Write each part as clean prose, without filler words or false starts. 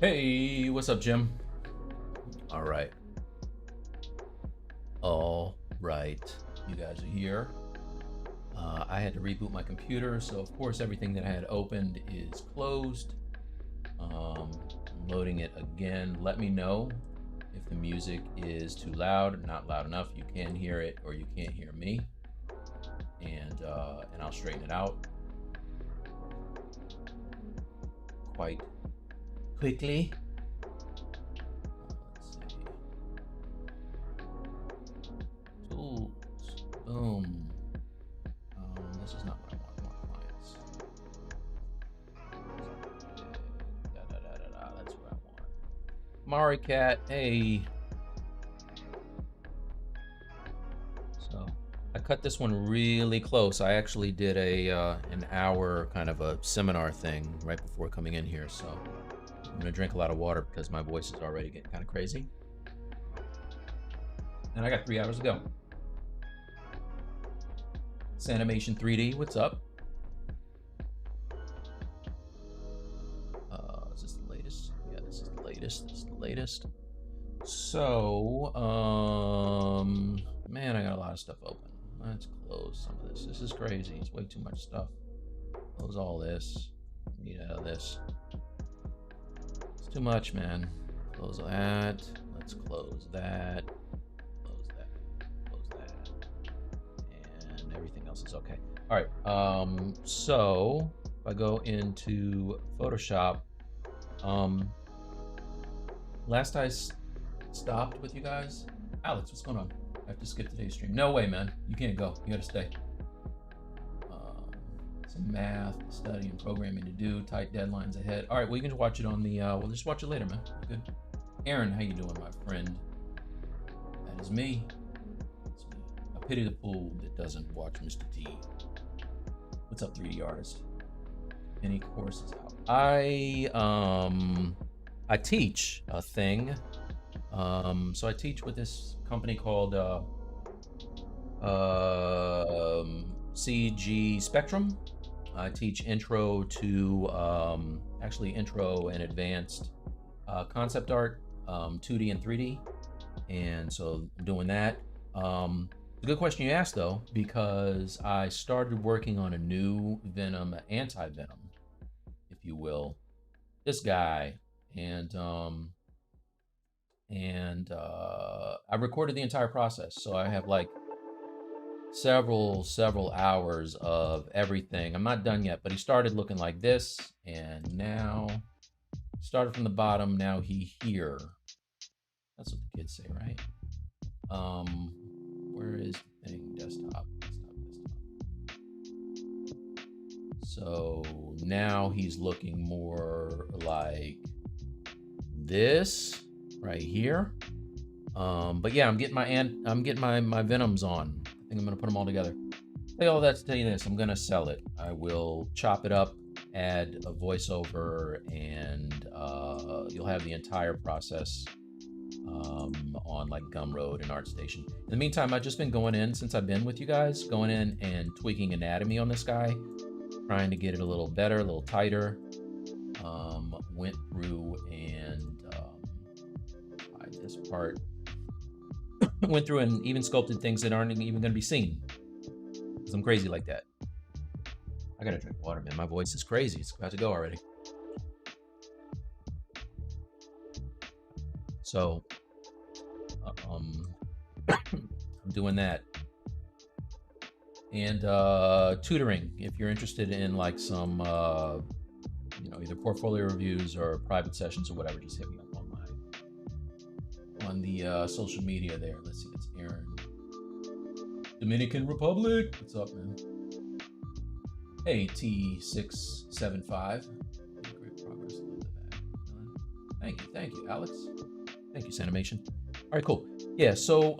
Hey, what's up, Jim? All right. All right. You guys are here. I had to reboot my computer, so of course everything that I had opened is closed. I'm loading it again. Let me know if the music is too loud, not loud enough. You can hear it or you can't hear me. And I'll straighten it out quite quickly. Let's see. Tools. Boom. This is not what I want. I want clients. That's what I want. Mari Cat, hey. So I cut this one really close. I actually did a an hour kind of a seminar thing right before coming in here. So I'm gonna drink a lot of water because my voice is already getting kind of crazy. And I got 3 hours to go. Animation 3D, what's up? Is this the latest? Yeah, this is the latest. This is the latest. So, man, I got a lot of stuff open. Let's close some of this. This is crazy. It's way too much stuff. Close all this. Get out of this. It's too much, man. Close that. Let's close that. Close that. Close that. And everything else is okay. All right. So if I go into Photoshop, last I stopped with you guys, Alex, what's going on? I have to skip today's stream. No way, man. You can't go. You gotta stay. Some math, study, and programming to do. Tight deadlines ahead. All right, well, you can just watch it on the. We'll just watch it later, man. Good. Aaron, how you doing, my friend? That is me. That's me. I pity the fool that doesn't watch Mr. T. What's up, 3D artist? Any courses out? I teach a thing. So I teach with this company called CG Spectrum. I teach intro to actually intro and advanced concept art, 2D and 3D, and so I'm doing that. It's a good question you asked though, because I started working on a new Venom, Anti-Venom, if you will. This guy, and I recorded the entire process, so I have like several hours of everything. I'm not done yet, but he started looking like this, and now started from the bottom. Now he here. That's what the kids say, right? Where is the thing? Desktop. So now he's looking more like this right here. But yeah, I'm getting my Venoms on. I think I'm gonna put them all together. Say all that to tell you this: I'm gonna sell it. I will chop it up, add a voiceover, and you'll have the entire process on like Gumroad and ArtStation. In the meantime, I've just been going in since I've been with you guys, going in and tweaking anatomy on this guy, trying to get it a little better, a little tighter. Went through and tried this part. Went through and even sculpted things that aren't even going to be seen, because I'm crazy like that. I gotta drink water, man. My voice is crazy. It's about to go already. So, I'm doing that. And tutoring, if you're interested in like some, either portfolio reviews or private sessions or whatever, just hit me up on the social media there. Let's see, that's Aaron. Dominican Republic. What's up, man? Hey, T675. Great progress. Thank you, Alex. Thank you, Sanimation. All right, cool. Yeah, so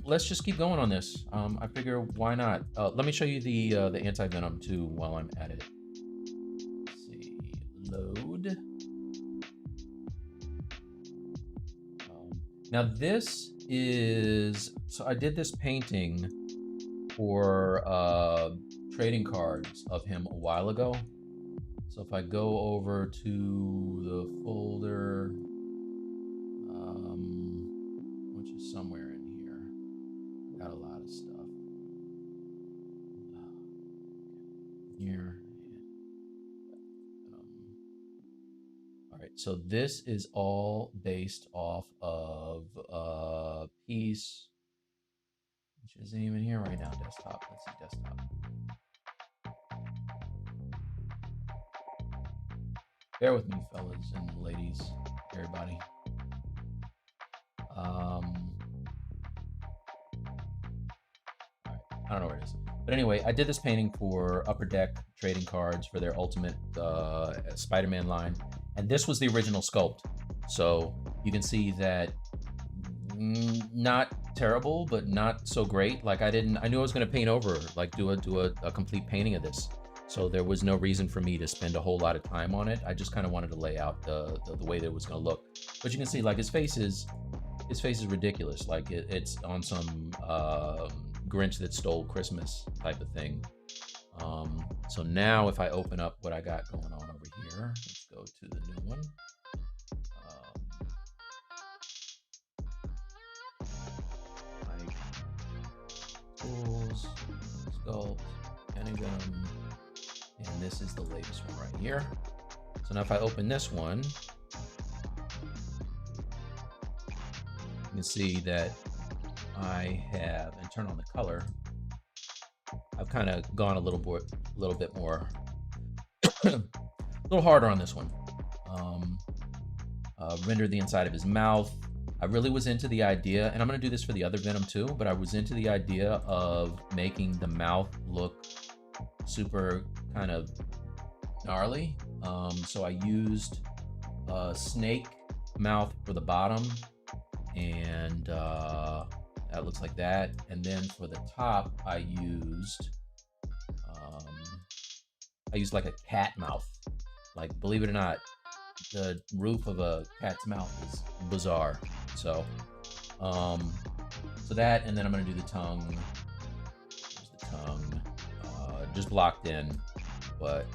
let's just keep going on this. I figure why not? Let me show you the Anti-Venom too while I'm at it. Let's see, load. Now this is, so I did this painting for trading cards of him a while ago. So if I go over to the folder, which is somewhere in here, got a lot of stuff here. All right, so this is all based off of a piece, which isn't even here right now. Desktop. Let's see desktop. Bear with me, fellas and ladies, everybody. All right, I don't know where it is. But anyway, I did this painting for Upper Deck Trading Cards for their Ultimate Spider-Man line. And this was the original sculpt. So you can see that not terrible, but not so great. Like I knew I was gonna paint over, like do a complete painting of this. So there was no reason for me to spend a whole lot of time on it. I just kind of wanted to lay out the way that it was gonna look. But you can see like his face is ridiculous. Like it's on some Grinch that stole Christmas type of thing. So now if I open up what I got going on over here, let's go to the new one. Tools, Sculpt, Anti-Venom, and this is the latest one right here. So now if I open this one, you can see that I have, and turn on the color, I've kind of gone a little bit more, a little harder on this one. Rendered the inside of his mouth. I really was into the idea, and I'm gonna do this for the other Venom too, but I was into the idea of making the mouth look super kind of gnarly. So I used a snake mouth for the bottom, and that looks like that. And then for the top, I used like a cat mouth. Like, believe it or not, the roof of a cat's mouth is bizarre. So, so that, and then I'm gonna do the tongue. There's the tongue, just blocked in, but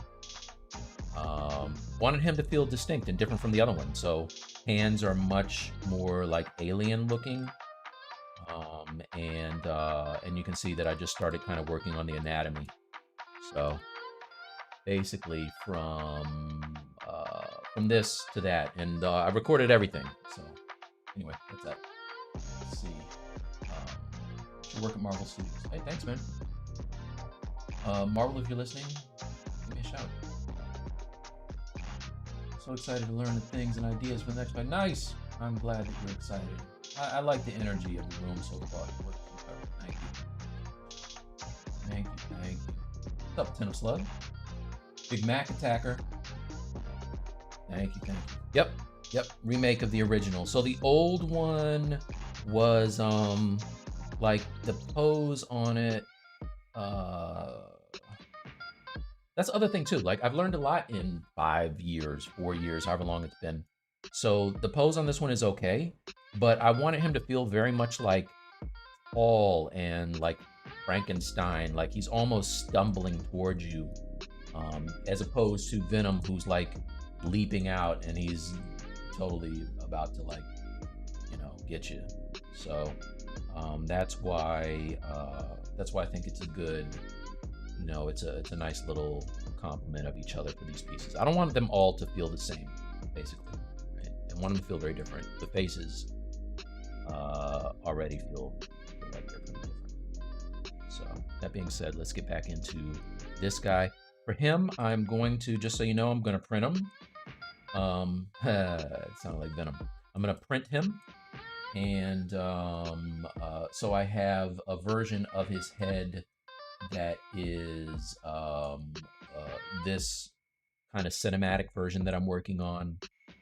wanted him to feel distinct and different from the other one. So hands are much more like alien looking, and you can see that I just started kind of working on the anatomy. So basically from this to that, and I recorded everything. So anyway, that's that. Let's see. Should work at Marvel Studios. Hey, thanks, man. Marvel, if you're listening, give me a shout. So excited to learn the things and ideas for the next one. Nice. I'm glad that you're excited. I like the energy of the room so far. Thank you. Thank you. Thank you. What's up, Ten of Slug? Big Mac Attacker. Thank you. Thank you. Yep. Remake of the original. So the old one was like the pose on it. That's the other thing too. Like I've learned a lot in 5 years, 4 years, however long it's been. So the pose on this one is okay, but I wanted him to feel very much like Paul and like Frankenstein, like he's almost stumbling towards you, as opposed to Venom, who's like leaping out and he's totally about to like, get you. So that's why I think it's a good, it's a nice little complement of each other for these pieces. I don't want them all to feel the same, basically. Right? I want them to feel very different. The faces already feel like they're pretty different. So that being said, let's get back into this guy. For him, I'm going to, just so you know, I'm going to print him. It sounded like Venom. I'm going to print him. And so I have a version of his head that is this kind of cinematic version that I'm working on.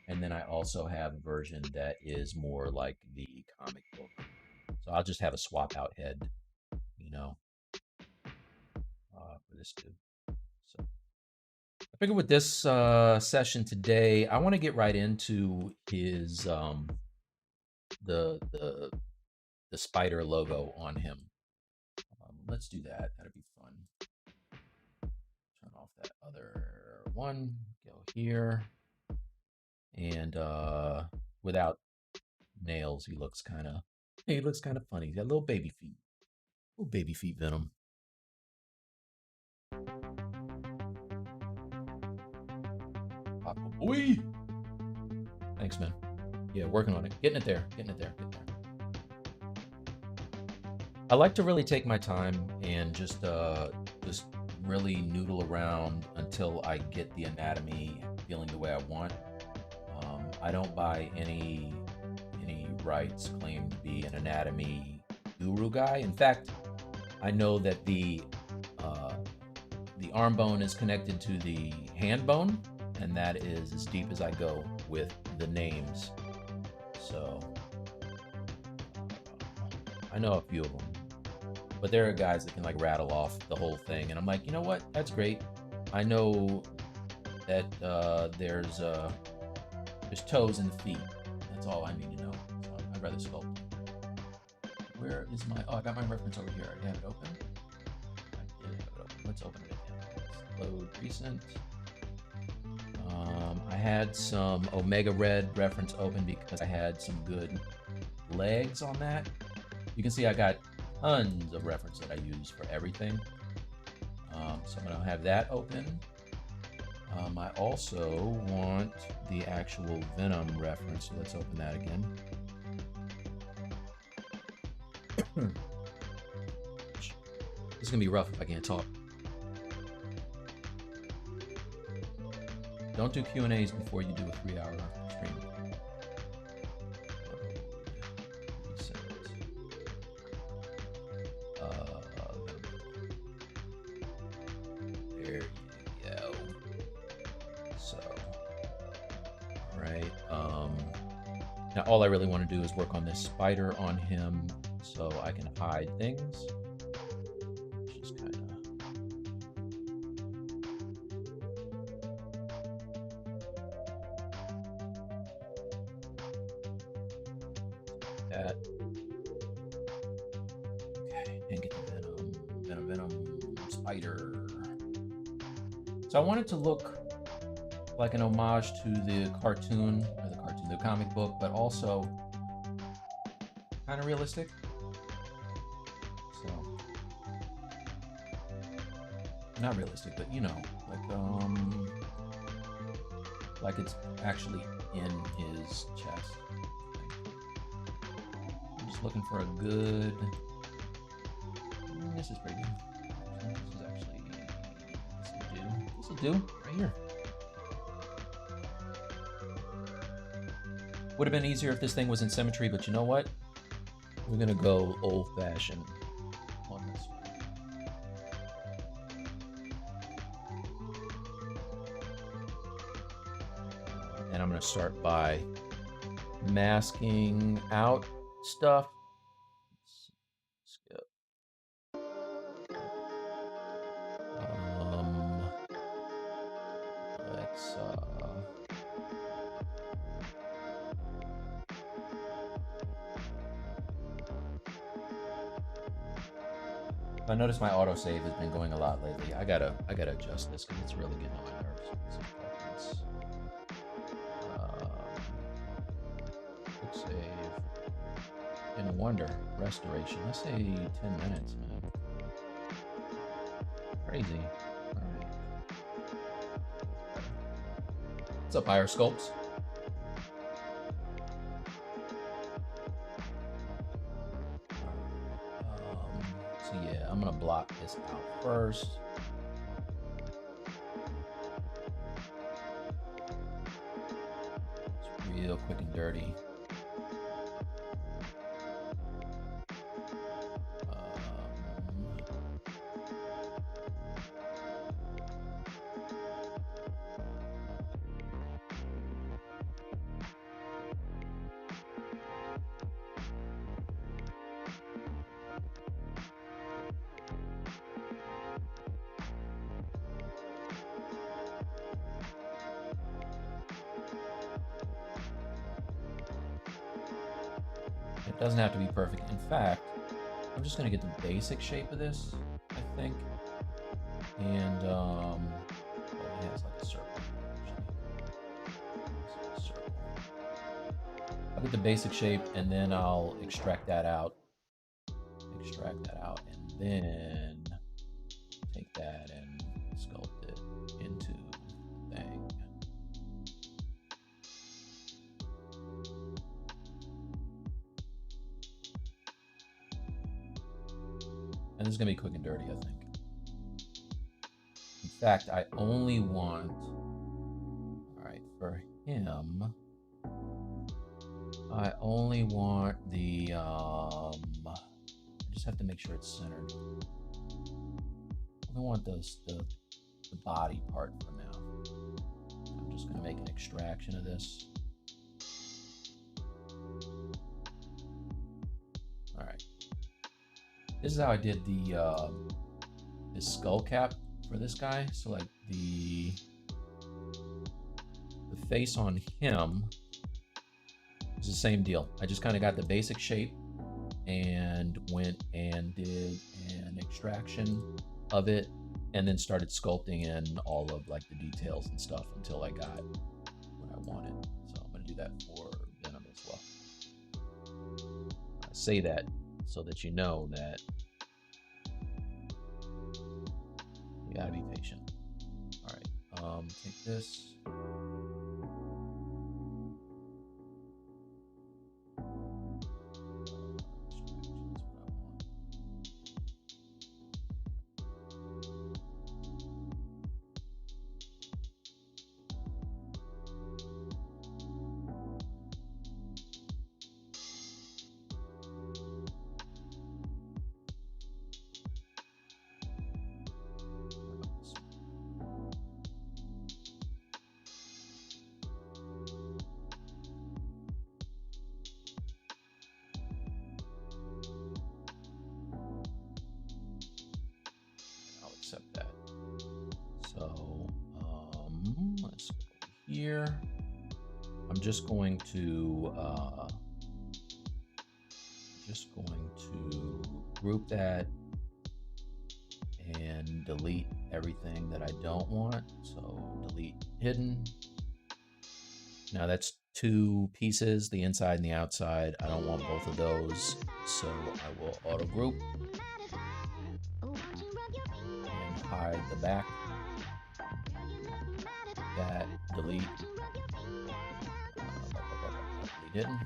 And then I also have a version that is more like the comic book. So I'll just have a swap out head, for this dude. So I figured with this session today, I want to get right into his the spider logo on him. Let's do that. That'd be fun. Turn off that other one, go here, and without nails, he looks kind of funny. He's got little baby feet Venom. Papa boy. Thanks, man. Yeah, working on it. Getting it there. I like to really take my time and just really noodle around until I get the anatomy feeling the way I want. I don't buy any rights claim to be an anatomy guru guy. In fact, I know that the arm bone is connected to the hand bone, and that is as deep as I go with the names. So I know a few of them, but there are guys that can like rattle off the whole thing, and I'm like, you know what? That's great. I know that there's toes in the feet. That's all I need to know. So I'd rather sculpt. Where is my? Oh, I got my reference over here. I have it open. I did have it open. Let's open it again. Let's load recent. I had some Omega Red reference open because I had some good legs on that. You can see I got tons of reference that I use for everything. So I'm gonna have that open. I also want the actual Venom reference, so let's open that again. This is gonna be rough if I can't talk. Don't do Q&As before you do a 3-hour stream. There you go. So, all right. Now all I really want to do is work on this spider on him so I can hide things. Just kind of. That. Okay, and get the Venom spider. So I want it to look like an homage to the cartoon, or the comic book, but also kind of realistic. So, not realistic, but you know, like it's actually in his chest. I'm just looking for a good. This is pretty good. This is actually. This will do right here. Would have been easier if this thing was in symmetry, but you know what? We're gonna go old-fashioned on this one. And I'm gonna start by masking out stuff. Skip. Let's I noticed my autosave has been going a lot lately. I gotta adjust this because it's really getting on my nerves. Quick save. And wonder restoration. Let's say 10 minutes, man. Crazy. All right. What's up, Higher Sculpts? So yeah, I'm gonna block this out first. It's real quick and dirty. It doesn't have to be perfect. In fact, I'm just gonna get the basic shape of this, I think. And it has like a circle I'll get the basic shape, and then I'll extract that out. And then take that and sculpt it into the thing. And this is gonna be quick and dirty, I think. In fact, I only want, all right, for him, I only want the, I just have to make sure it's centered. I want the body part for now. I'm just gonna make an extraction of this. All right. This is how I did the this skull cap for this guy. So like the face on him is the same deal. I just kind of got the basic shape and went and did an extraction of it, and then started sculpting in all of like the details and stuff until I got what I wanted. So I'm gonna do that for Venom as well. I say that so that you know that you gotta be patient. All right, take this. Accept that. So let's go here. I'm just going to group that and delete everything that I don't want. So delete hidden. Now that's two pieces, the inside and the outside. I don't want both of those, so I will auto group and hide the back. That delete. Delete hidden.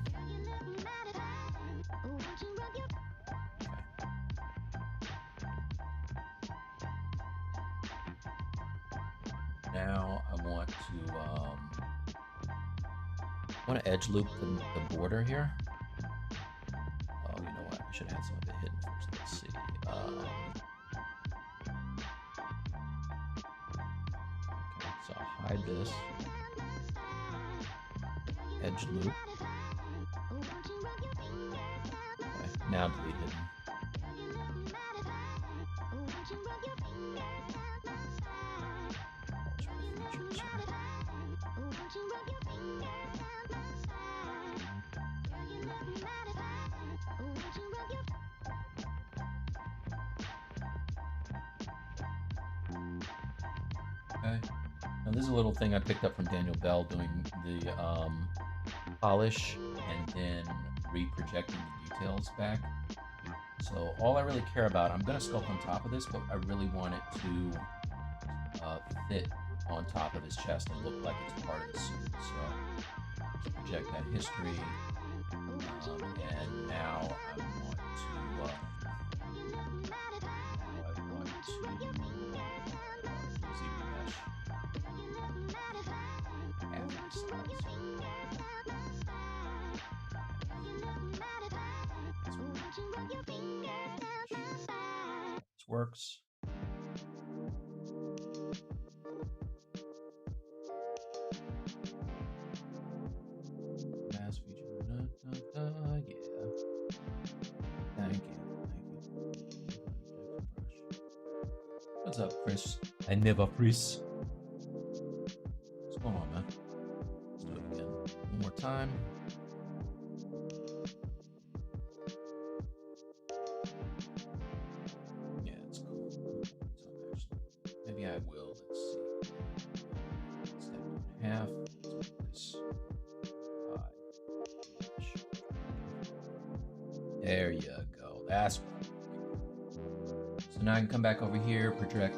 Now I want to edge loop the border here. Oh, you know what? I should have some of it hidden first. Let's see. Okay, so I'll hide this. Edge loop. Okay, now delete hidden. Okay. Now this is a little thing I picked up from Daniel Bell doing the polish and then re-projecting the details back. So all I really care about, I'm going to sculpt on top of this, but I really want it to fit on top of his chest and look like it's part of the suit. So project that history, and now I want to ZBrush add these styles. This works. Mass feature. Yeah. Thank you. What's up, Chris? I never freeze. What's going on, man? Let's do it again. One more time. Yeah, it's cool. Maybe I will. Let's see. Step in half. Let's put this 5. There you go. That's what. So now I can come back over here, project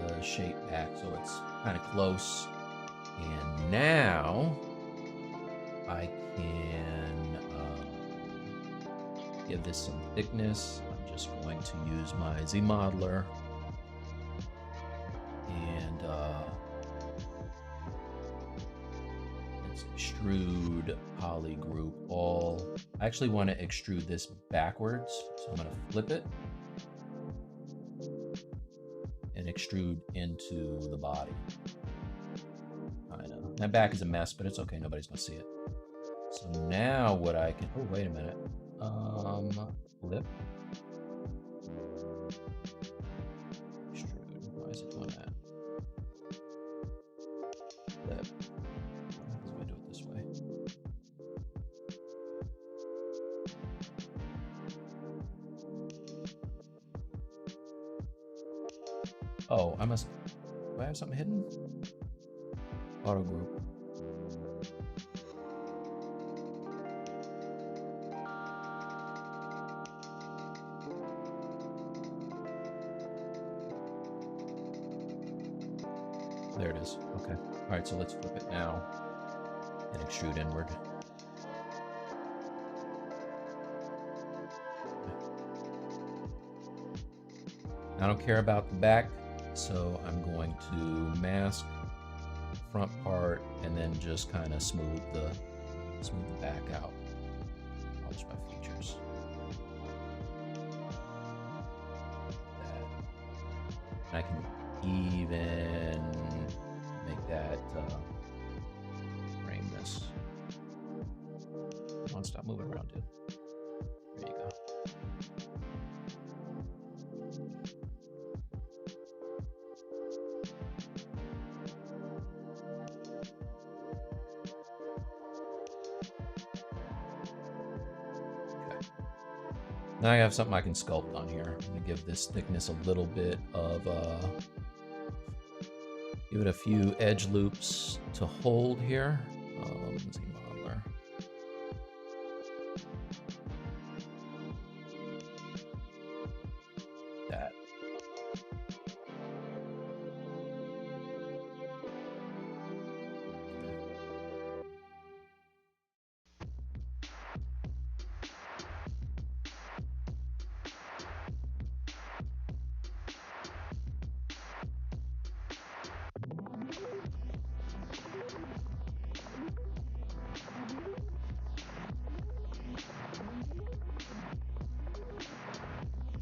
the shape back so it's kind of close. And now I can give this some thickness. I'm just going to use my Z modeler and let's extrude polygroup all. I actually want to extrude this backwards, so I'm going to flip it and extrude into the body. I know that back is a mess, but it's okay. Nobody's gonna see it. So now what I can, oh, wait a minute. Flip. Extrude. Why is it doing that? Flip. How do I do it this way? Oh, I must, do I have something hidden? Auto group. There it is. Okay. All right, so let's flip it now and extrude inward. I don't care about the back, so I'm going to mask the front part and then just kind of smooth the back out. Polish my features. That. And I can even make that frame this. Come on, stop moving around, dude. There you go. Now I have something I can sculpt on here. I'm gonna give this thickness a little bit of, give it a few edge loops to hold here. Z modeler. That.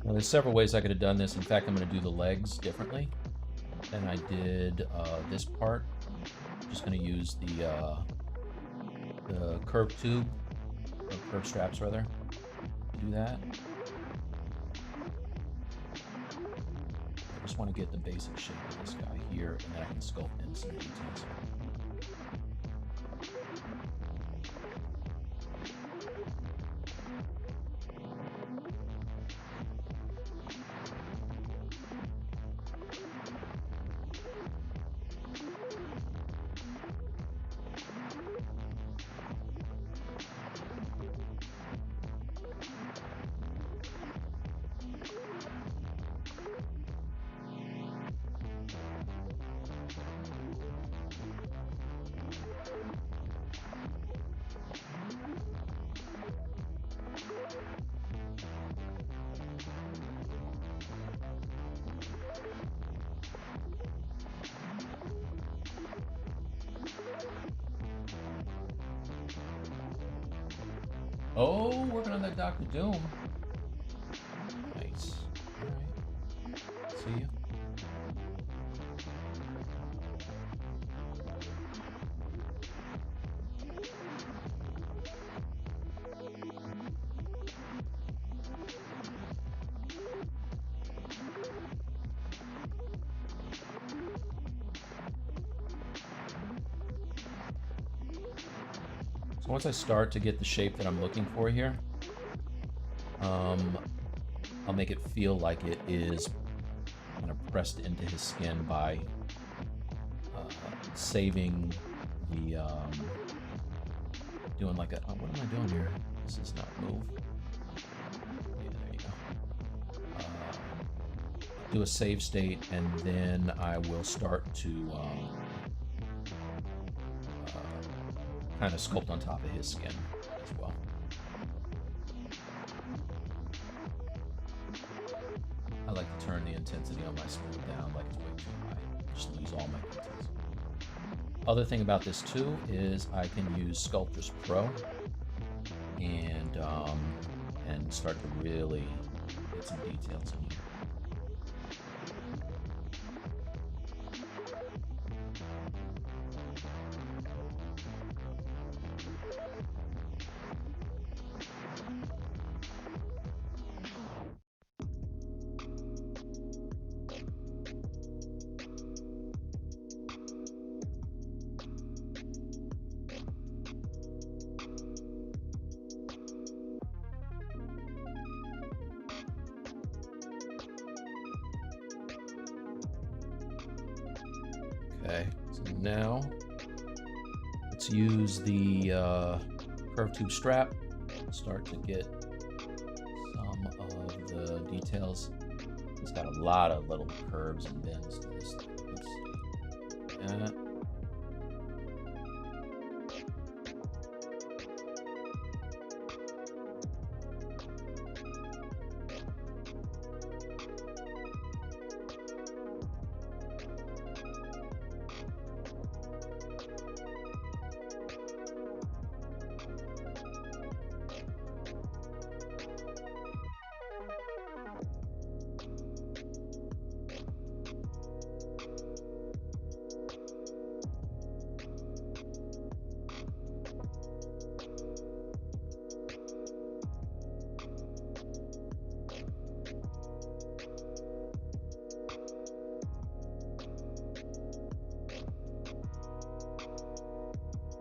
Now, there's several ways I could have done this. In fact, I'm going to do the legs differently than I did this part. I'm just going to use the curved tube, or curved straps rather, to do that. I just want to get the basic shape of this guy here, and then I can sculpt in some details. Oh, working on that Dr. Doom. Nice. All right. See you. So once I start to get the shape that I'm looking for here, I'll make it feel like it is kind of pressed into his skin by saving the, doing like a, oh, what am I doing here? This does not move. do a save state, and then I will start to kind of sculpt on top of his skin as well. I like to turn the intensity on my smooth down like it's way too high. Just lose all my details. Other thing about this too is I can use Sculptris Pro and start to really get some details in here. Okay, so now let's use the curved tube strap, start to get some of the details. It's got a lot of little curves and bends to this thing. Let's see. That.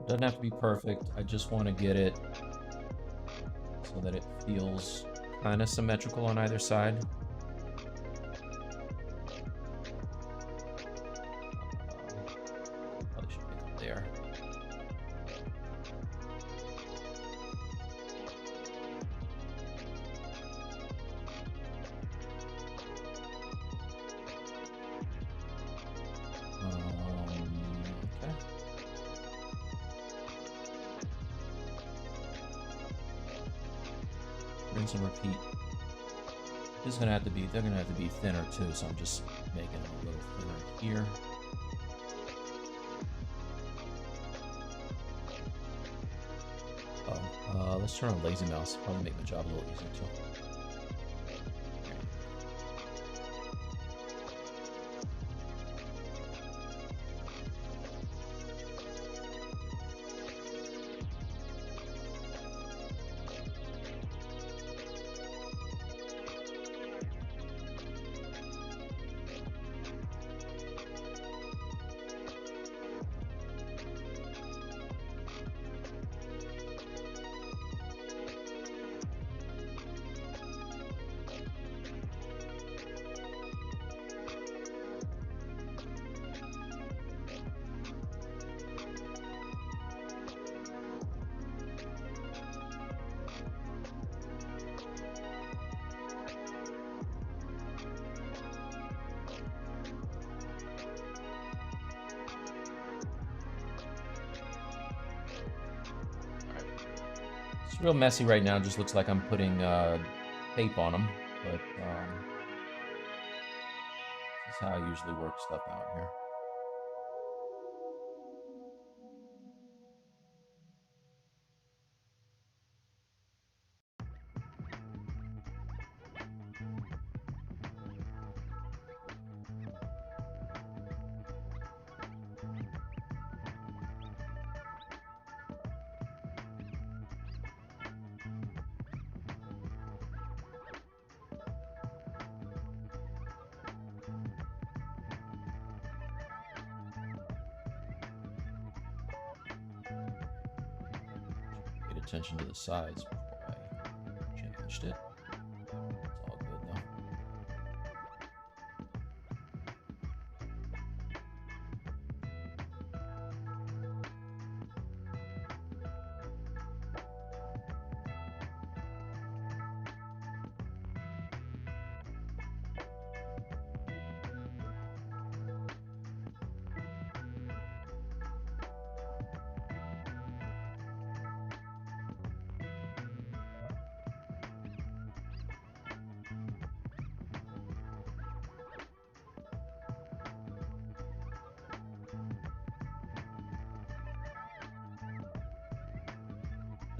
Doesn't have to be perfect. I just want to get it so that it feels kind of symmetrical on either side. Probably should pick up there. Okay. Rinse and repeat. This is gonna have to be, they're gonna have to be thinner too, so I'm just making it a little thinner here. Oh, let's turn on lazy mouse. Probably make my job a little easier too. It's real messy right now. It just looks like I'm putting tape on them, but this is how I usually work stuff out here. Attention to the sides before I changed it. It's all good though.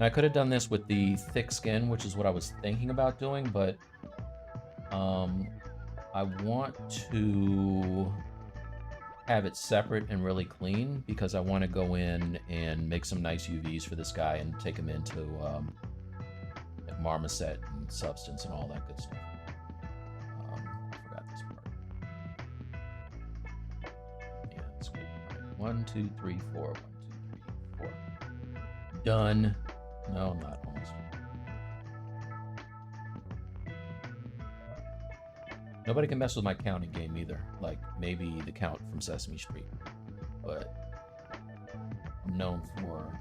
And I could have done this with the thick skin, which is what I was thinking about doing, but I want to have it separate and really clean because I want to go in and make some nice UVs for this guy and take him into like marmoset and substance and all that good stuff. I forgot this part. Yeah, that's good. All right. 1, 2, 3, 4. 1, 2, 3, 4. Done. No, I'm not almost. Nobody can mess with my counting game either. Like maybe the Count from Sesame Street, but I'm known for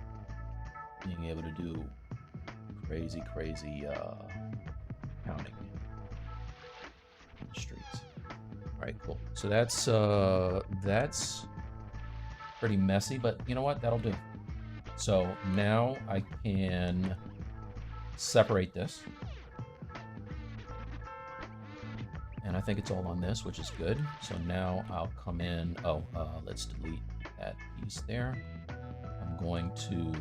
being able to do crazy counting in the streets. All right, cool. So that's pretty messy, but you know what? That'll do. So now I can separate this. And I think it's all on this, which is good. So now I'll come in. Oh, let's delete that piece there. I'm going to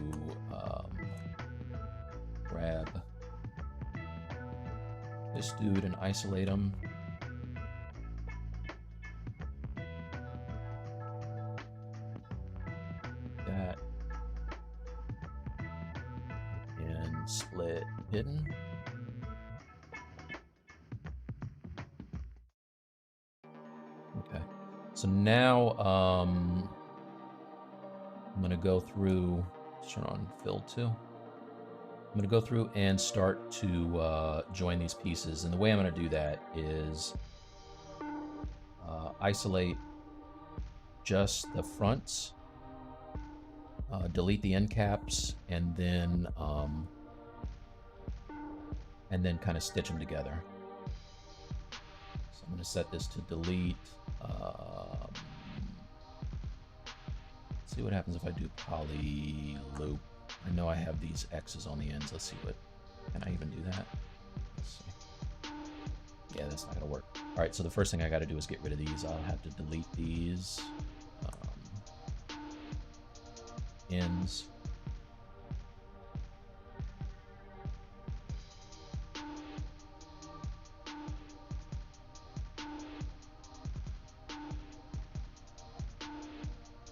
grab this dude and isolate him. That. And split hidden. Okay, so now I'm gonna go through, let's turn on fill 2. I'm gonna go through and start to join these pieces. And the way I'm gonna do that is isolate just the fronts, delete the end caps, and then kind of stitch them together. So I'm gonna set this to delete. See what happens if I do poly loop. I know I have these X's on the ends. Let's see what, can I even do that? Let's see. Yeah, that's not gonna work. All right, so the first thing I gotta do is get rid of these. I'll have to delete these ends.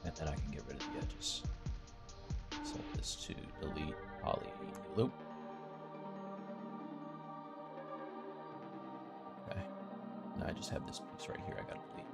And then I can get rid of the edges. Set this to delete poly loop. Okay. Now I just have this piece right here I gotta delete.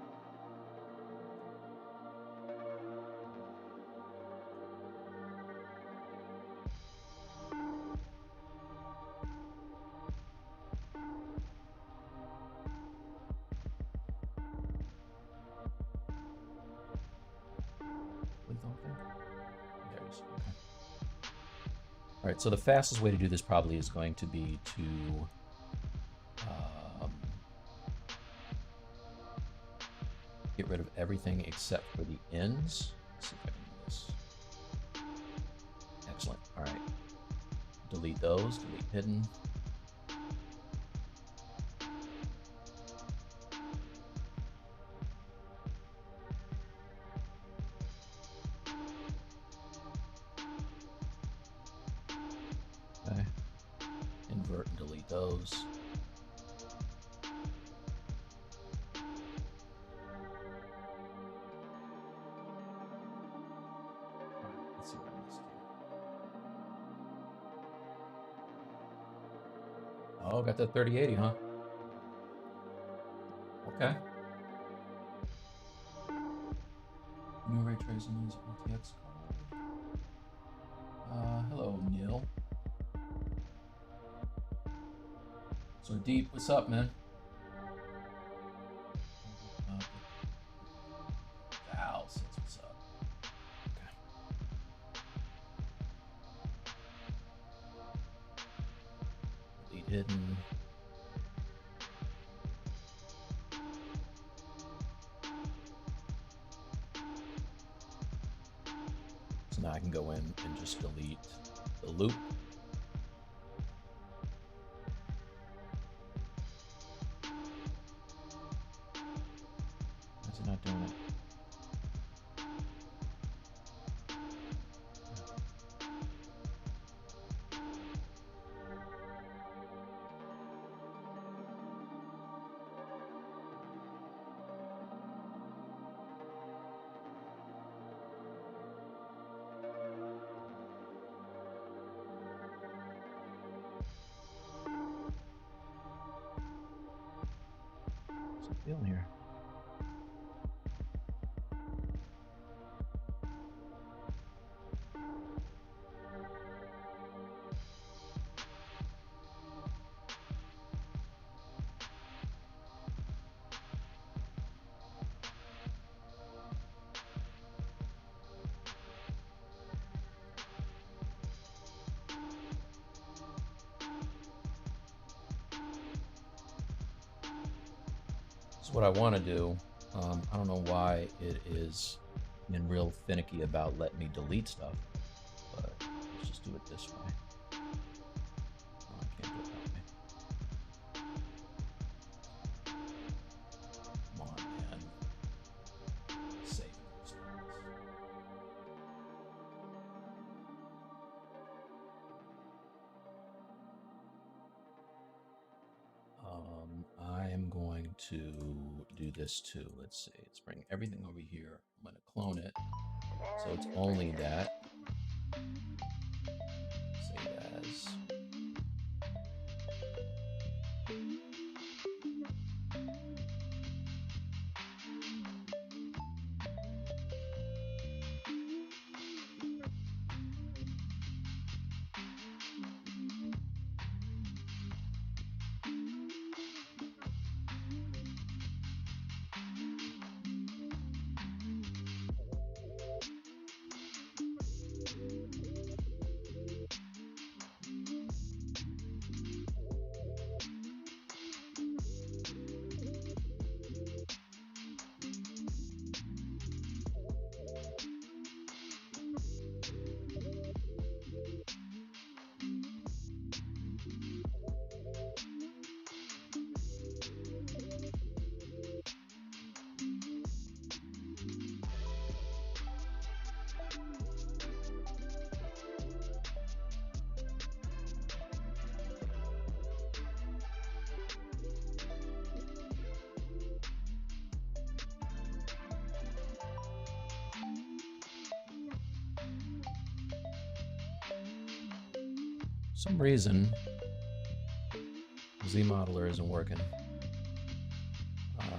All right, so the fastest way to do this probably is going to be to get rid of everything except for the ends. Let's see if I can do this. Excellent. All right. Delete those, delete hidden. Okay. Invert and delete those. Let's see what I missed here. Oh, got that 3080, huh? Okay. New ray tracing is RTX card. Hello, Neil. So Deep, what's up, man? Val says what's up. Okay. Delete hidden. So now I can go in and just delete the loop. Why is it not doing it? Feeling here. What I want to do. I don't know why it is being real finicky about letting me delete stuff, but let's just do it this way. Oh, I can't do it that way. Come on, man. Save it. I am going to do this too. Let's see. Let's bring everything over here. I'm going to clone it. So it's only that. Save as. For some reason, ZModeler isn't working. I'm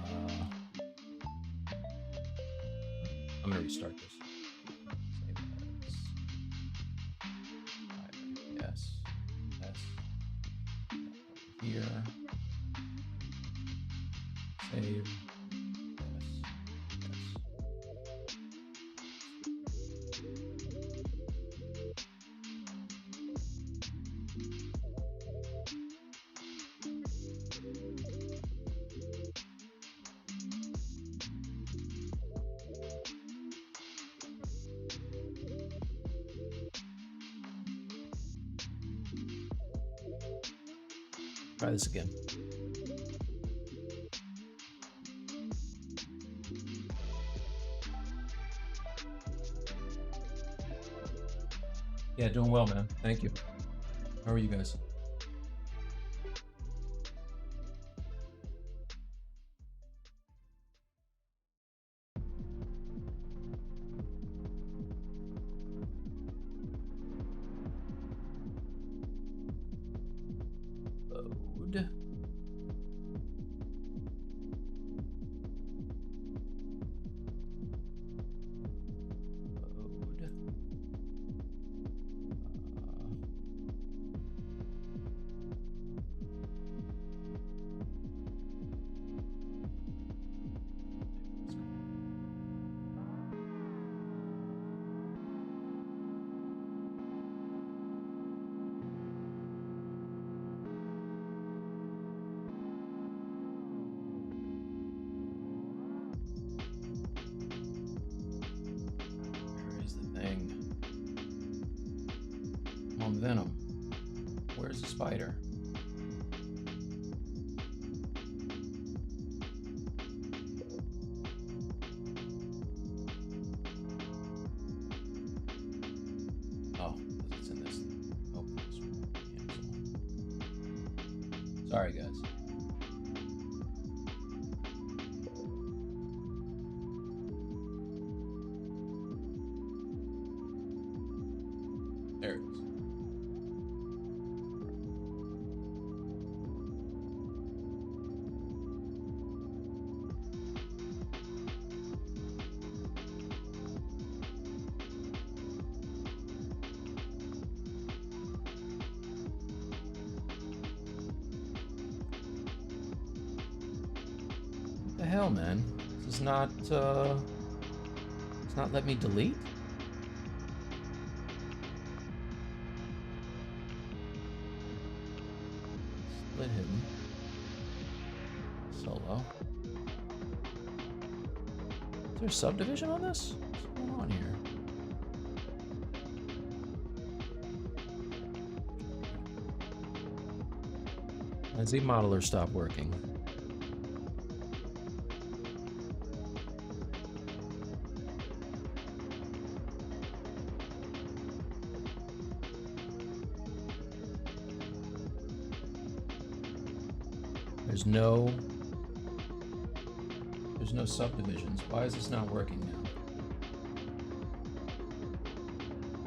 going to restart this. Save as. Yes. Here. Save. Try this again. Yeah, doing well, man. Thank you. How are you guys? Load. Venom. Where's the spider? Oh, it's in this. Open this one. Cancel. Sorry, guys. There it is. hell, man? This is not, it's not letting me delete? Split hidden. Solo. Is there a subdivision on this? What's going on here? My Z modeler stopped working. There's no subdivisions. Why is this not working now?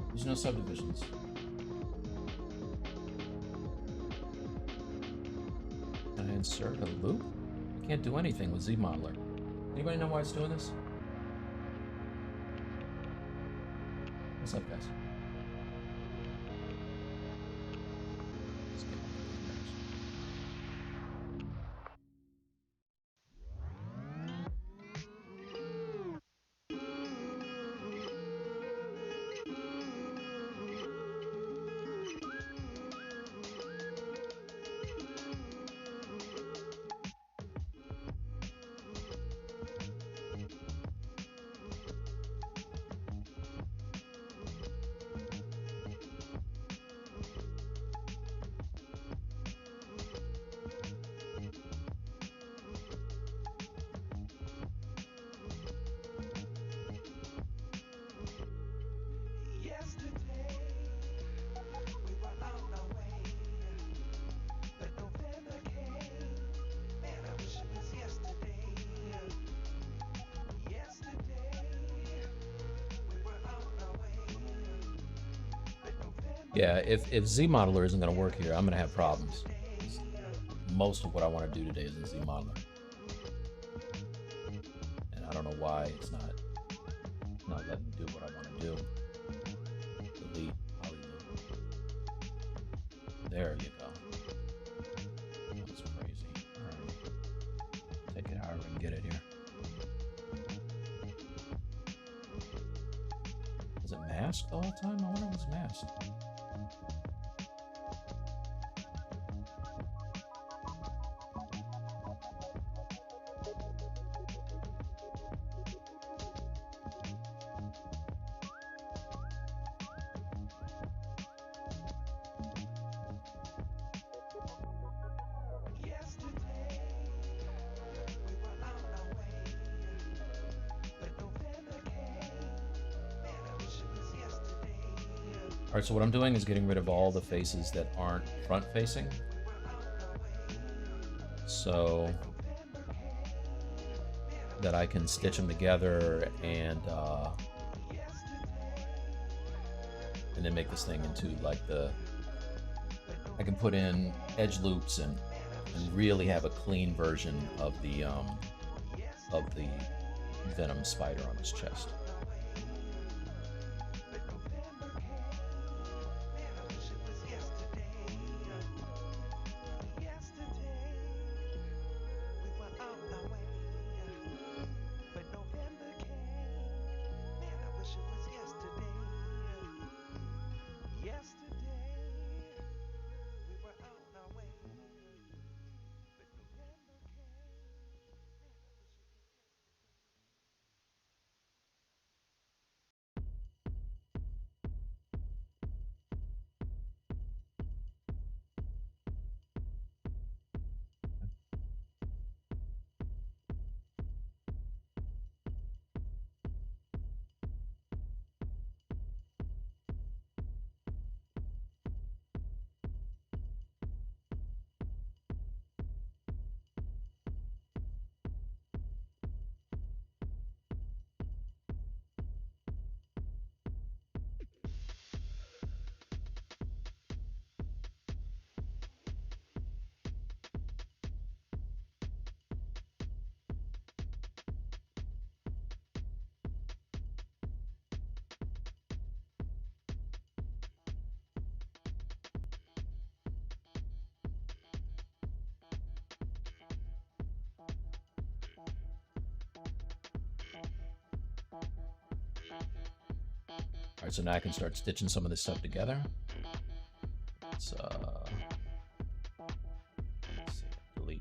There's no subdivisions. Can I insert a loop? I can't do anything with ZModeler. Anybody know why it's doing this? What's up, guys? Yeah, if ZModeler isn't going to work here, I'm going to have problems. Most of what I want to do today is in ZModeler. And I don't know why it's not letting me do what I want to do. Delete Polyloop. There you go. That's crazy. Alright. Take it however we can get it here. Is it masked the whole time? I wonder if it's masked. Alright, so what I'm doing is getting rid of all the faces that aren't front facing. So that I can stitch them together and then make this thing into like I can put in edge loops and really have a clean version of the Venom spider on his chest. right, so now I can start stitching some of this stuff together. Let's see, delete.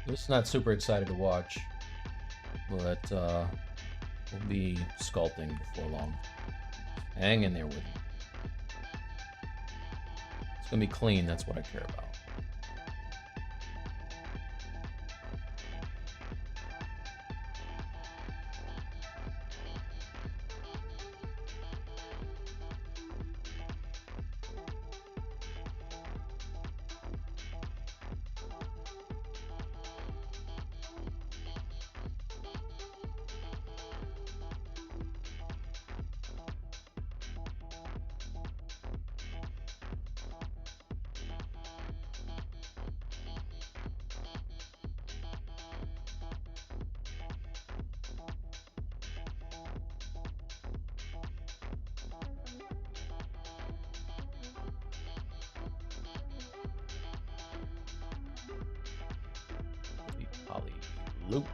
This is not super excited to watch, but we'll be sculpting before long. Hang in there with me. It's gonna be clean, that's what I care about. Polyloop.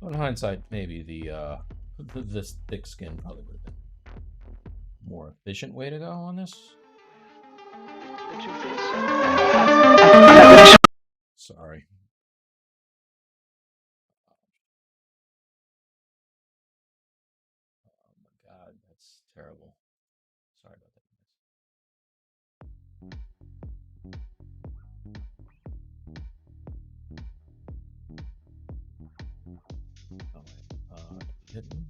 So in hindsight, maybe the this thick skin probably would have been a more efficient way to go on this. Sorry. Oh my God, that's terrible. Sorry about that, guys. Oh wait, hidden.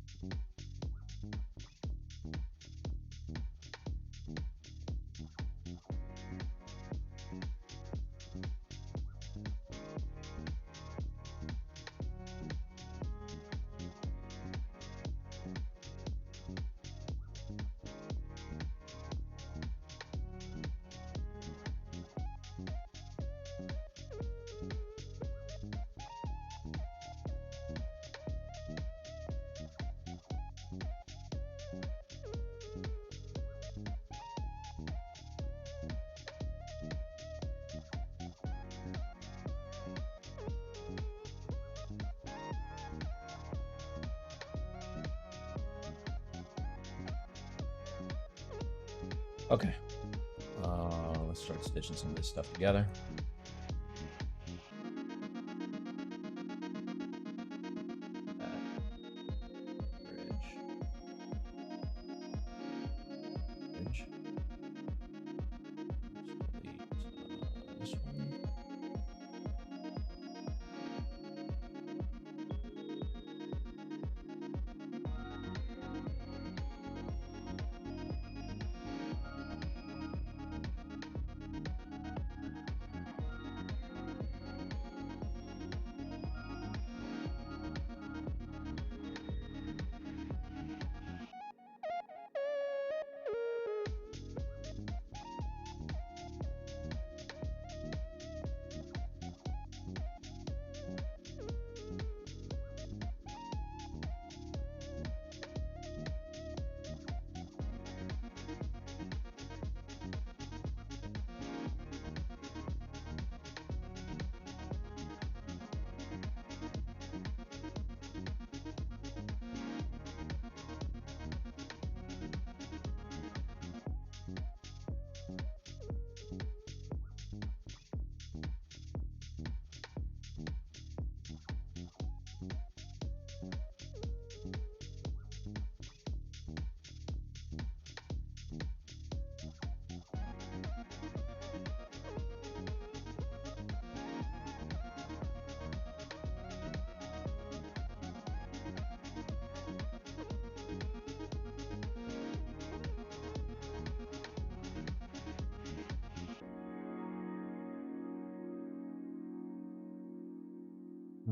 Okay, let's start stitching some of this stuff together. Bridge. This one.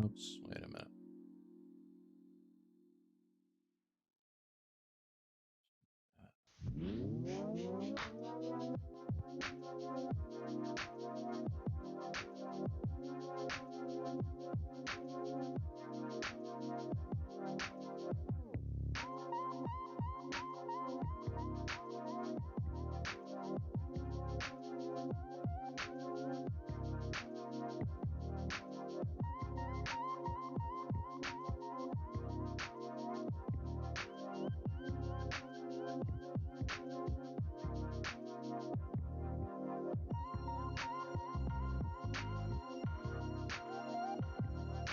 Oops, wait a minute.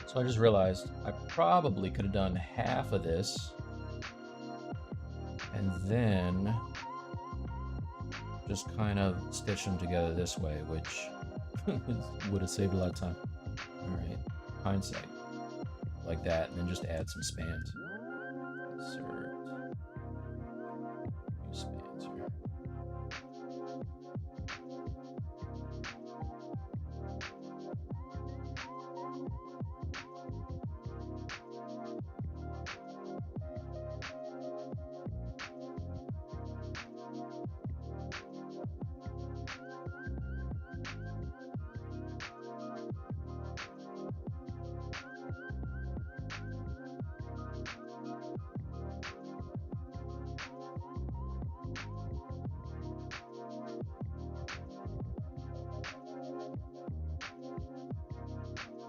So I just realized I probably could have done half of this and then just kind of stitch them together this way, which would have saved a lot of time. All right, hindsight, like that, and then just add some spans. Insert new spans here.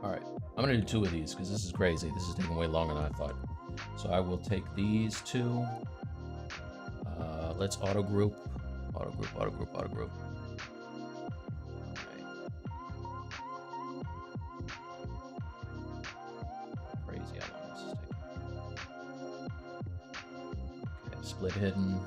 All right, I'm gonna do 2 of these because this is crazy. This is taking way longer than I thought. So I will take these 2. Let's auto group. Auto group, auto group, auto group. Crazy how long this is taking. Okay, split hidden.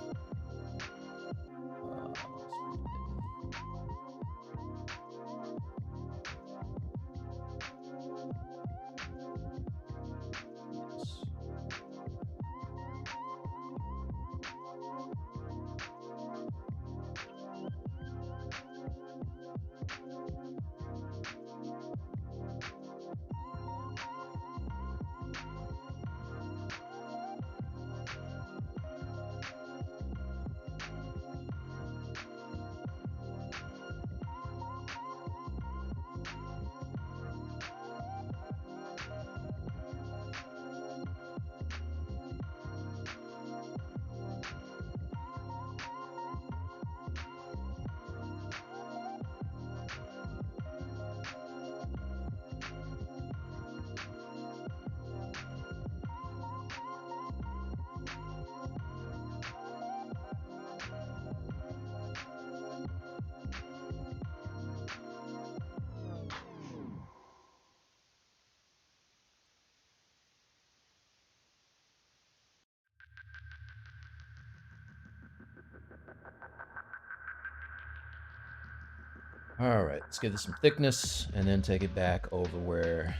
All right, let's give this some thickness and then take it back over where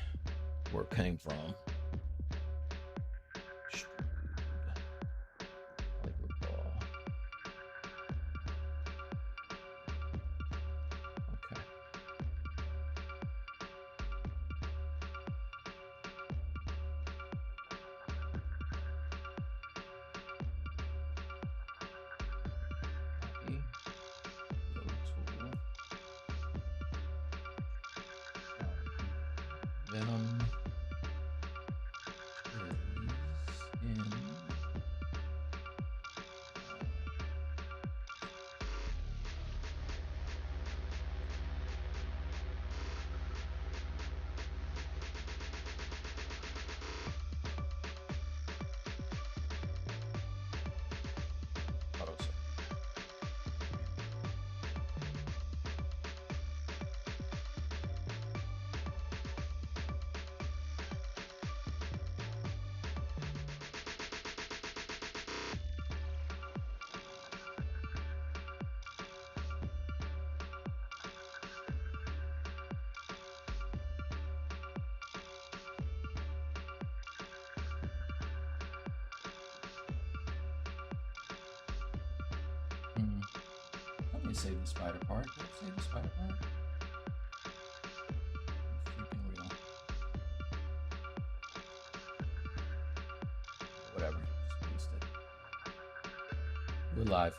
it came from. Venom is in auto. Let me save the spider part. Let's save the spider part. Freaking real. Whatever. Just paste it. We're live.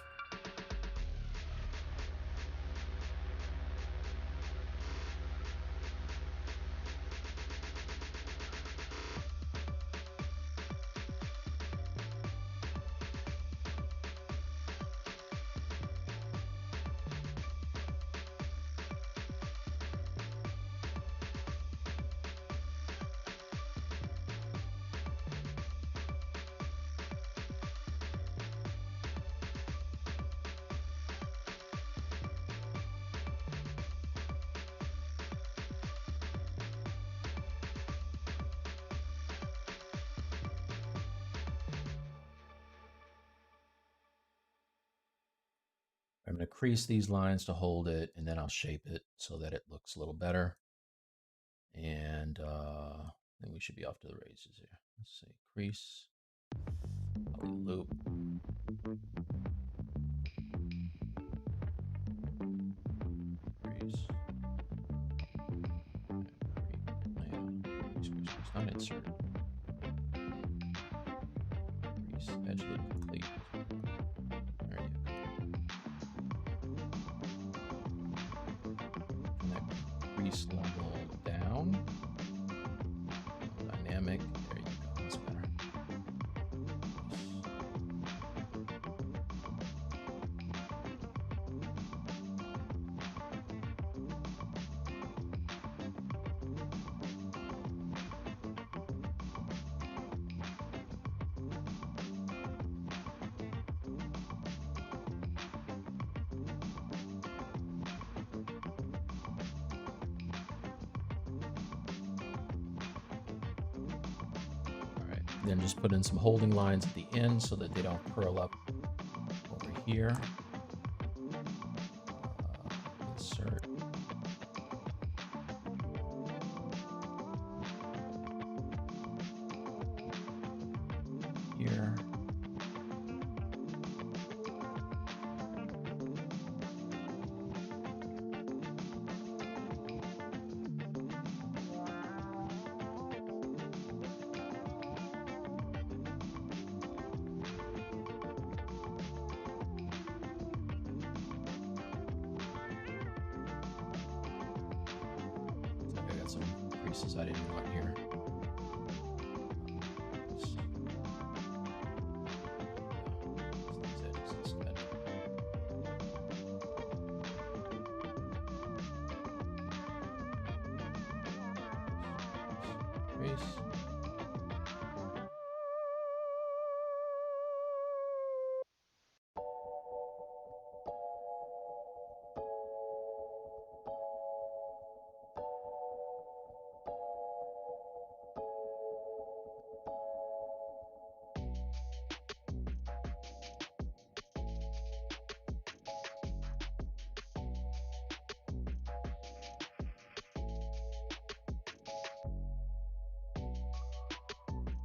I'm going to crease these lines to hold it, and then I'll shape it so that it looks a little better. And then we should be off to the races here. Let's see, crease, loop. Crease. Crease, not insert. Crease, edge loop complete. There you go. Connect crease level down. Dynamic. There you go. That's better. Then just put in some holding lines at the end so that they don't curl up over here. Insert. Here. I got some creases I didn't want here.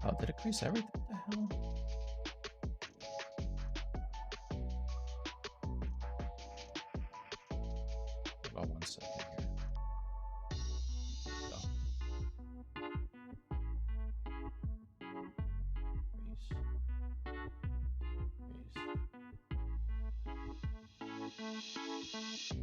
Oh, did it crease everything? What the hell? Hold on 1 second here. Go. Crease.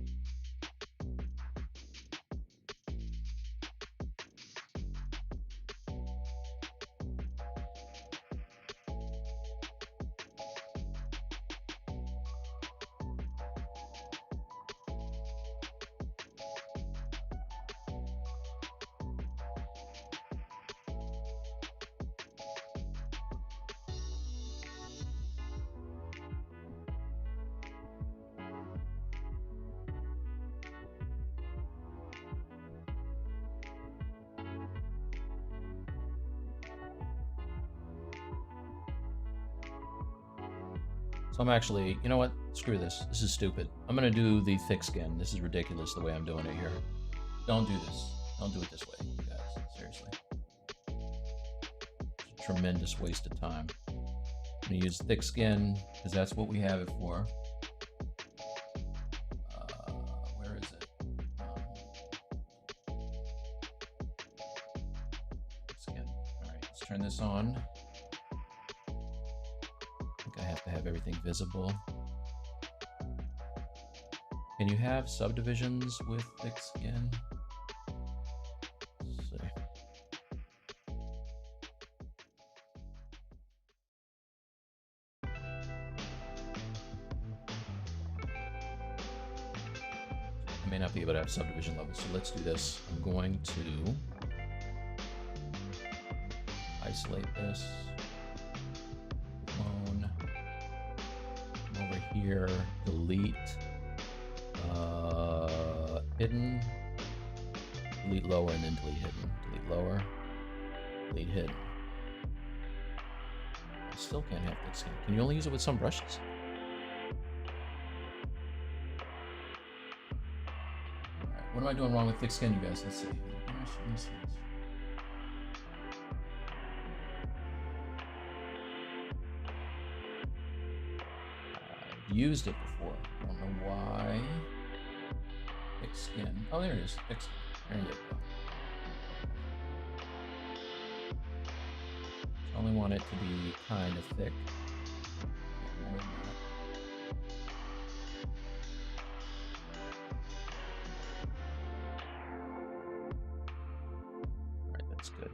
So I'm actually, you know what? Screw this. This is stupid. I'm going to do the thick skin. This is ridiculous the way I'm doing it here. Don't do this. Don't do it this way, you guys. Seriously. It's a tremendous waste of time. I'm going to use thick skin because that's what we have it for. Where is it? Thick skin. All right, let's turn this on. I have to have everything visible. Can you have subdivisions with thick skin? Let's see. I may not be able to have subdivision levels, so let's do this. I'm going to isolate this. Over here, delete hidden, delete lower, and then delete hidden. Delete lower, delete hidden. I still can't have thick skin. Can you only use it with some brushes? Alright, what am I doing wrong with thick skin, you guys? Let's see. Used it before. I don't know why. Thick skin. Oh, there it is. Thick skin. There you go. I only want it to be kind of thick. More than that. All right, that's good.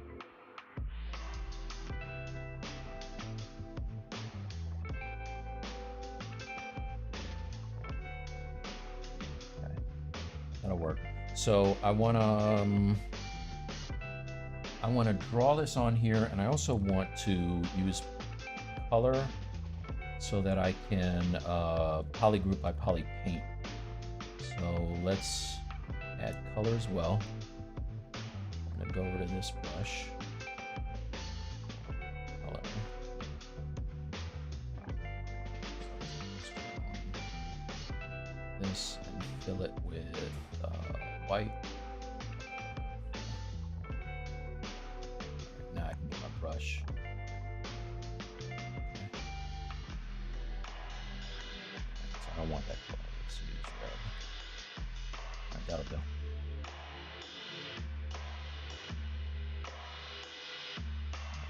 That'll work. So I want to draw this on here, and I also want to use color so that I can polygroup by polypaint. So let's add color as well. I'm gonna go over to this brush. Color. this and fill it with white. Now I can get my brush. Okay. So I don't want that color. Let's use red. All right, that'll go.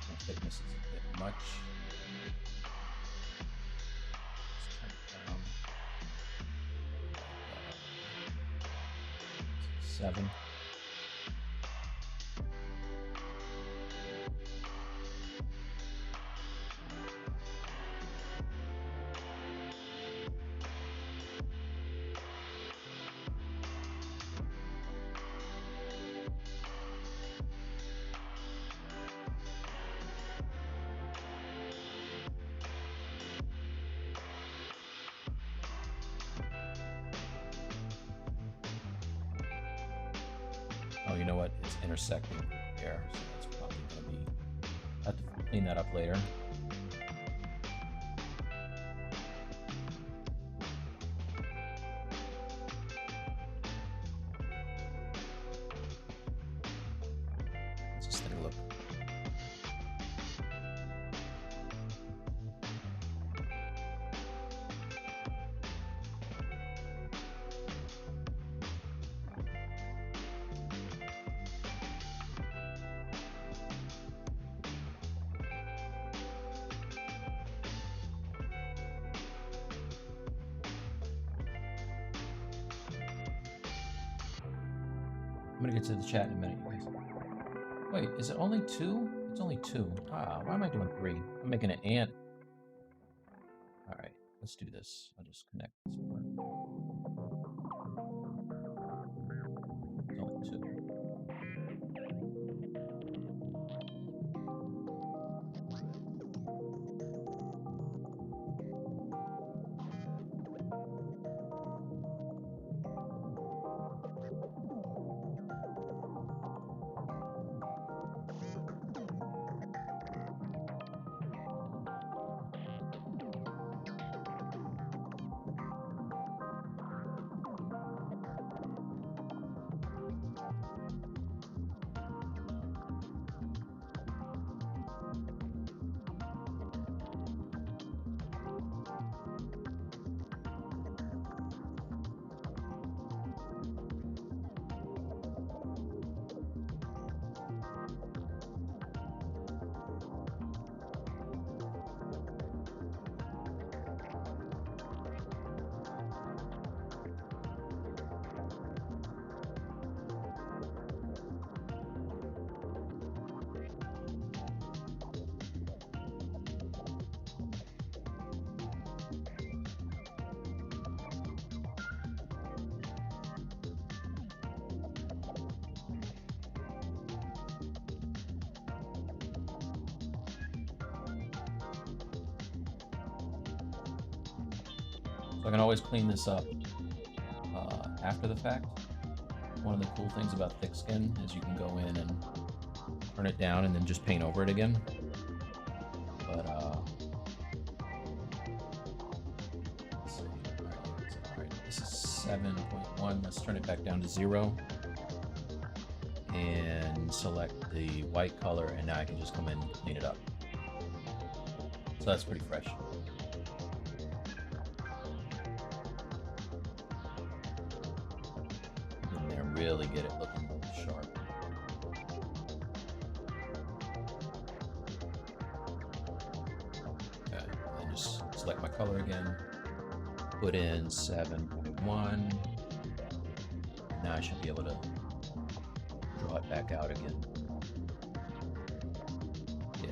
My thickness is a bit much. Let's turn it down. 7. Oh, you know what? It's intersecting there, so that's probably going to be... I have to clean that up later. Let's just take a look. I'm gonna get to the chat in a minute, you guys. Wait, is it only 2? It's only 2. Ah, why am I doing 3? I'm making an ant. All right, let's do this. I'll just connect this part. It's only 2. So I can always clean this up after the fact. One of the cool things about thick skin is you can go in and turn it down and then just paint over it again. But let's see. All right, this is 7.1. Let's turn it back down to 0 and select the white color, and now I can just come in and clean it up. So that's pretty fresh. Really get it looking sharp. Okay, and just select my color again, put in 7.1. Now I should be able to draw it back out again. Yeah.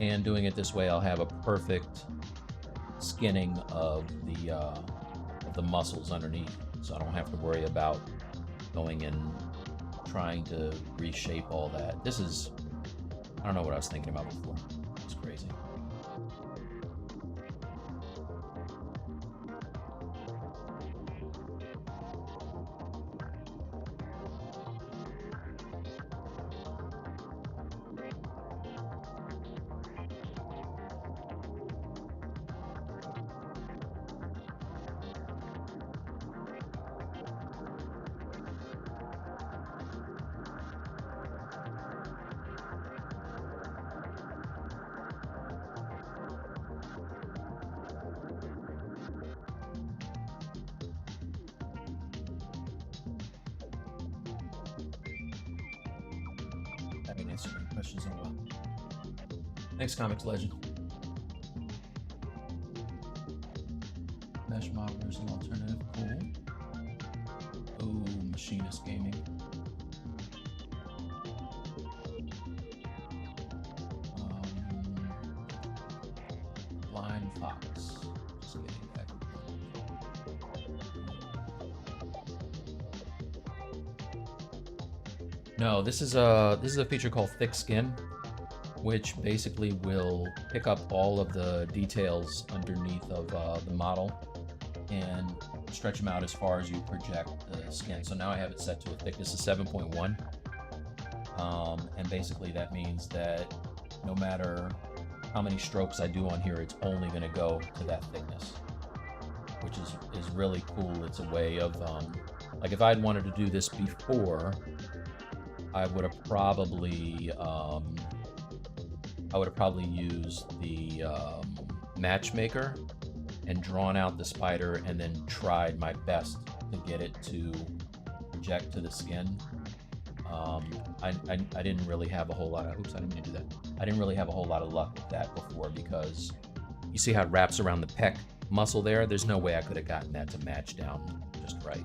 And doing it this way, I'll have a perfect skinning of the muscles underneath, so I don't have to worry about going and trying to reshape all that. This is, I don't know what I was thinking about before. It's crazy. haven't answered any questions in a while. Thanks, Comics Legend. Mesh modeler is an alternative. Cool. Ooh, Machinist Gaming. Blind Fox. Just kidding. No, this is a feature called Thick Skin, which basically will pick up all of the details underneath of the model and stretch them out as far as you project the skin. So now I have it set to a thickness of 7.1, and basically that means that no matter how many strokes I do on here, it's only going to go to that thickness, which is really cool. It's a way of like if I'd wanted to do this before, I would have probably used the matchmaker and drawn out the spider and then tried my best to get it to project to the skin. I didn't really have a whole lot of, oops, I didn't mean to do that. I didn't really have a whole lot of luck with that before, because you see how it wraps around the pec muscle there? There's no way I could have gotten that to match down just right.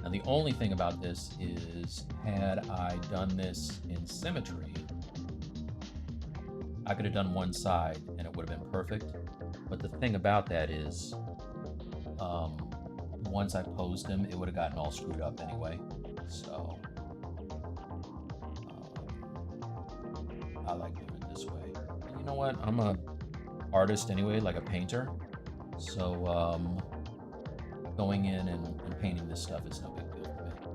Now the only thing about this is, had I done this in symmetry, I could have done one side and it would have been perfect. But the thing about that is, once I posed him, it would have gotten all screwed up anyway. So I like doing it this way. And you know what? I'm a artist anyway, like a painter. So going in and painting this stuff is no big deal for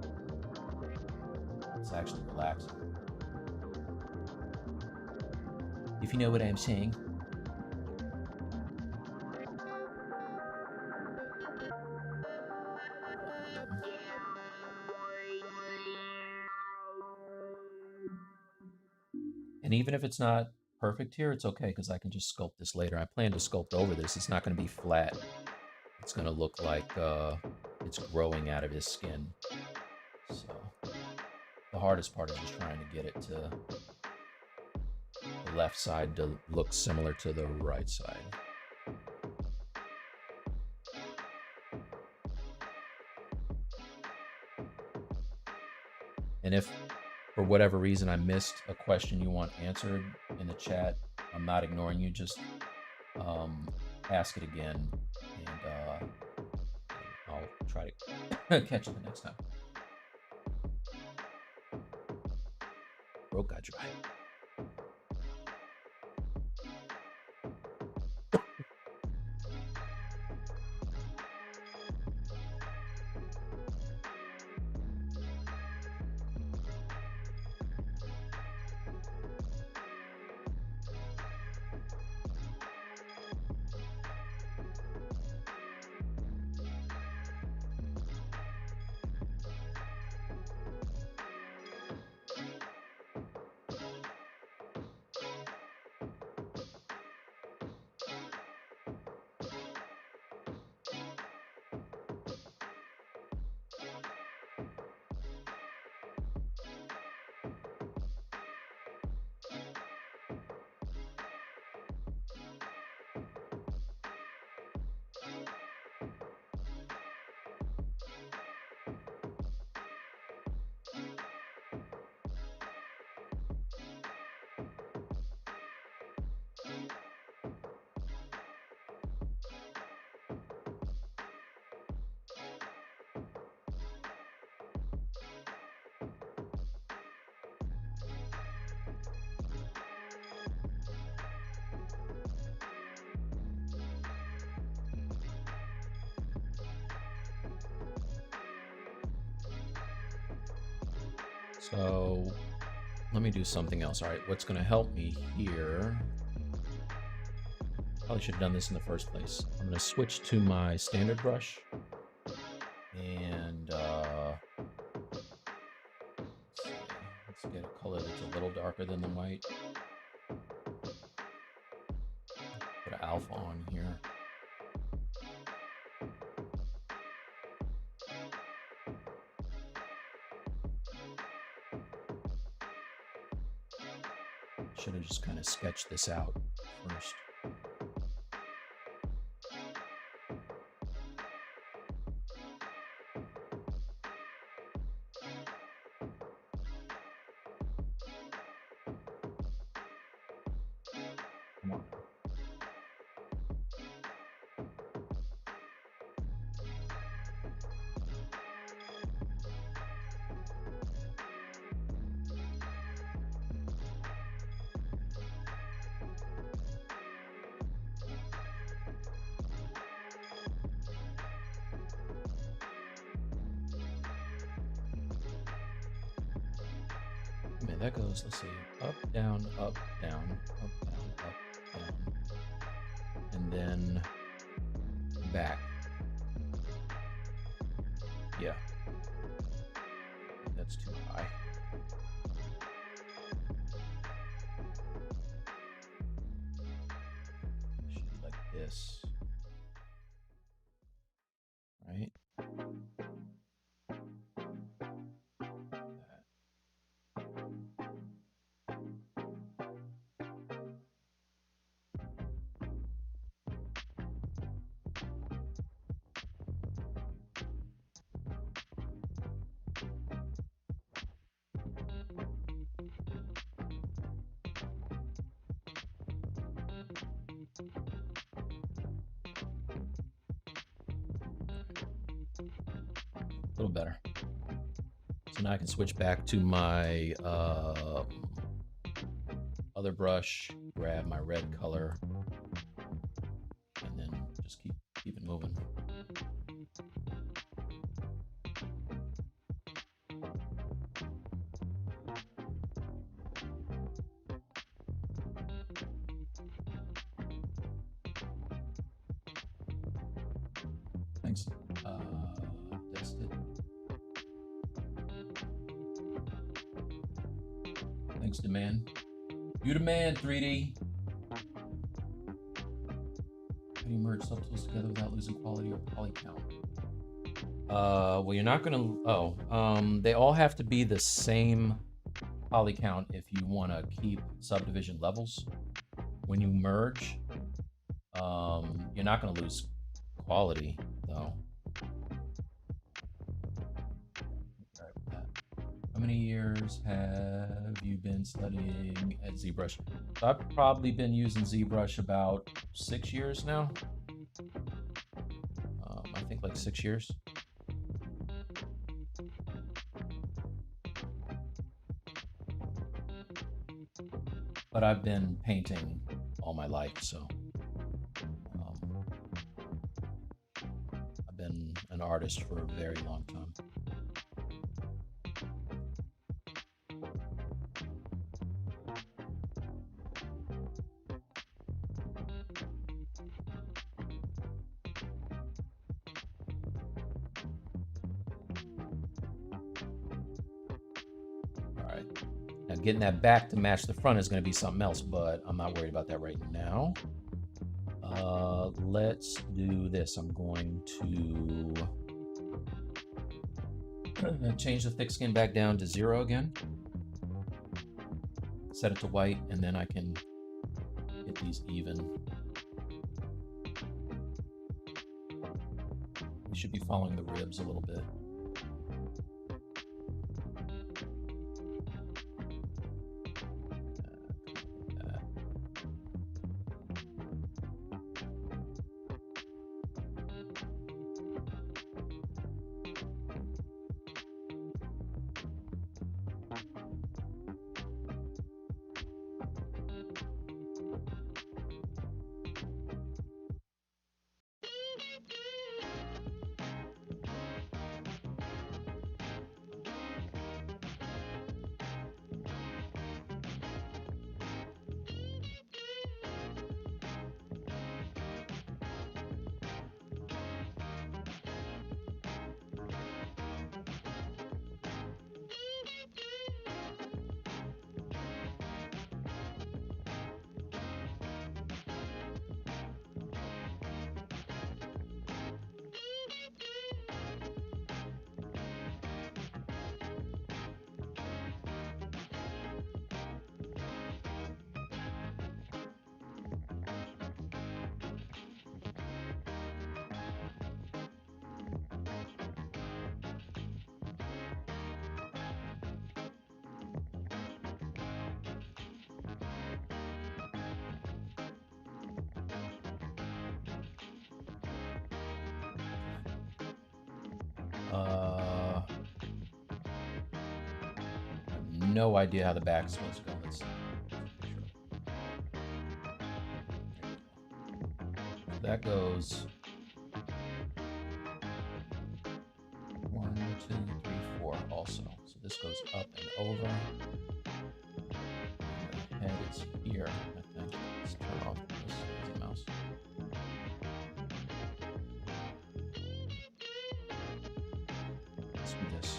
me. It's actually relaxing. If you know what I'm saying. And even if it's not perfect here, it's okay, because I can just sculpt this later. I plan to sculpt over this. It's not going to be flat. It's going to look like it's growing out of his skin. So the hardest part is just trying to get it to the left side to look similar to the right side. And if for whatever reason I missed a question you want answered in the chat, I'm not ignoring you. Just ask it again, and I'll try to catch it the next time. Throat got dry. So let me do something else. All right, what's going to help me here? Probably should have done this in the first place. I'm going to switch to my standard brush, and let's get a color that's a little darker than the white. Put an alpha on here. should have just kind of sketched this out first. Come on. I mean, that goes, let's see, up, down, up, down, up, down, up, down, and then back. Yeah. That's too high. Should be like this. Right? A little better. So now I can switch back to my other brush, grab my red color, and then just keep it moving. Thanks. Test it. Thanks, demand. You demand, 3D. How do you merge subtools together without losing quality or poly count? Well, you're not gonna. They all have to be the same poly count if you want to keep subdivision levels. When you merge, you're not gonna lose quality though. How many years have you been studying at ZBrush? So I've probably been using ZBrush about 6 years now. I think like 6 years. But I've been painting all my life, so I've been an artist for a very long time. Now getting that back to match the front is going to be something else, but I'm not worried about that right now. Let's do this. I'm going to change the thick skin back down to 0 again. Set it to white, and then I can get these even. We should be following the ribs a little bit. no idea how the back's supposed to go. Let's see. That goes 1, 2, 3, 4 also. So this goes up and over. And the head is here, I think. Let's turn off this lazy mouse. Let's do this.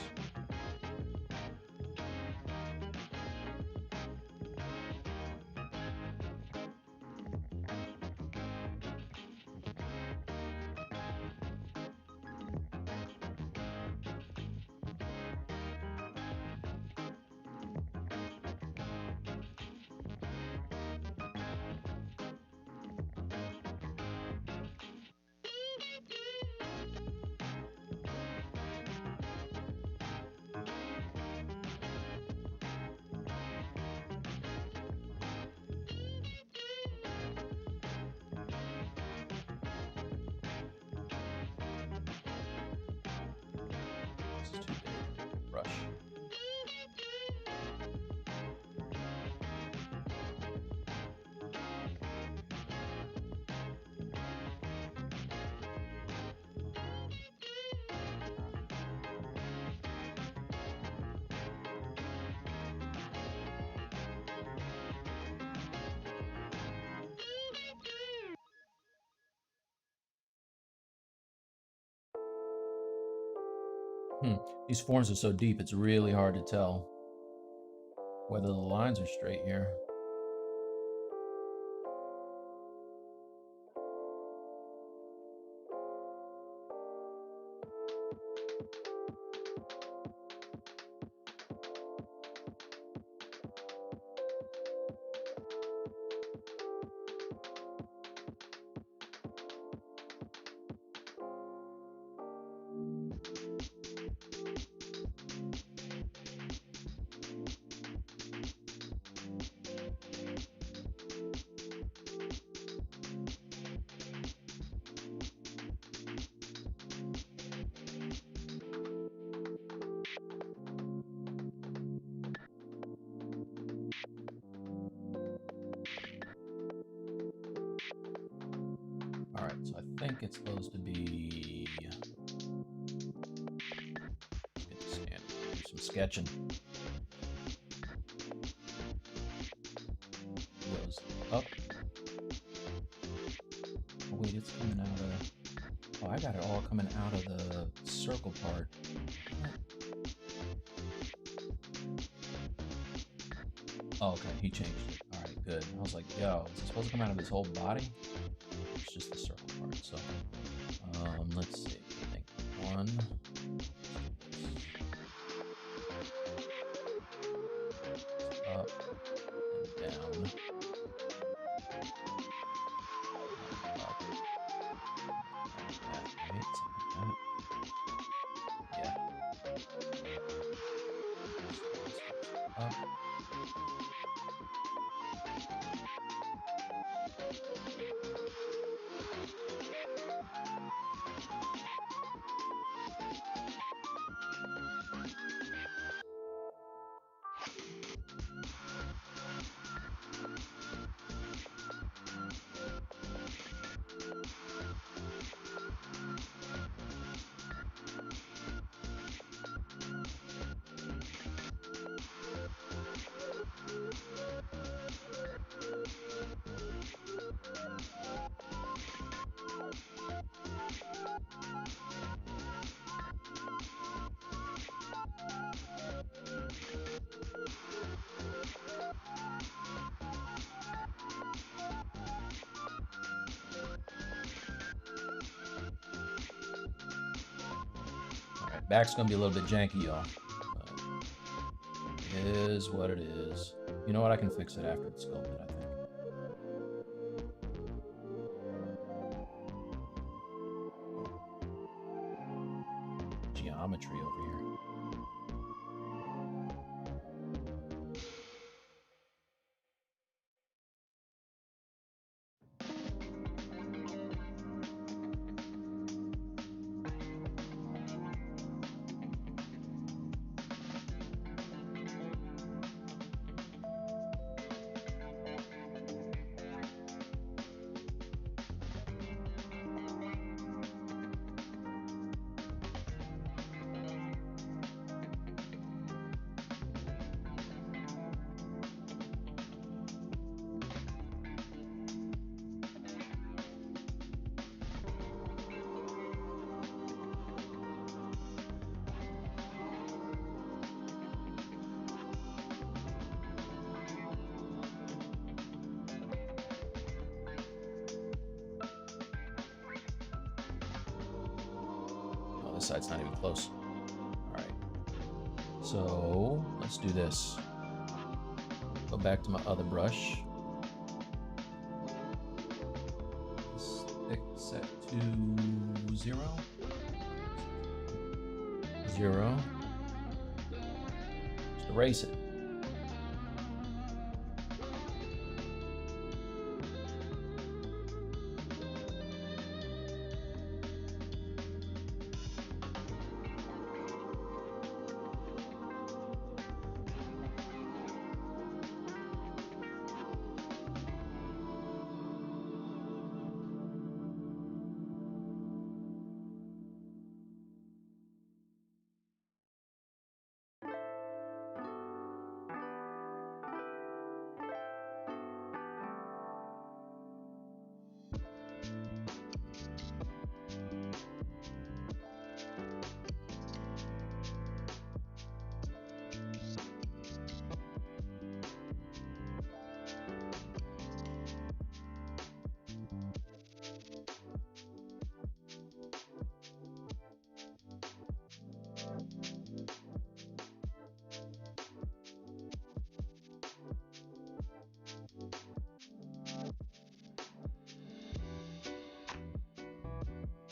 This is too big. Brush. These forms are so deep, it's really hard to tell whether the lines are straight here. All right, so I think it's supposed to be. Let's get the scan. Do some sketching. Goes up. Oh, wait, it's coming out of. Oh, I got it all coming out of the circle part. Oh, okay, he changed it. All right, good. I was like, yo, is it supposed to come out of his whole body? It's just the circle part. So, let's see. I think 1. Up and down. Up. Right, something like that. Yeah. Up. Back's gonna be a little bit janky, y'all. It is what it is. You know what? I can fix it after it's sculpted, I think. Geometry over here. this side's not even close. All right. So let's do this. Go back to my other brush. Thick set to 0. 0. Just erase it.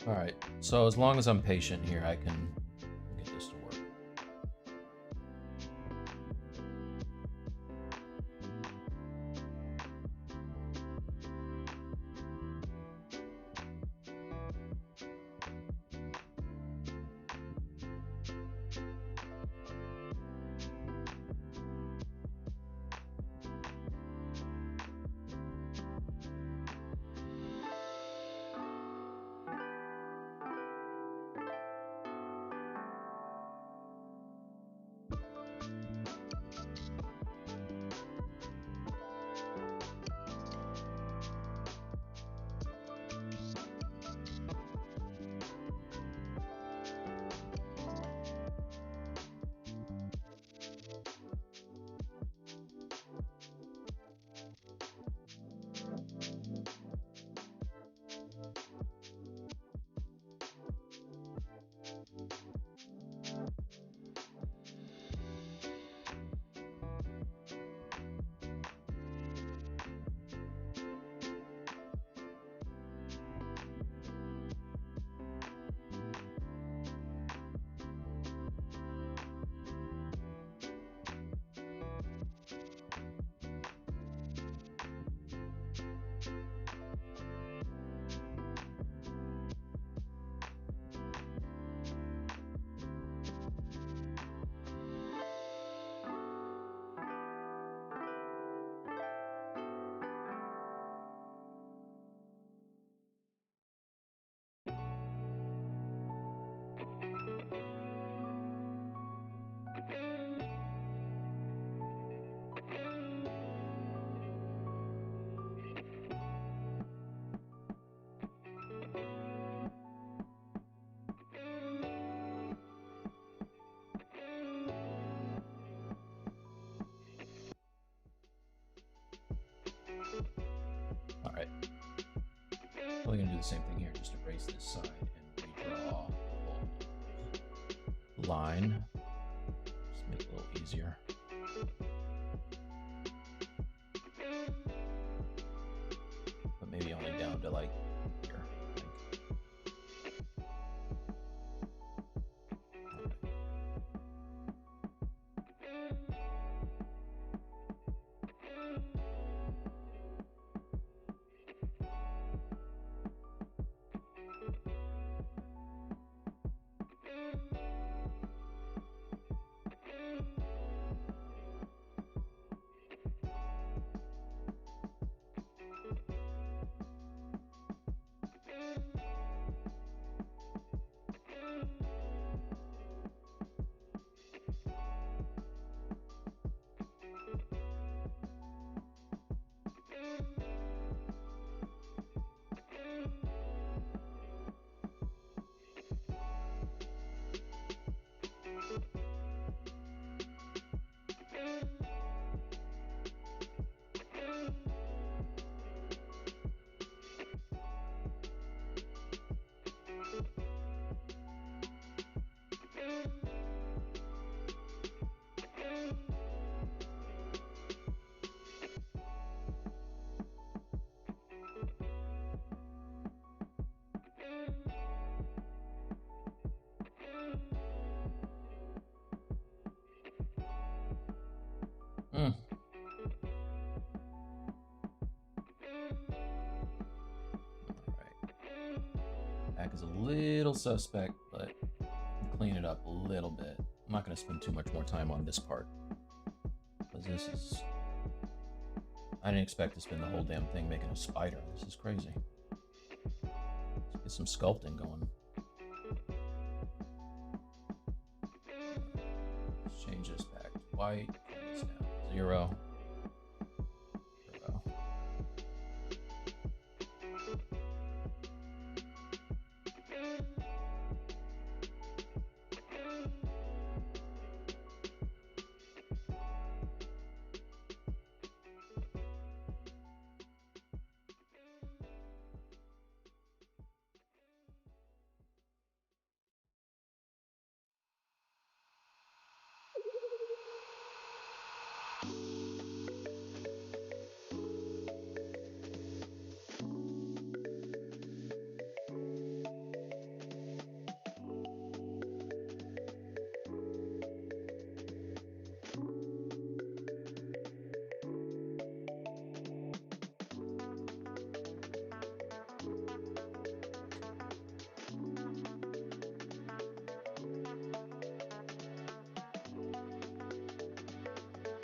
All right, so as long as I'm patient here, I can get this to work. All right. We're going to do the same thing here. Just erase this side and redraw the whole line. Just make it a little easier. But maybe only down to like here. is a little suspect, but I'll clean it up a little bit. I'm not going to spend too much more time on this part, because this is... I didn't expect to spend the whole damn thing making a spider. This is crazy. Let's get some sculpting going. Let's change this back to white. Turn this down to 0.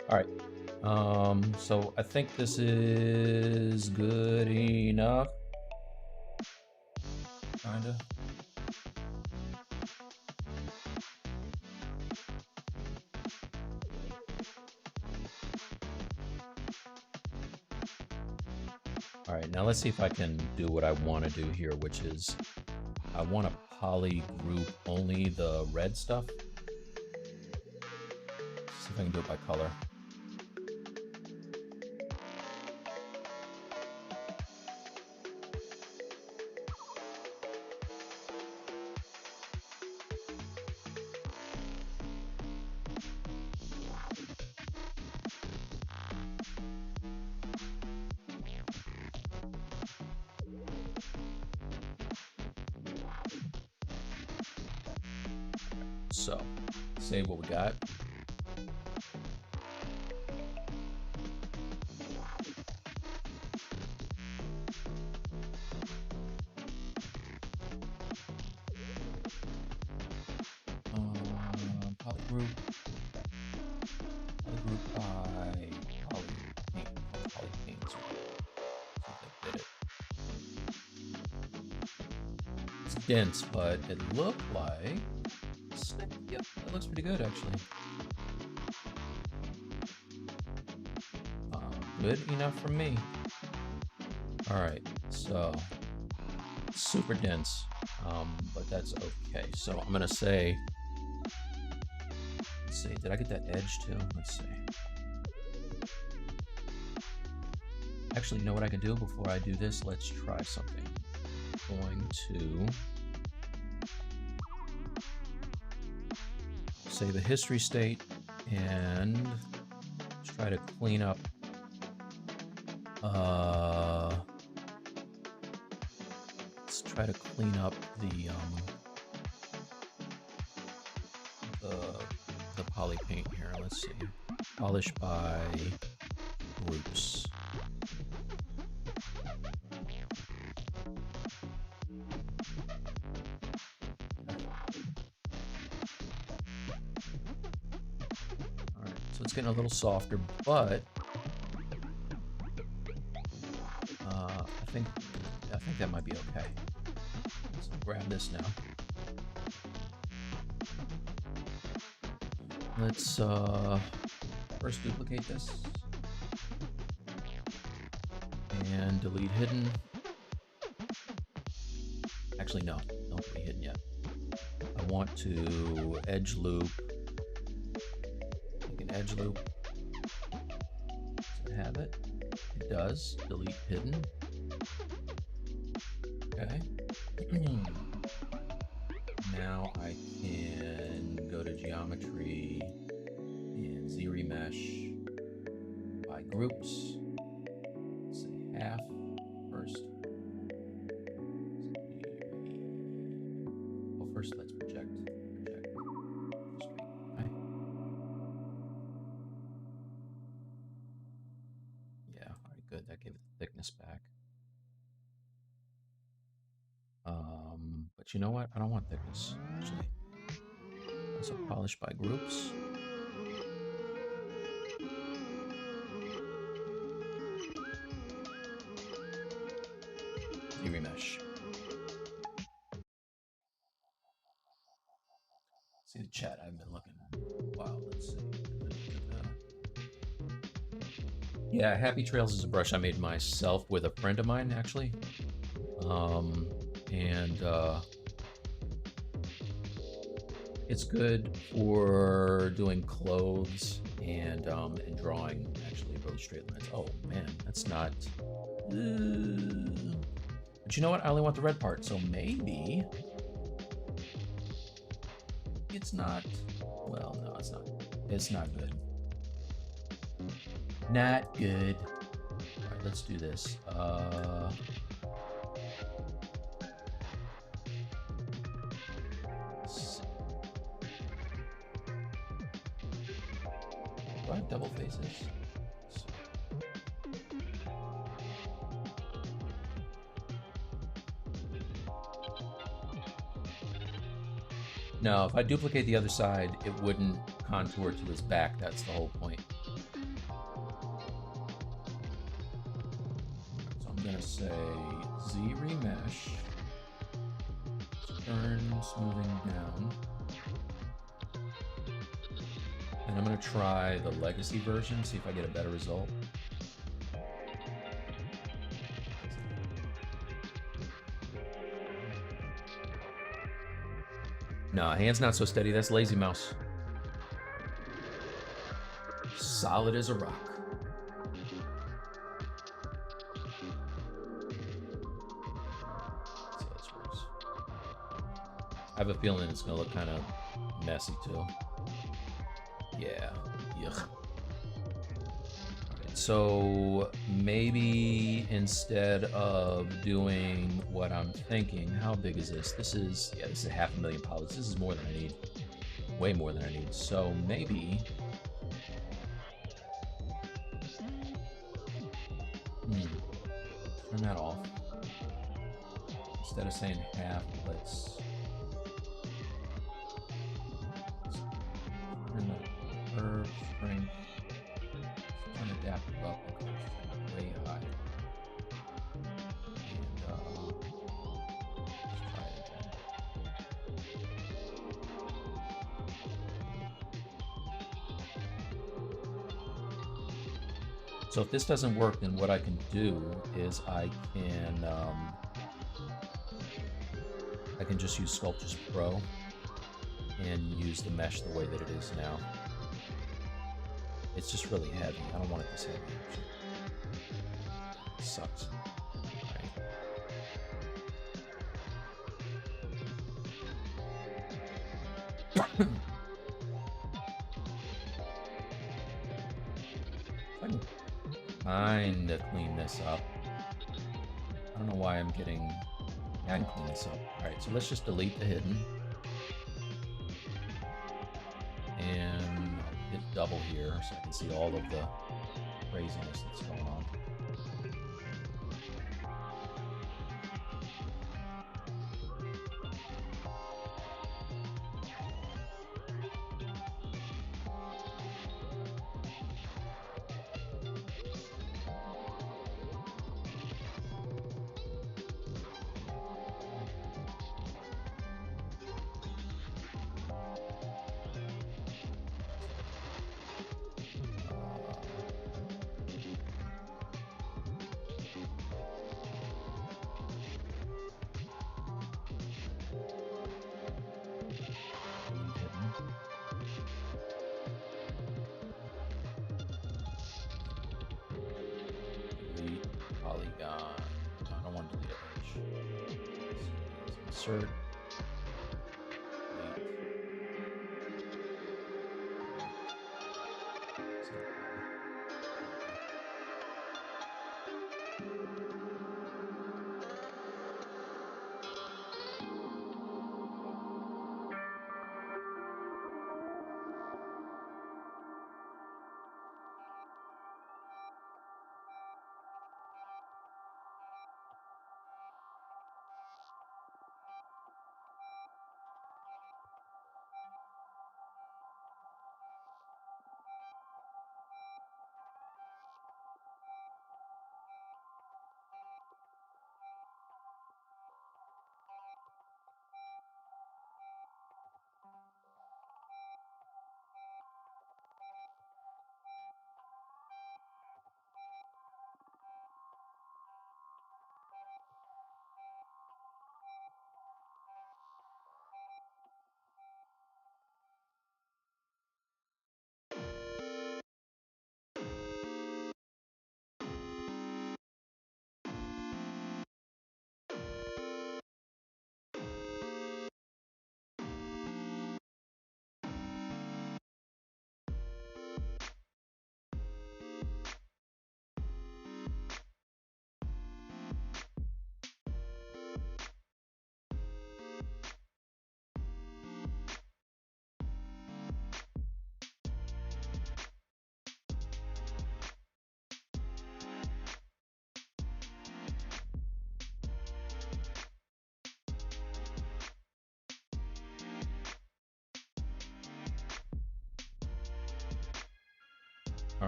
All right, so I think this is good enough, kinda. All right, now let's see if I can do what I want to do here, which is I want to poly group only the red stuff. Let's see if I can do it by color. So, save what we got. Polygroup by Polypaint. Polypaint. See if I did it. It's dense, but it looked like... Yep, that looks pretty good, actually. Good enough for me. All right, so super dense, but that's okay. So I'm gonna say, let's see, did I get that edge too? Let's see. Actually, you know what I can do before I do this? Let's try something. I'm going to save a history state and try to clean up let's try to clean up the poly paint here. Let's see. Polish by groups. So it's getting a little softer, but I think that might be okay. Let's grab this now. Let's first duplicate this and delete hidden. Actually, no, don't delete hidden yet. I want to edge loop. Edge loop. Does it have it? It does. Delete hidden. Okay. Now I can go to geometry and ZRemesh by groups. Let's say half first. Well, first let's project. Good, that gave it the thickness back. But you know what? I don't want thickness, actually. So polish by groups. ZBrush. See the chat. I've been looking. Wow, let's see. Yeah, Happy Trails is a brush I made myself with a friend of mine, actually. And it's good for doing clothes and drawing, actually, really straight lines. Oh, man, that's not... But you know what? I only want the red part, so maybe... It's not... Well, no, it's not. It's not good. Not good. All right, let's do this. Do I have double faces? No, if I duplicate the other side, it wouldn't contour to his back. That's the whole point. So I'm gonna say Z remesh, turn smoothing down, and I'm gonna try the legacy version, see if I get a better result. No, hand's not so steady. That's lazy mouse. Solid as a rock. See how this works. I have a feeling it's gonna look kind of messy too. Yeah. Yuck. Alright, so maybe instead of doing what I'm thinking, how big is this? This is 500,000 polys. This is more than I need. Way more than I need. So maybe... Turn that off. Instead of saying half, let's turn the curve strength, turn adaptive up way high. And let's try it again. So if this doesn't work, then what I can do is I can just use Sculptors Pro and use the mesh the way that it is now. It's just really heavy. I don't want it this heavy, actually. It sucks. Right. I can kind of clean this up. I don't know why I'm getting... Yeah, I can clean this up. Alright, so let's just delete the hidden. And I'll hit double here so I can see all of the craziness that's going on. Polygon. I don't want to delete edge. Insert.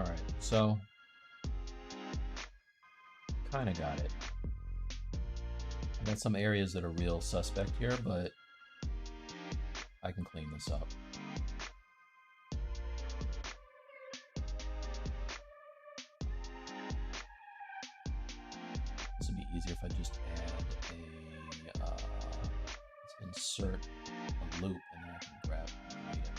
All right, so kind of got it. I got some areas that are real suspect here, but I can clean this up. This would be easier if I just add a, let's insert a loop and then I can grab and read it.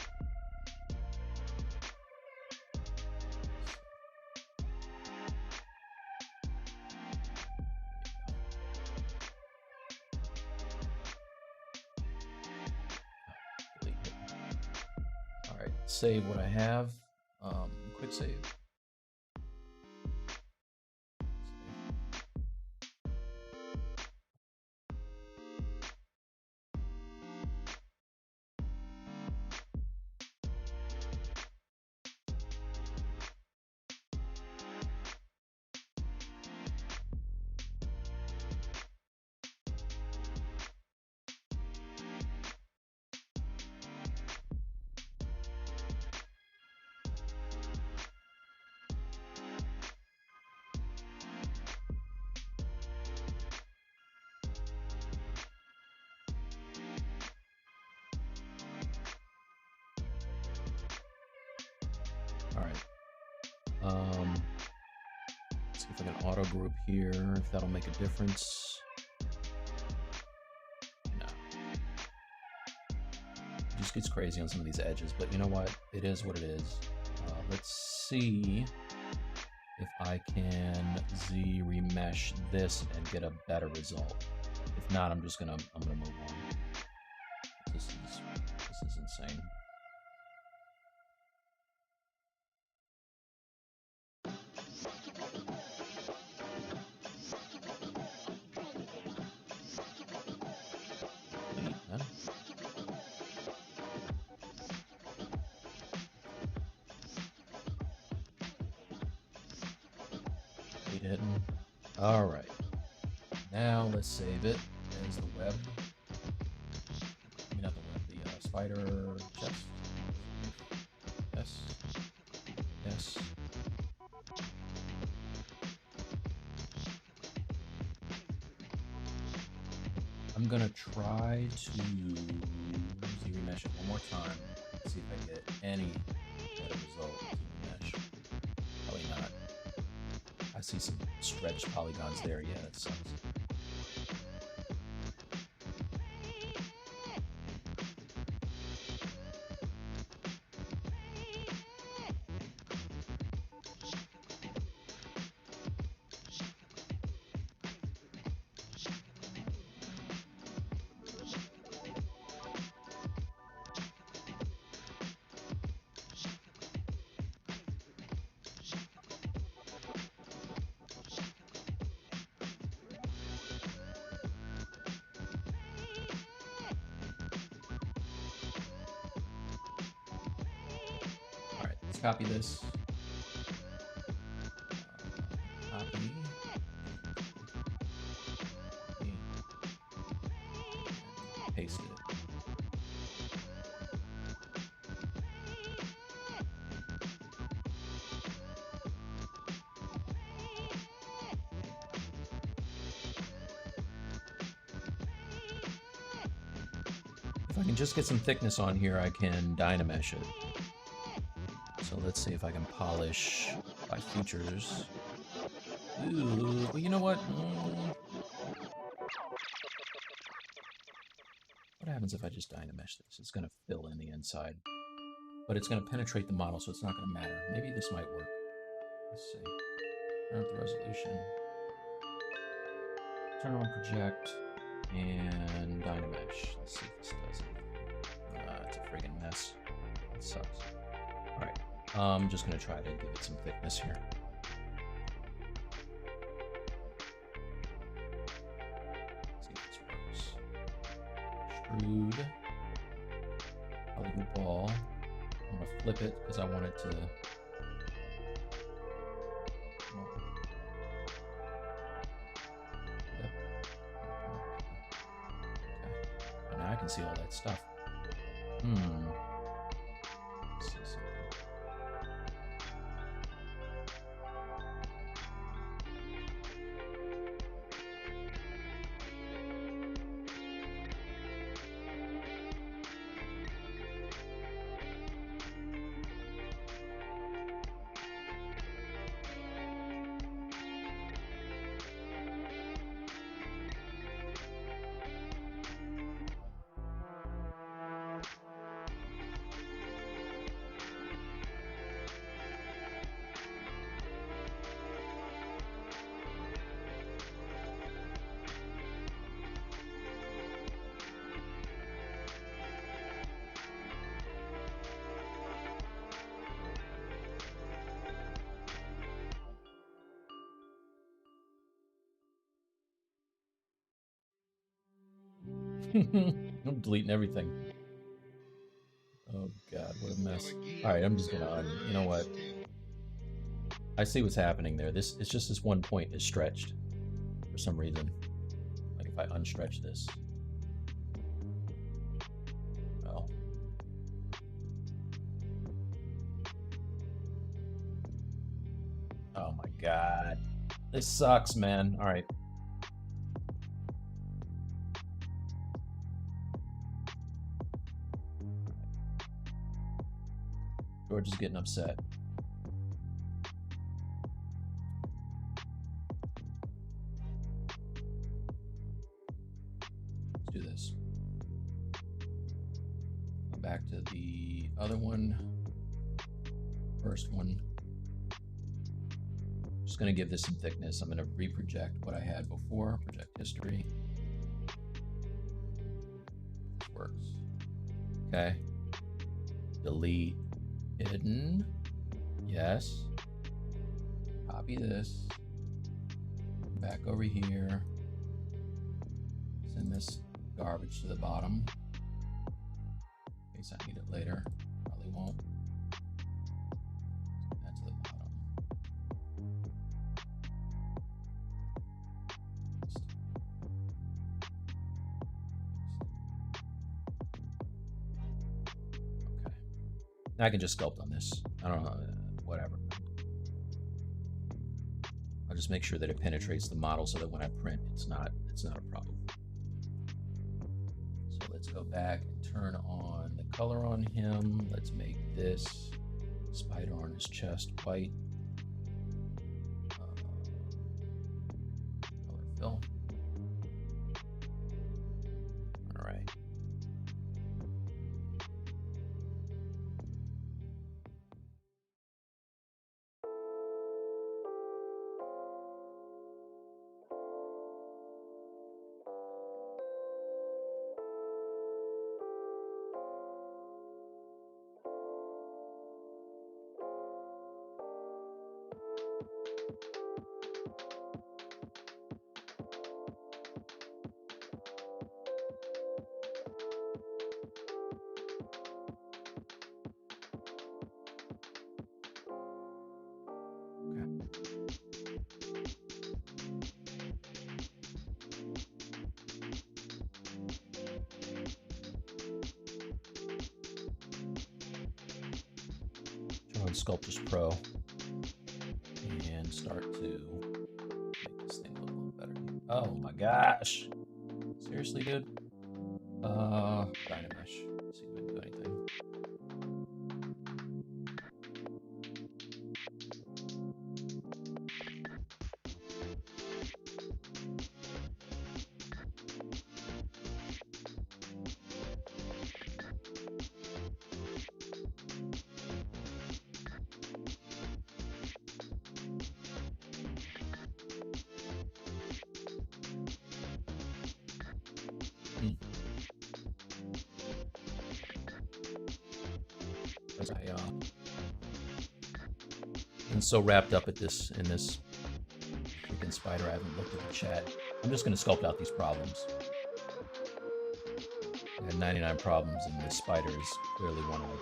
Delete it. All right, save what I have. Quick save. All right. Let's see if I can auto group here, if that'll make a difference. No. It just gets crazy on some of these edges, but you know what? It is what it is. Let's see if I can Z remesh this and get a better result. If not, I'm gonna move on. This is insane. Hidden. All right. Now let's save it as the web. I mean, not the web, the spider chest. Yes. Yes. I'm gonna try to remesh it one more time. See if I get any better result with remesh. Probably not. I see some stretched polygons there. Yeah, that sucks. Copy this. Copy. Paste it. If I can just get some thickness on here, I can Dynamesh it. So let's see if I can polish by features. Ooh, well, you know what? What happens if I just Dynamesh this? It's going to fill in the inside, but it's going to penetrate the model, so it's not going to matter. Maybe this might work. Let's see. Turn up the resolution. Turn on project and Dynamesh. Let's see if this does anything. It's a friggin' mess. It sucks. All right. I'm just going to try to give it some thickness here. Let's see if this works. Extrude. Polygon ball. I'm going to flip it because I want it to... Flip. Okay. Now I can see all that stuff. Let's see something. I'm deleting everything. Oh god, what a mess. Alright, I'm just gonna you know what? I see what's happening there. It's just this one point is stretched for some reason. Like if I unstretch this. Well. Oh my god. This sucks, man. Alright. George is getting upset. Let's do this. Go back to the other one. First one. Just going to give this some thickness. I'm going to reproject what I had before. Project history. This works. Okay. Delete. Hidden. Yes. Copy this. Back over here. Send this garbage to the bottom. In case I need it later. Probably won't. Send that to the bottom. Okay. Now I can just sculpt on this. I don't know. Whatever. I'll just make sure that it penetrates the model so that when I print, it's not a problem. So let's go back and turn on the color on him. Let's make this spider on his chest white. Color fill. All right. Sculptors Pro and start to make this thing look a little better. Oh my gosh. Seriously, dude? Dynamesh. See if we can do anything. I'm so wrapped up in this freaking spider, I haven't looked at the chat. I'm just going to sculpt out these problems. I had 99 problems, and this spider is clearly one of them.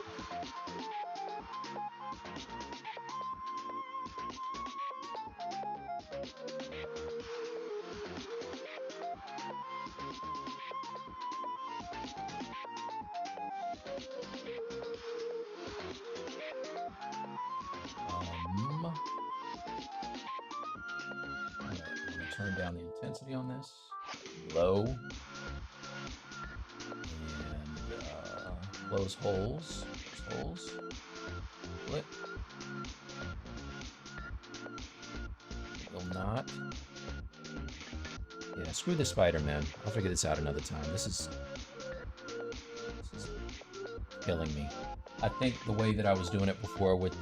Turn down the intensity on this, low, and close holes, split, will not, yeah, screw the spider, man, I'll figure this out another time. This is killing me. I think the way that I was doing it before with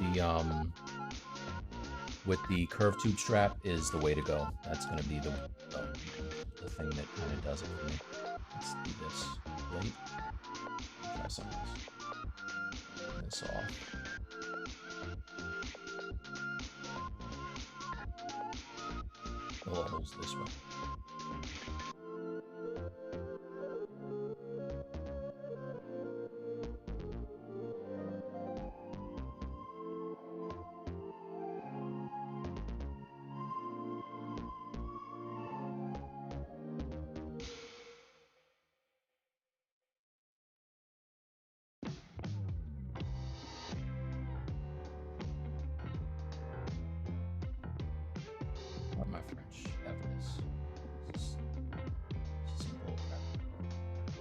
the curved tube strap is the way to go. That's going to be the thing that kind of does it for me. Let's do this. Wait. Try something else. Turn this off. Fill the holes this way.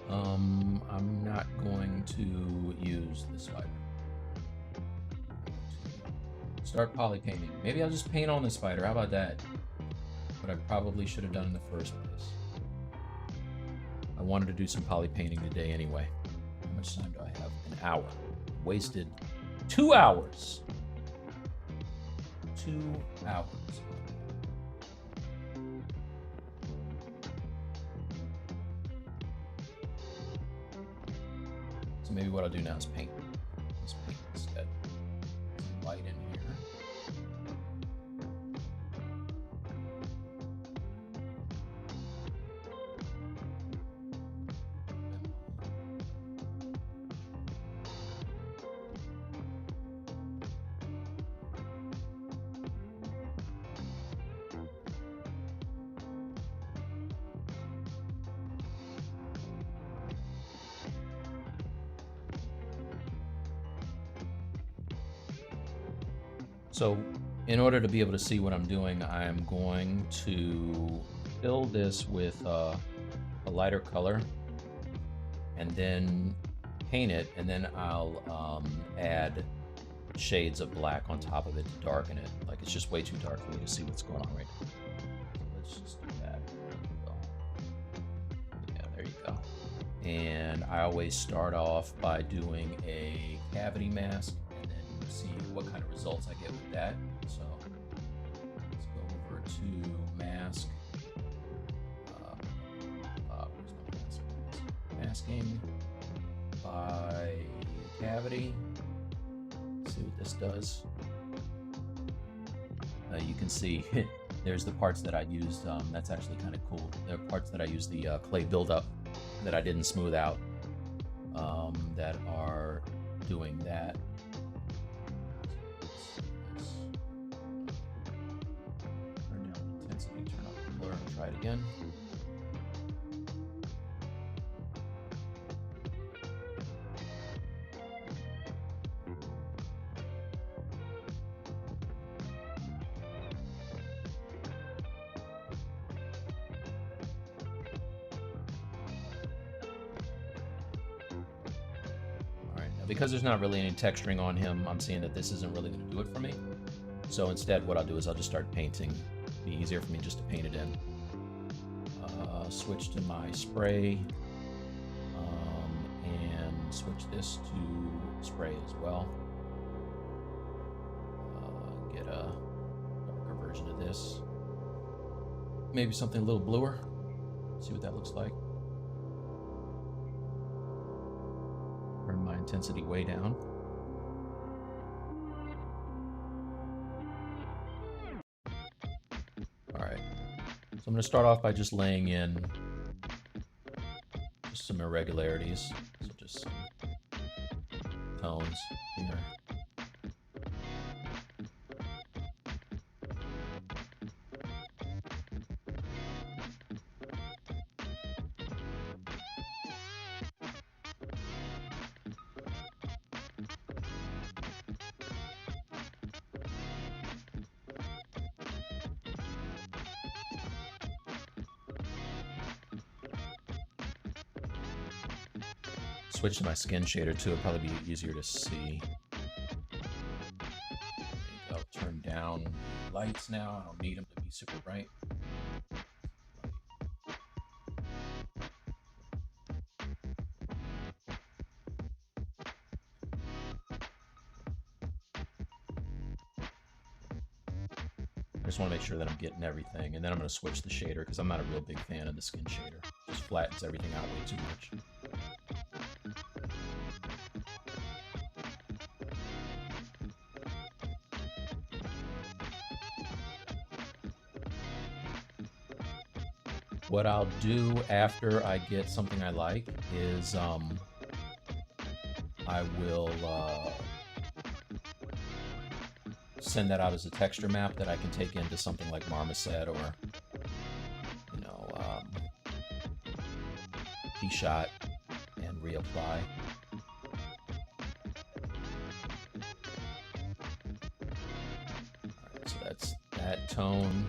I'm not going to use this spider. Start polypainting. Maybe I'll just paint on the spider. How about that? What I probably should have done in the first place. I wanted to do some polypainting today anyway. How much time do I have? An hour. Wasted 2 hours. 2 hours. So maybe what I'll do now is paint. Let's paint instead. Some light in here. So in order to be able to see what I'm doing, I'm going to fill this with a lighter color and then paint it, and then I'll add shades of black on top of it to darken it. Like, it's just way too dark for me to see what's going on right now. So let's just do that. Yeah, there you go. And I always start off by doing a cavity mask, see what kind of results I get with that. So let's go over to mask. Where's my mask? Masking by cavity. Let's see what this does. You can see there's the parts that I used. That's actually kind of cool. There are parts that I used the clay buildup that I didn't smooth out that are doing that. Try it again. All right, now because there's not really any texturing on him, I'm seeing that this isn't really going to do it for me. So instead, what I'll do is I'll just start painting. It'll be easier for me just to paint it in. Switch to my spray and switch this to spray as well. Get a darker version of this. Maybe something a little bluer. See what that looks like. Turn my intensity way down. So I'm going to start off by just laying in just some irregularities, so just some tones here. Switch to my skin shader too, it'll probably be easier to see. I'll turn down lights now. I don't need them to be super bright. I just want to make sure that I'm getting everything, and then I'm going to switch the shader because I'm not a real big fan of the skin shader. It just flattens everything out way too much. What I'll do after I get something I like is I will send that out as a texture map that I can take into something like Marmoset or, you know, P-Shot and reapply. Alright, so that's that tone.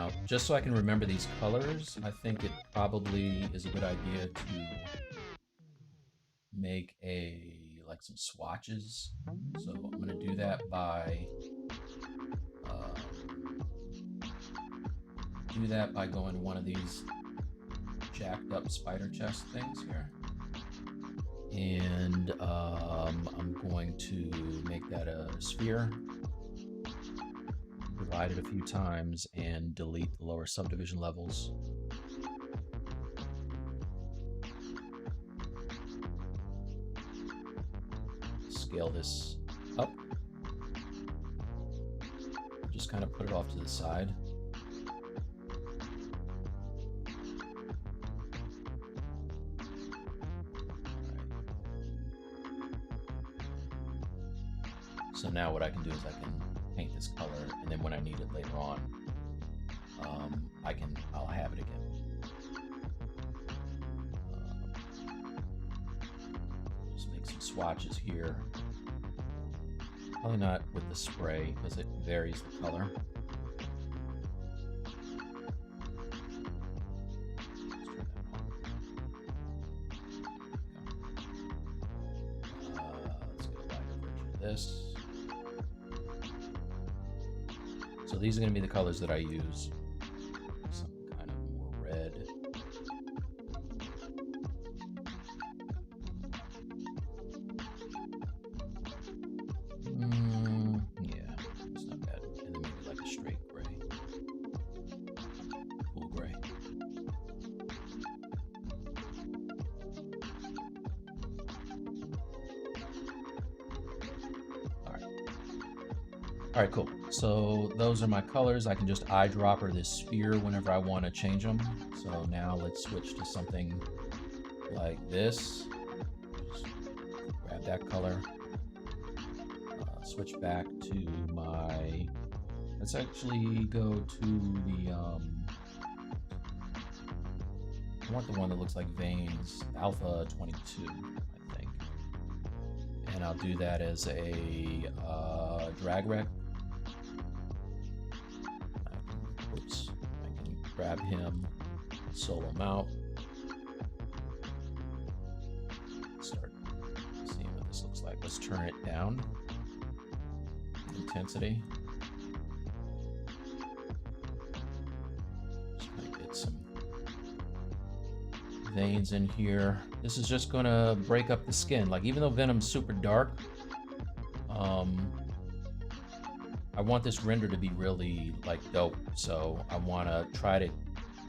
Now, just so I can remember these colors, I think it probably is a good idea to make like some swatches. So I'm going to do that by going to one of these jacked up spider chest things here. And I'm going to make that a sphere, divide it a few times, and delete the lower subdivision levels. Scale this up. Just kind of put it off to the side. So now what I can do is I can paint this color, and then when I need it later on, I'll have it again. Just make some swatches here. Probably not with the spray because it varies the color. Let's get a lighter version of this. So these are going to be the colors that I use. Some kind of more red. Yeah, it's not bad. And then maybe like a straight gray. Cool gray. All right, cool. So those are my colors. I can just eyedropper this sphere whenever I want to change them. So now let's switch to something like this. Just grab that color. Switch back to my, let's actually go to the, I want the one that looks like veins, Alpha 22, I think. And I'll do that as a drag rec. I can grab him, solo him out. Start seeing what this looks like. Let's turn it down. Intensity. Just might get some veins in here. This is just gonna break up the skin. Like, even though Venom's super dark, I want this render to be really like dope. So I want to try to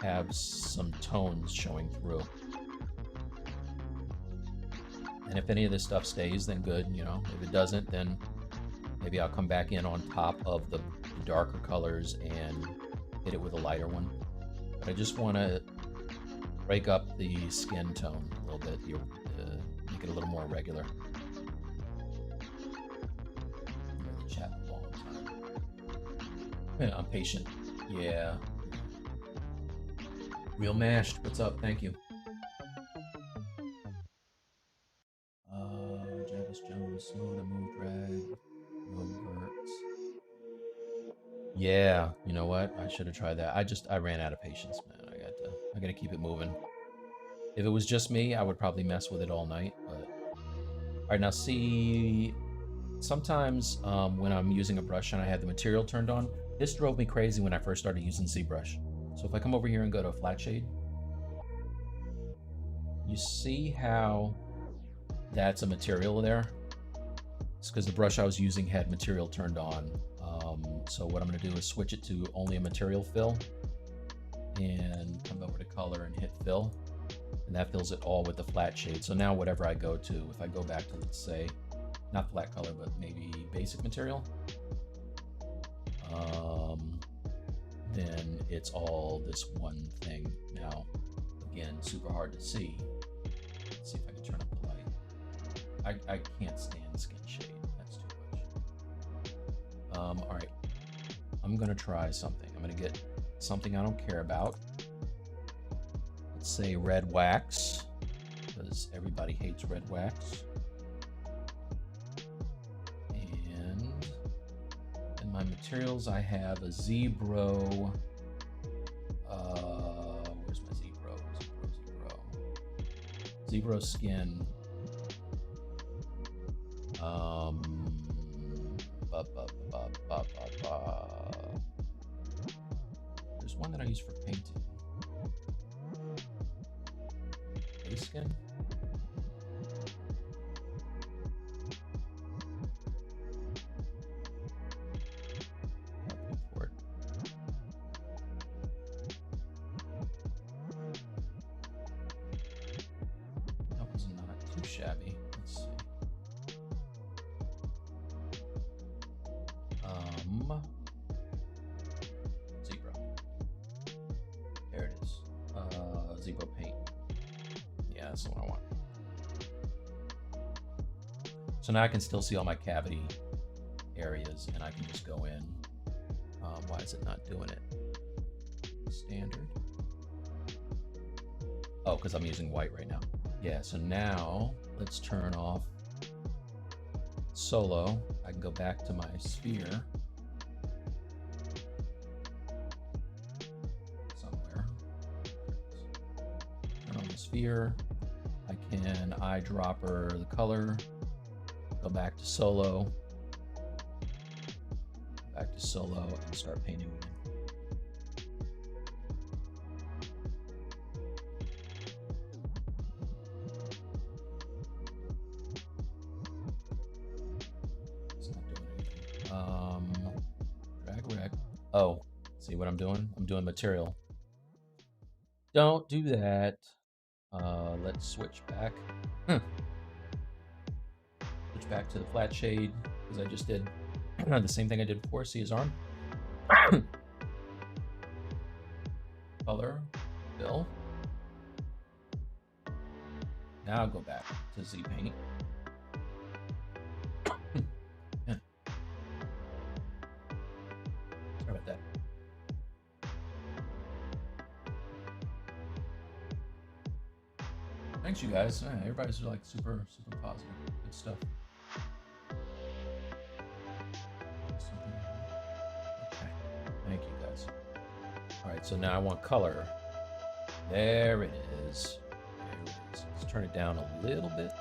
have some tones showing through. And if any of this stuff stays, then good. You know, if it doesn't, then maybe I'll come back in on top of the darker colors and hit it with a lighter one. But I just want to break up the skin tone a little bit, make it a little more regular. Really chat a long time. Yeah, I'm patient. Yeah. Real mashed. What's up? Thank you. Javis Jones, slow to move, drag. Yeah, you know what? I should have tried that. I ran out of patience, man. I gotta keep it moving. If it was just me, I would probably mess with it all night, but... Alright, now see... Sometimes when I'm using a brush and I have the material turned on, this drove me crazy when I first started using ZBrush. So if I come over here and go to flat shade, you see how that's a material there? It's because the brush I was using had material turned on. So what I'm going to do is switch it to only a material fill and come over to color and hit fill, and that fills it all with the flat shade. So now whatever I go to, if I go back to, let's say, not flat color, but maybe basic material, then it's all this one thing. Now, again, super hard to see. Let's see if I can turn up the light. I can't stand skin shade. That's too much. All right. I'm going to try something. I'm going to get something I don't care about. Let's say red wax, because everybody hates red wax. And in my materials, I have a ZBrush zebra skin. There's one that I use for painting. Base skin. That was not too shabby. Let's see. Zebra. There it is. Zebra paint. Yeah, that's the one I want. So now I can still see all my cavity areas, and I can just go in. Why is it not doing it? Standard. Oh, because I'm using white right now. Yeah, so now let's turn off solo. I can go back to my sphere somewhere. Turn on the sphere. I can eyedropper the color, go back to solo, and start painting again. Drag rec. Oh, see what I'm doing? I'm doing material. Don't do that. Let's switch back. Switch back to the flat shade, because I just did the same thing I did before. See his arm? Color, fill. Now I'll go back to Z Paint. Sorry about that. Thanks, you guys. Everybody's like super positive. Good stuff. Okay. Thank you, guys. All right, so now I want color. There it is. There it is. Let's turn it down a little bit.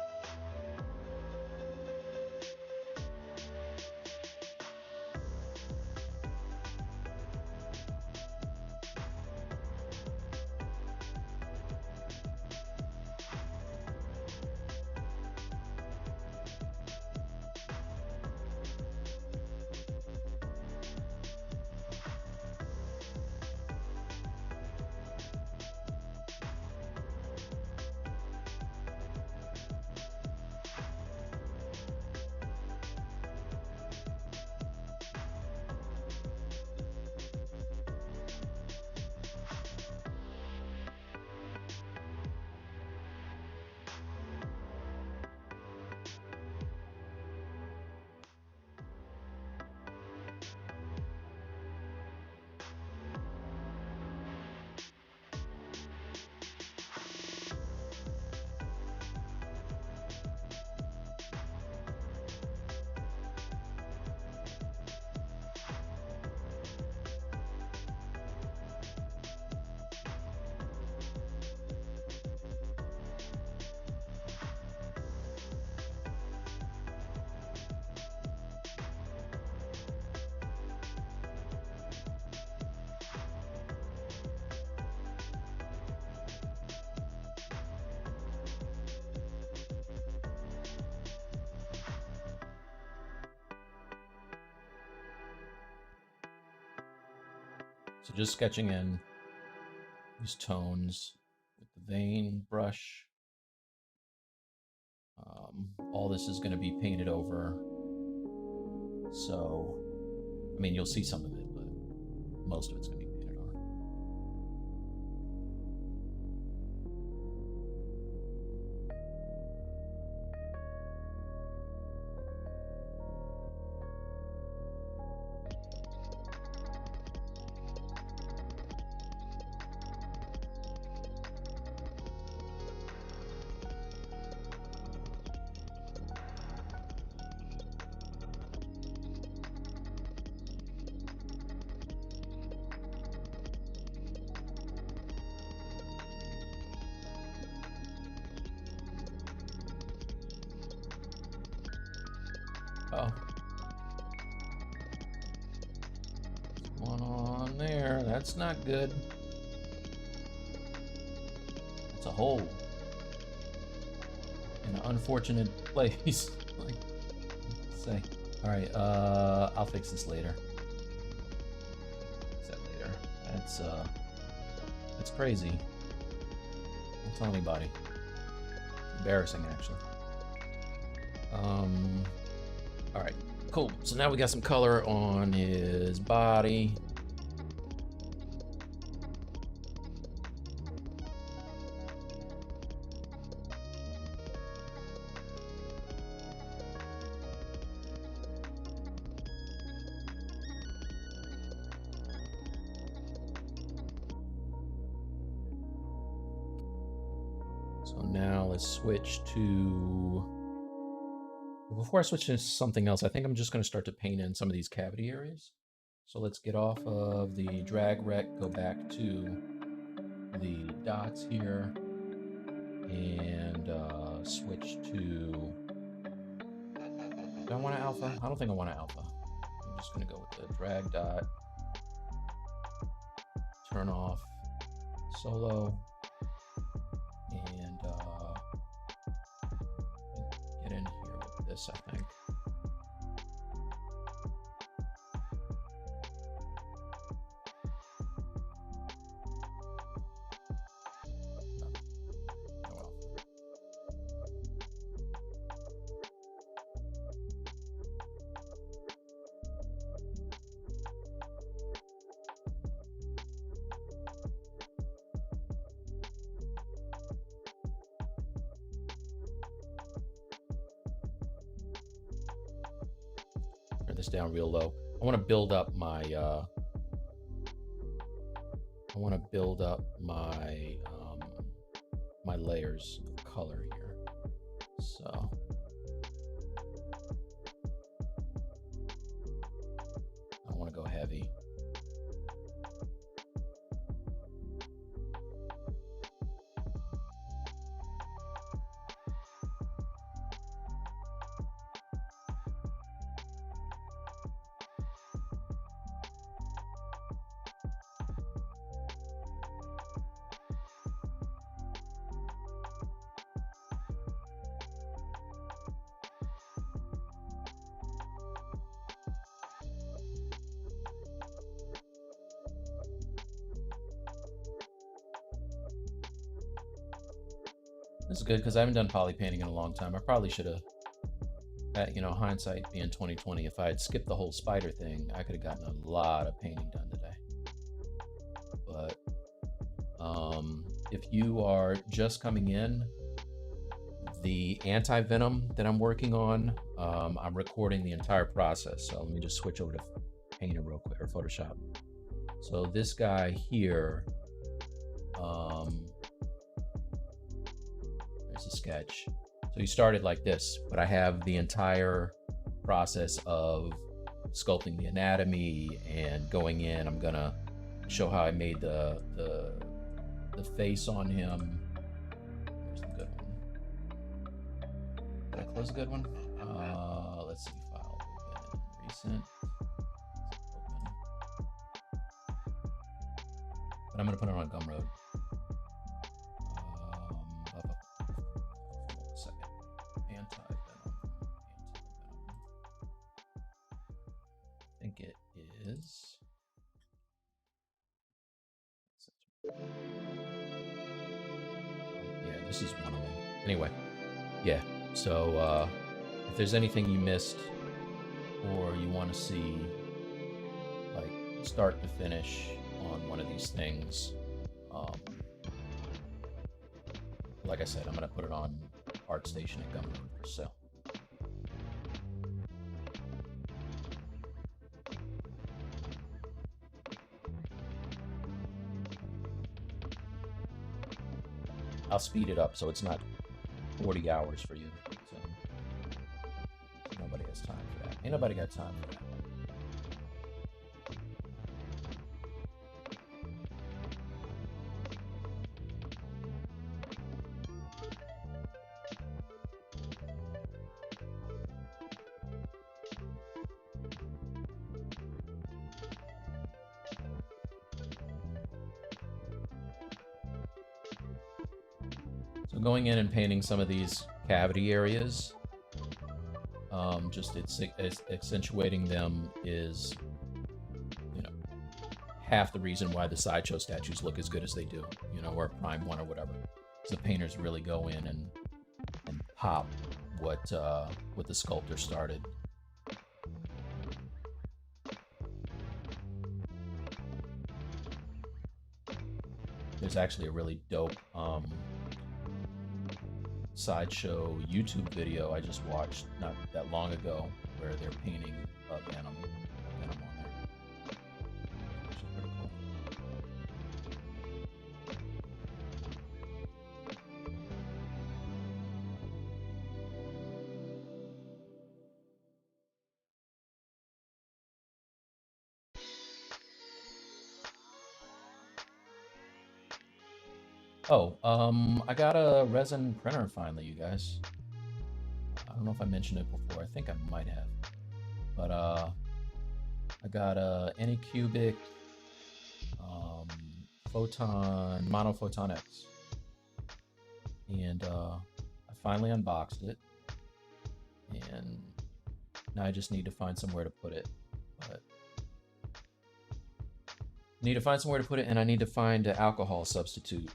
So just sketching in these tones with the vein brush. All this is going to be painted over. So, I mean, you'll see some of it, but most of it's going to be painted on. Uh-oh. What's going on there? That's not good. It's a hole in an unfortunate place. Like, say. All right, I'll fix this later. Fix that later. That's crazy. Don't tell anybody. Embarrassing, actually. All right, cool. So now we got some color on his body. So now let's switch to, before I switch to something else, I think I'm just going to start to paint in some of these cavity areas. So let's get off of the drag rec, go back to the dots here, and switch to, do I want an alpha? I don't think I want an alpha. I'm just going to go with the drag dot, turn off solo, and get in here with this, I think. Turn this down real low. I want to build up my my layers of color here. So I want to go heavy. This is good because I haven't done poly painting in a long time. I probably should have, you know, hindsight being 2020, if I had skipped the whole spider thing, I could have gotten a lot of painting done today. But if you are just coming in, the Anti-Venom that I'm working on, I'm recording the entire process. So let me just switch over to Painter real quick, or Photoshop. So this guy here, there's a sketch. So he started like this, but I have the entire process of sculpting the anatomy and going in. I'm gonna show how I made the face on him. Where's the good one? Did I close a good one? Let's see, file, open, recent, open. But I'm gonna put it on Gumroad. It is. Yeah, this is one of them. Anyway, yeah. So if there's anything you missed or you want to see, like start to finish on one of these things, like I said, I'm gonna put it on ArtStation and Gumroad for sale. I'll speed it up so it's not 40 hours for you. So nobody has time for that. Ain't nobody got time for that. going in and painting some of these cavity areas. Just it's accentuating them is, you know, half the reason why the sideshow statues look as good as they do, you know, or Prime 1 or whatever. The painters really go in and pop what the sculptor started. There's actually a really dope sideshow YouTube video I just watched not that long ago where they're painting a Venom on there. Actually pretty cool. Oh, I got a resin printer finally, you guys. I don't know if I mentioned it before. I think I might have. But I got a Anycubic Monophoton X. And I finally unboxed it. And now I just need to find somewhere to put it. But need to find somewhere to put it, and I need to find an alcohol substitute.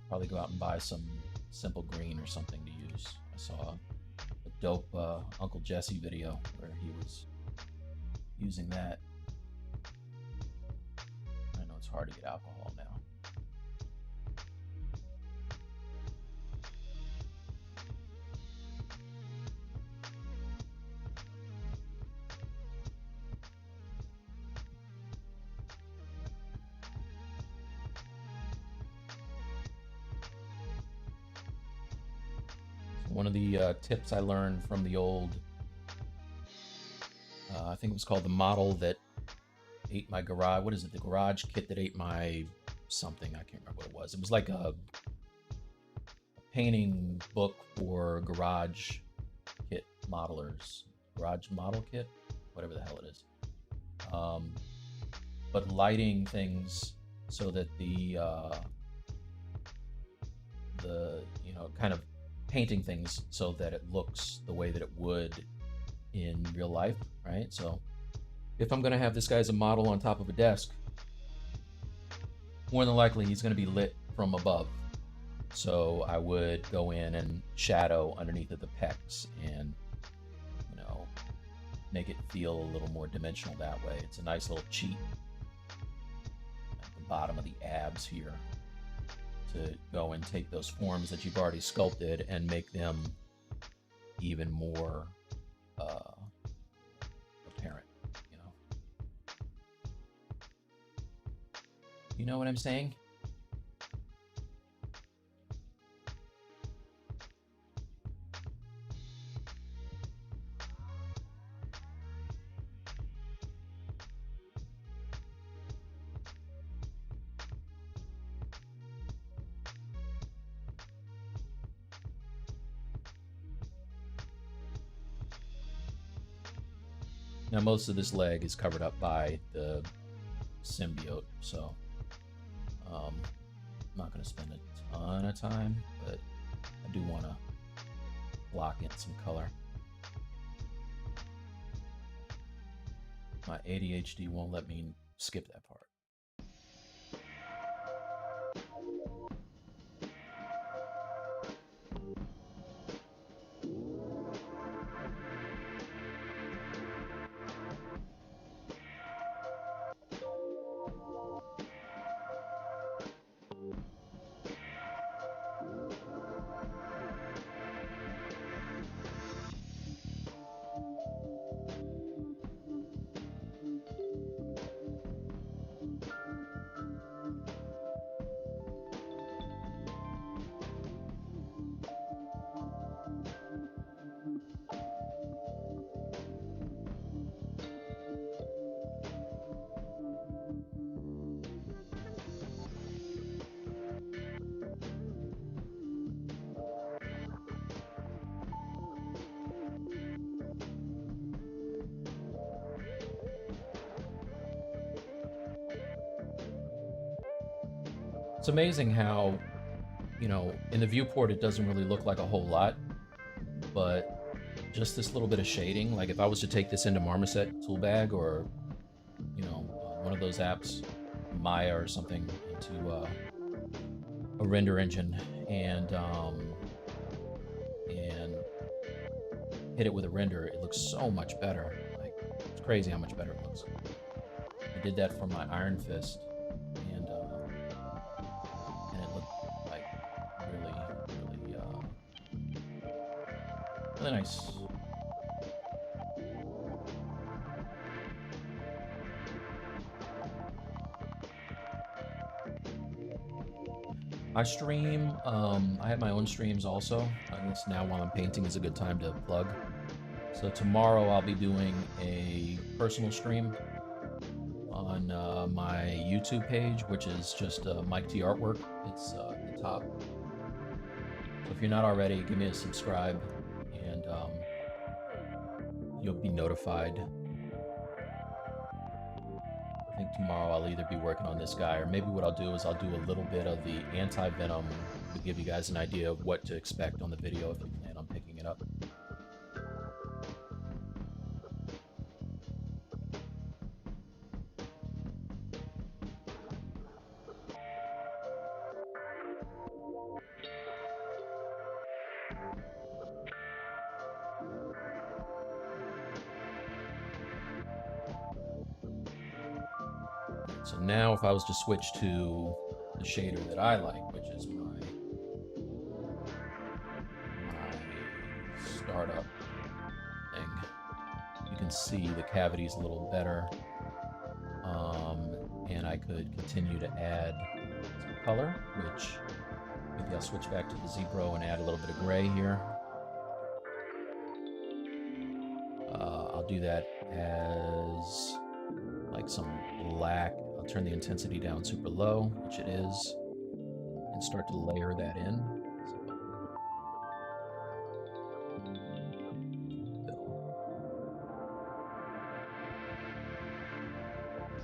Probably go out and buy some simple green or something to use. I saw a dope Uncle Jesse video where he was using that. I know it's hard to get alcohol now. One of the tips I learned from the old, I think it was called the model that ate my garage. What is it? The garage kit that ate my something. I can't remember what it was. It was like a painting book for garage kit modelers. Garage model kit? Whatever the hell it is. But lighting things so that the you know, kind of painting things so that it looks the way that it would in real life, right? So if I'm going to have this guy as a model on top of a desk, more than likely he's going to be lit from above. So I would go in and shadow underneath of the pecs and, you know, make it feel a little more dimensional that way. It's a nice little cheat at the bottom of the abs here to go and take those forms that you've already sculpted and make them even more apparent, you know? You know what I'm saying? Now most of this leg is covered up by the symbiote, so I'm not going to spend a ton of time, but I do want to block in some color. My ADHD won't let me skip that part. It's amazing how you know, in the viewport, it doesn't really look like a whole lot, but just this little bit of shading, like if I was to take this into Marmoset Toolbag or, you know, one of those apps, Maya or something, into a render engine and hit it with a render, it looks so much better. Like, it's crazy how much better it looks. I did that for my Iron Fist, and it looked like really nice. I stream, I have my own streams also. I guess now while I'm painting is a good time to plug. So tomorrow I'll be doing a personal stream on my YouTube page, which is just Mike T Artwork. It's at the top. So if you're not already, give me a subscribe, and you'll be notified. I think tomorrow I'll either be working on this guy, or maybe what I'll do is I'll do a little bit of the Anti-Venom to give you guys an idea of what to expect on the video if you plan on picking it up. So now if I was to switch to the shader that I like, which is my startup thing, you can see the cavity's a little better. And I could continue to add some color, which maybe I'll switch back to the ZBrush and add a little bit of gray here. I'll do that as like some black. I'll turn the intensity down super low, which it is, and start to layer that in.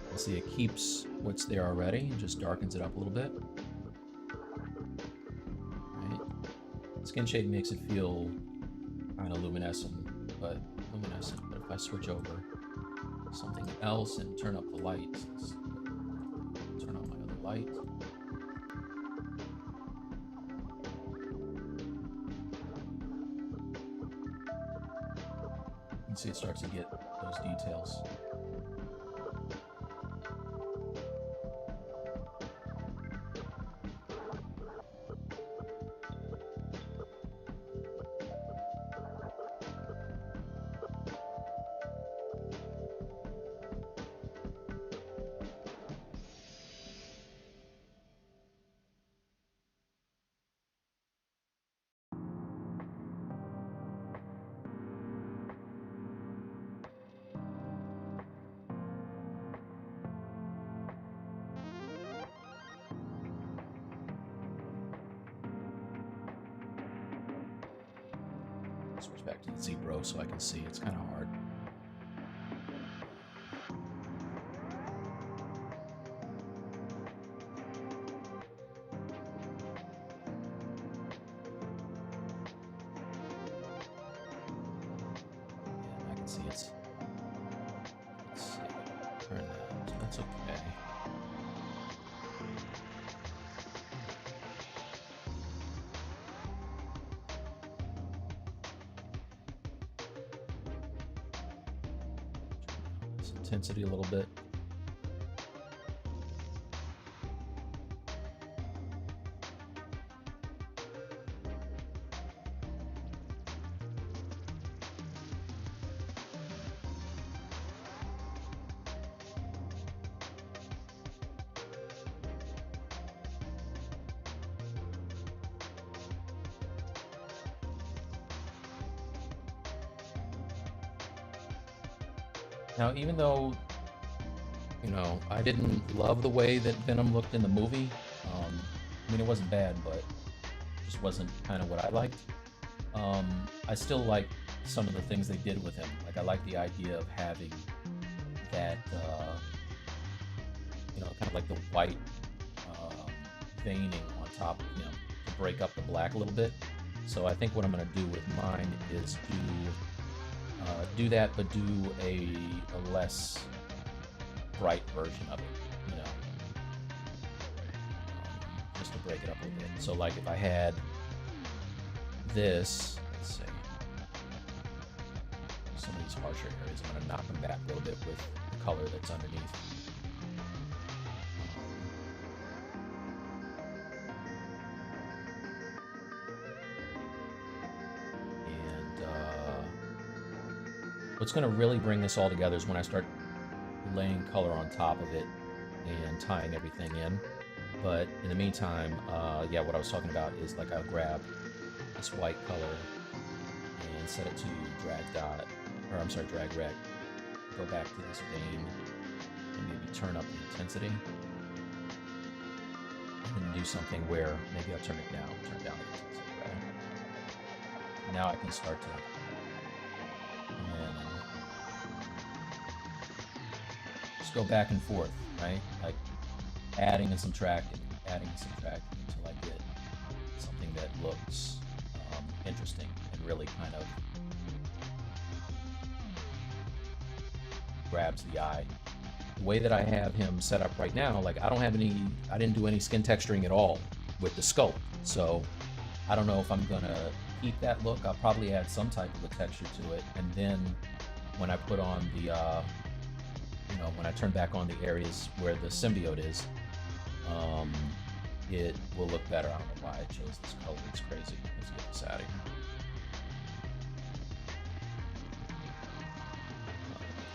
You'll see it keeps what's there already and just darkens it up a little bit. Right? Skin shade makes it feel kind of luminescent, but if I switch over something else and turn up the lights, turn on my other light. You can see it starts to get those details. Switch back to the ZBrush so I can see. It's kind of hard. Yeah, I can see it's. Let's see. Turn that. That's okay. Intensity a little bit. Now, even though, you know, I didn't love the way that Venom looked in the movie, I mean, it wasn't bad, but it just wasn't kind of what I liked. I still like some of the things they did with him. Like, I like the idea of having that, you know, kind of like the white veining on top of him to break up the black a little bit. So I think what I'm going to do with mine is do that, but do a less bright version of it, you know, just to break it up a little bit. So like if I had this, let's see, some of these harsher areas, I'm going to knock them back a little bit with the color that's underneath. What's going to really bring this all together is when I start laying color on top of it and tying everything in. But in the meantime, yeah, what I was talking about is like I'll grab this white color and set it to drag dot, or I'm sorry, drag rect. Go back to this vein and maybe turn up the intensity. And then do something where maybe I'll turn it down, turn down the intensity rather. Now I can start to just go back and forth, right? Like adding and subtracting until I get something that looks interesting and really kind of grabs the eye. The way that I have him set up right now, like I didn't do any skin texturing at all with the sculpt. So I don't know if I'm gonna keep that look. I'll probably add some type of a texture to it. And then when I put on the, you know, when I turn back on the areas where the symbiote is, it will look better. I don't know why I chose this color. It's crazy. Let's get this out of here.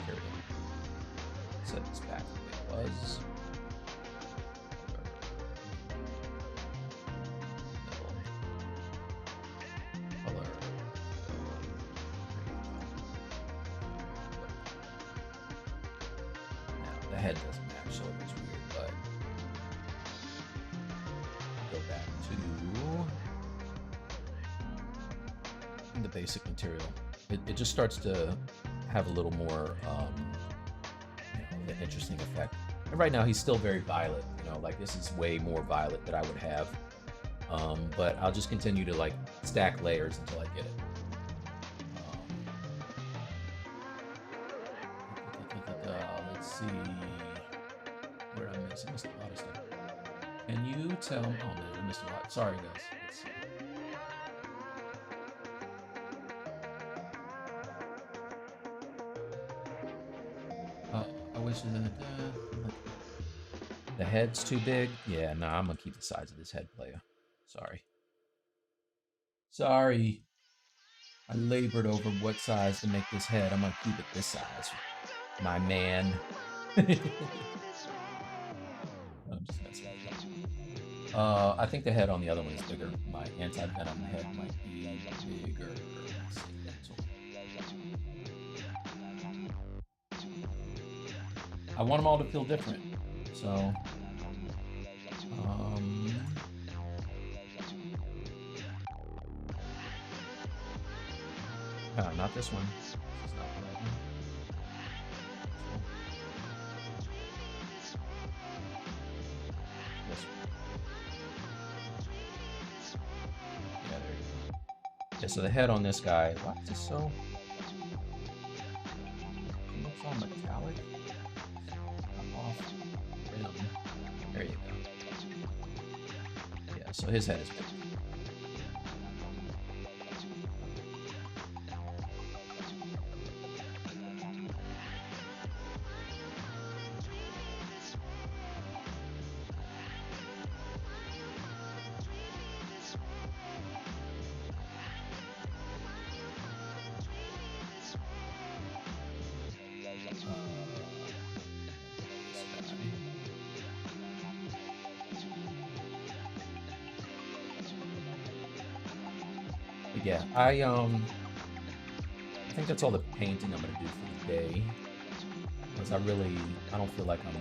Here we go. Set this back the way it was. Color. Now the head doesn't match, so it looks weird, but go back to the basic material. It just starts to have a little more an interesting effect. And right now he's still very violet, you know, like this is way more violet than I would have. But I'll just continue to like stack layers until I get it. Let's see. Where did I miss? I missed a lot of stuff. Can you tell? Oh man, I missed a lot. Sorry guys. Let's see. I wish the head's too big. Yeah, nah, I'm gonna keep the size of this head, player. Sorry. I labored over what size to make this head. I'm gonna keep it this size, my man. I'm just messing with that. I think the head on the other one is bigger. My Anti-Venom head might be bigger. I want them all to feel different, so not this one. This is not the right one. This one. Yeah, there you go. Yeah, so the head on this guy, why is this so? It looks all metallic. There you go. Yeah, so his head is big. Yeah, I think that's all the painting I'm gonna do for the day, because I don't feel like I'm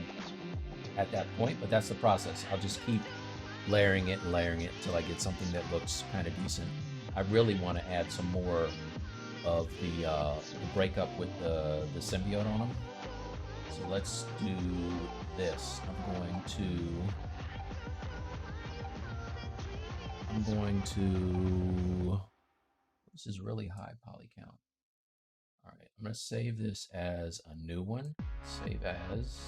at that point, but that's the process. I'll just keep layering it until I get something that looks kind of decent. I really want to add some more of the breakup with the symbiote on them. So let's do this. I'm I'm going to, this is really high poly count. All right, I'm going to save this as a new one. Save as.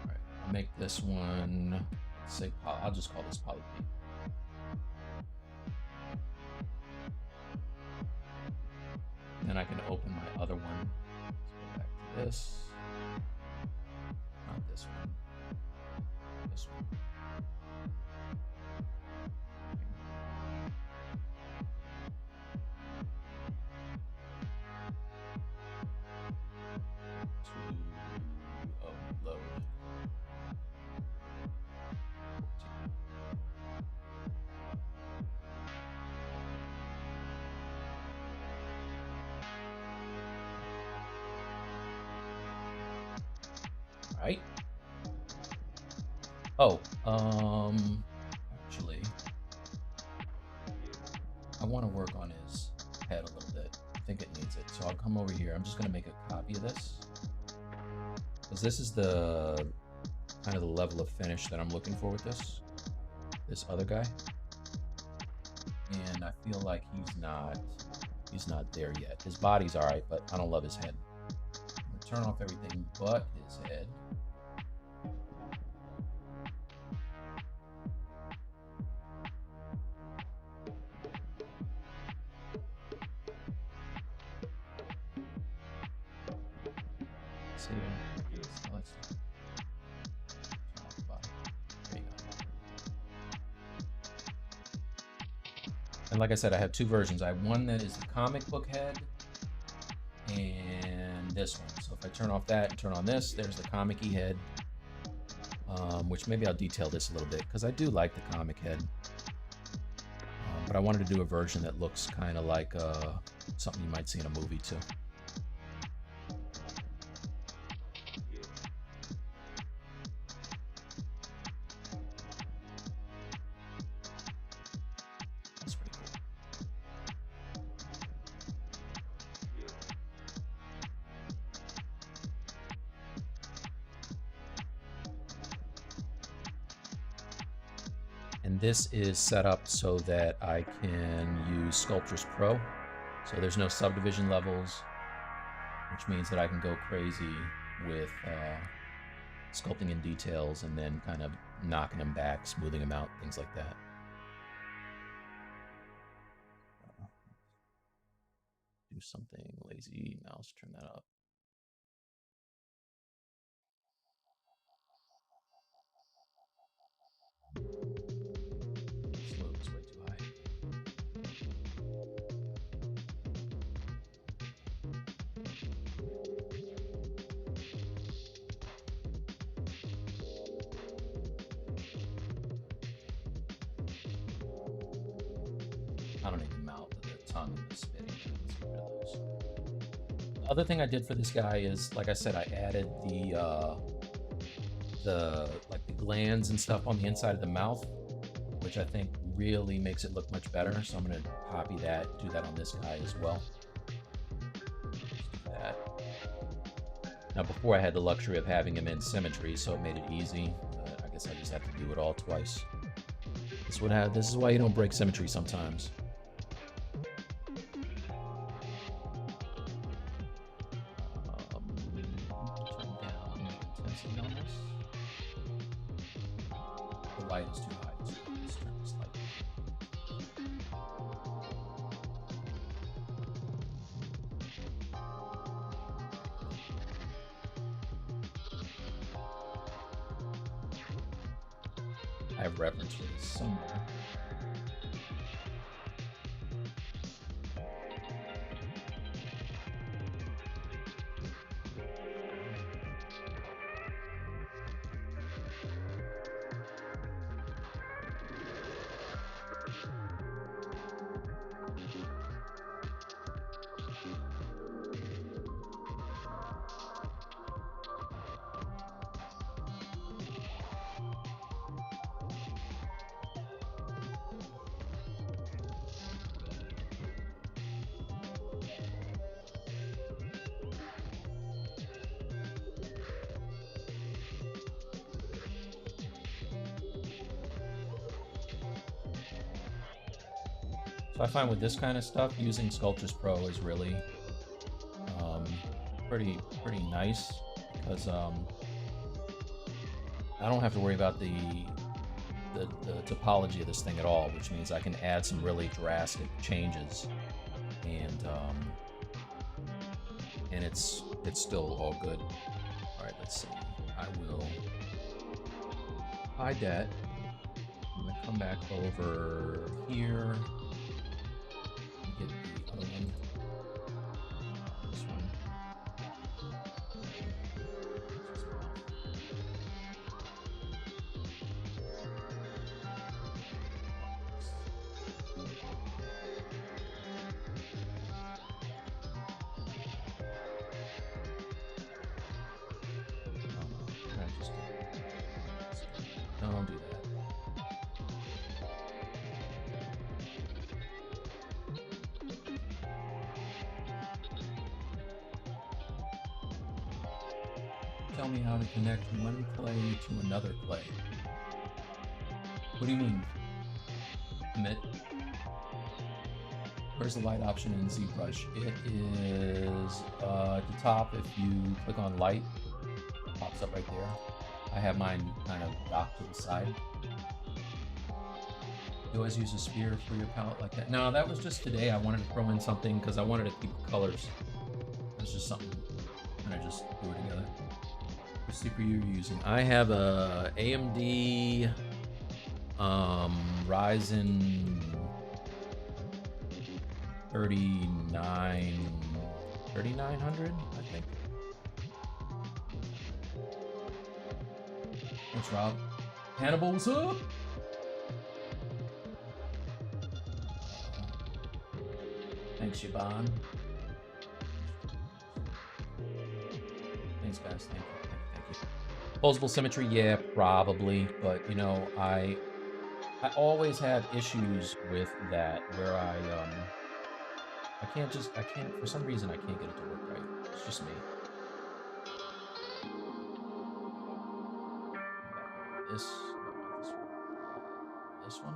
All right, I'll make this one, say, I'll just call this Polypainting. Then I can open my other one. Let's go back to this. Not this one. This one. To load. Right. Oh, actually, I want to work on his head a little bit. I think it needs it. So I'll come over here. I'm just going to make a copy of this, because this is the kind of the level of finish that I'm looking for with this other guy. And I feel like he's not there yet. His body's all right, but I don't love his head. I'm going to turn off everything but his head. And like I said, I have two versions. I have one that is the comic book head and this one. So if I turn off that and turn on this, there's the comic-y head, which maybe I'll detail this a little bit because I do like the comic head. But I wanted to do a version that looks kind of like something you might see in a movie too. And this is set up so that I can use Sculptris Pro. So there's no subdivision levels, which means that I can go crazy with sculpting in details and then kind of knocking them back, smoothing them out, things like that. Do something lazy mouse, turn that up. Slow is way too high. I don't even mouth the tongue and the spitting. Let's get rid of those. The other thing I did for this guy is, like I said, I added the glands and stuff on the inside of the mouth, which I think really makes it look much better. So I'm going to copy that, do that on this guy as well. Just do that. Now, before I had the luxury of having him in symmetry, so it made it easy. I guess I just have to do it all twice. This is why you don't break symmetry sometimes. Turn down the intensity on this. The light is too high, so let's turn this light. I have reference for this somewhere. So I find with this kind of stuff, using Sculptris Pro is really pretty nice, because I don't have to worry about the topology of this thing at all, which means I can add some really drastic changes, and it's still all good. All right, let's see. I will hide that. I'm gonna come back over here and get the other one. This one. Don't do that. Tell me how to connect one clay to another clay. What do you mean? Commit. Where's the light option in ZBrush? It is at the top. If you click on light, it pops up right there. I have mine kind of docked to the side. You always use a spear for your palette like that? No, that was just today. I wanted to throw in something because I wanted to keep the colors. It's just something, and I just threw it together. What CPU are you using? I have a AMD Ryzen 3900, I think. Thanks, Rob. Hannibal, what's up? Thanks, Shaban. Thanks, guys. Thank you. Posable symmetry, yeah, probably, but you know, I always have issues with that where I can't, for some reason I can't get it to work right. It's just me. This one,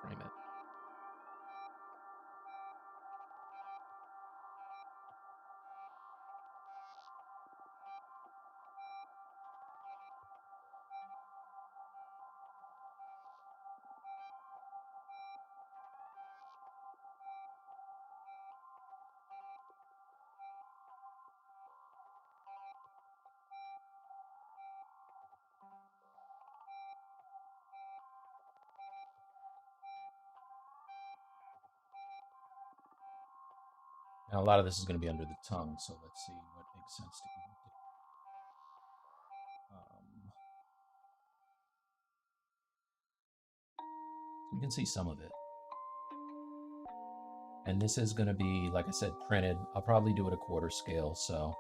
frame it. Now, a lot of this is going to be under the tongue, so let's see what makes sense to even do. You can see some of it. And this is going to be, like I said, printed. I'll probably do it a quarter scale, so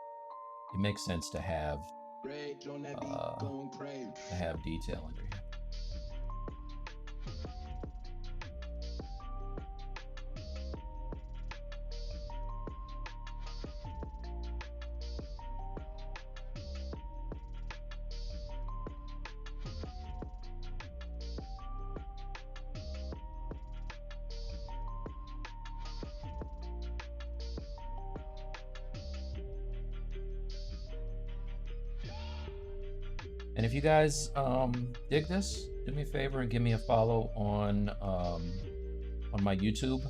it makes sense to have detail under here. And if you guys dig this, do me a favor and give me a follow on my YouTube.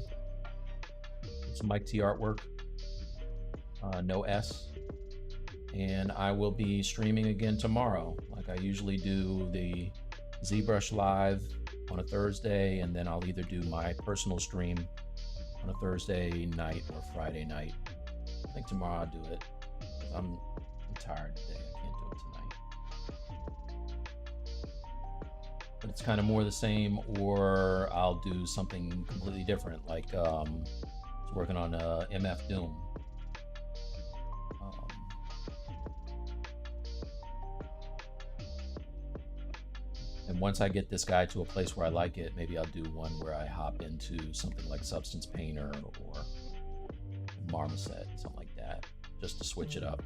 It's Mike T Artwork, no S. And I will be streaming again tomorrow, like I usually do the ZBrush Live on a Thursday, and then I'll either do my personal stream on a Thursday night or Friday night. I think tomorrow I'll do it, because I'm tired today. I can't do it tonight. But it's kind of more the same, or I'll do something completely different, like I was working on MF Doom. And once I get this guy to a place where I like it, maybe I'll do one where I hop into something like Substance Painter or Marmoset, something like that, just to switch it up.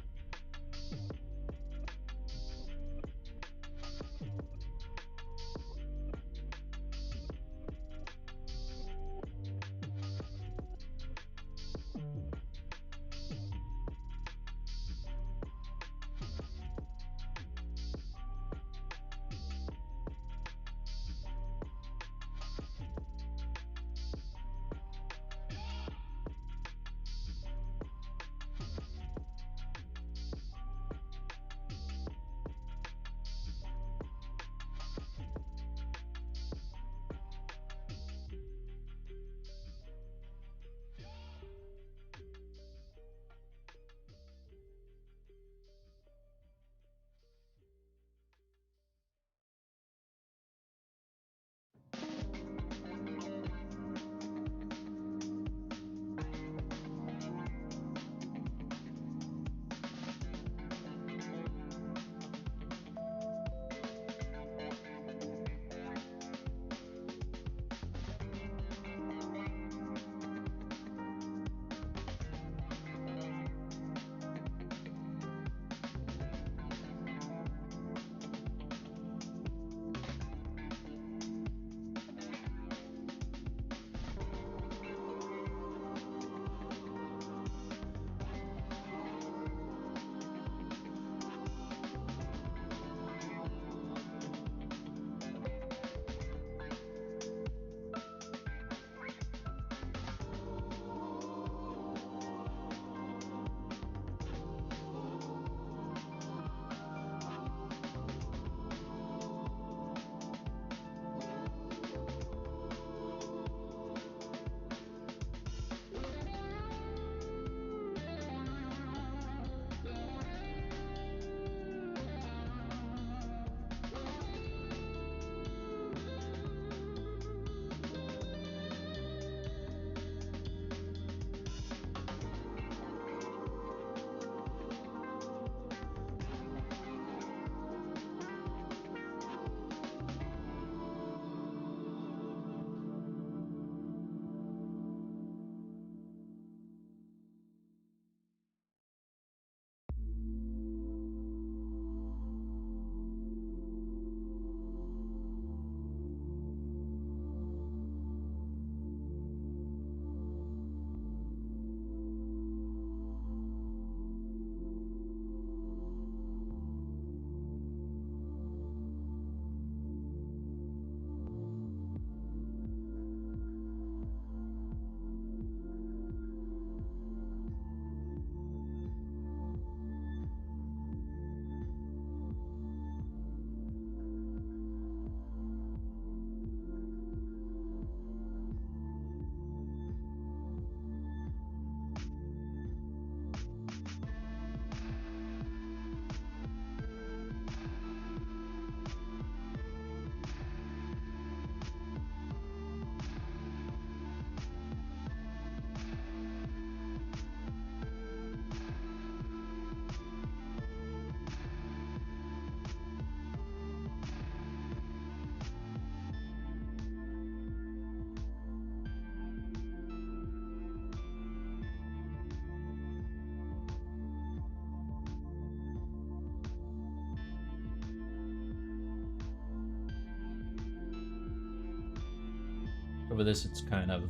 Over this, it's kind of,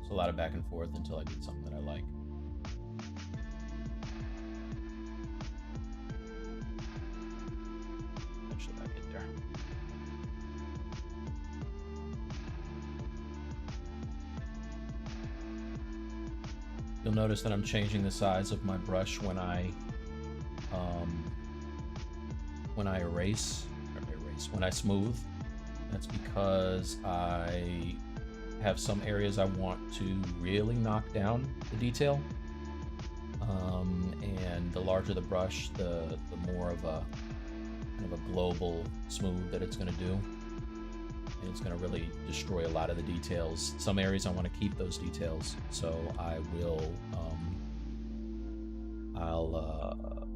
it's a lot of back and forth until I get something that I like. Eventually I get there. You'll notice that I'm changing the size of my brush when I when I smooth. That's because I have some areas I want to really knock down the detail. And the larger the brush, the more of a kind of a global smooth that it's going to do. And it's going to really destroy a lot of the details. Some areas I want to keep those details, so I will I'll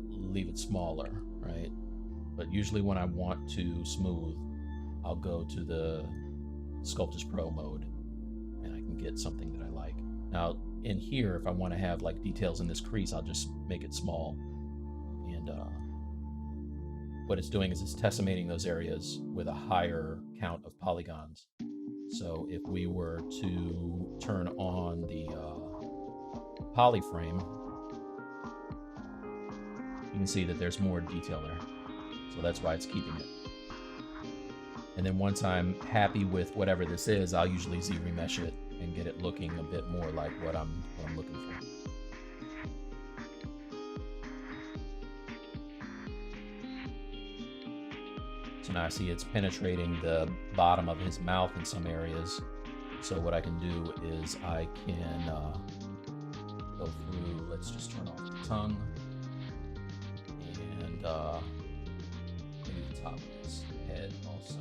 leave it smaller, right? But usually when I want to smooth, I'll go to the Sculptus Pro mode and I can get something that I like. Now in here, if I want to have like details in this crease, I'll just make it small. And what it's doing is it's decimating those areas with a higher count of polygons. So if we were to turn on the poly frame, you can see that there's more detail there. So that's why it's keeping it. And then once I'm happy with whatever this is, I'll usually Z-remesh it and get it looking a bit more like what I'm looking for. So now I see it's penetrating the bottom of his mouth in some areas. So what I can do is I can go through, let's just turn off the tongue, and maybe the top of his head also.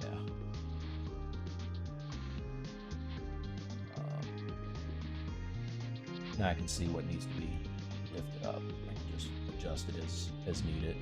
Yeah. Now I can see what needs to be lifted up. I can just adjust it as needed.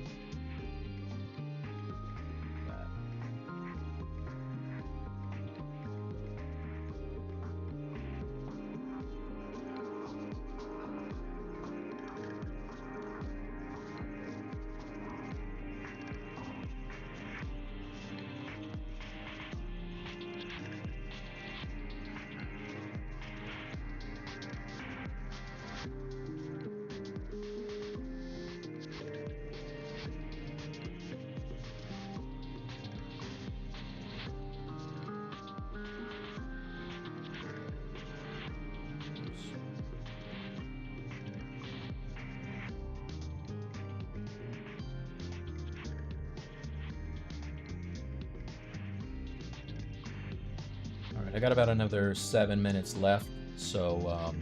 I got about another 7 minutes left, so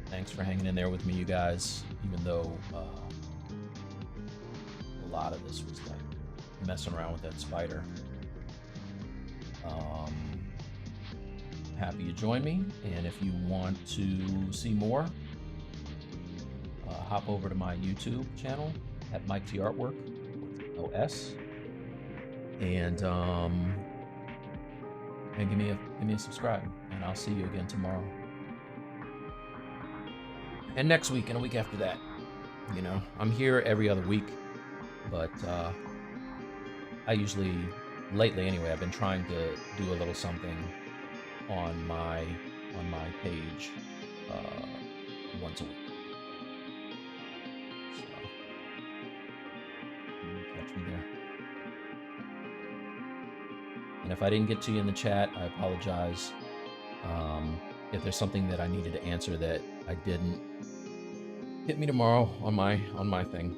thanks for hanging in there with me, you guys, even though a lot of this was like messing around with that spider. Happy you joined me, and if you want to see more, hop over to my YouTube channel at Mike T Artwork with OS, and give me a subscribe, and I'll see you again tomorrow, and next week, and a week after that. You know, I'm here every other week, but I usually, lately anyway, I've been trying to do a little something on my page once a week. So catch me there. And if I didn't get to you in the chat, I apologize. If there's something that I needed to answer that I didn't, hit me tomorrow on my thing.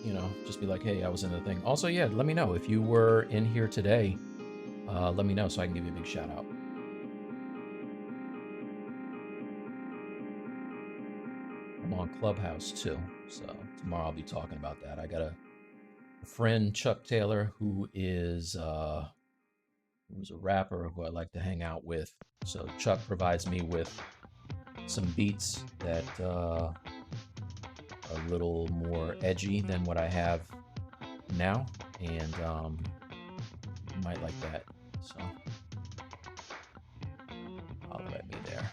You know, just be like, hey, I was in the thing. Also, yeah, let me know if you were in here today. Let me know so I can give you a big shout out. I'm on Clubhouse too, so tomorrow I'll be talking about that. I got a friend, Chuck Taylor, who is a rapper who I like to hang out with. So Chuck provides me with some beats that are a little more edgy than what I have now, and you might like that. So I'll let me there.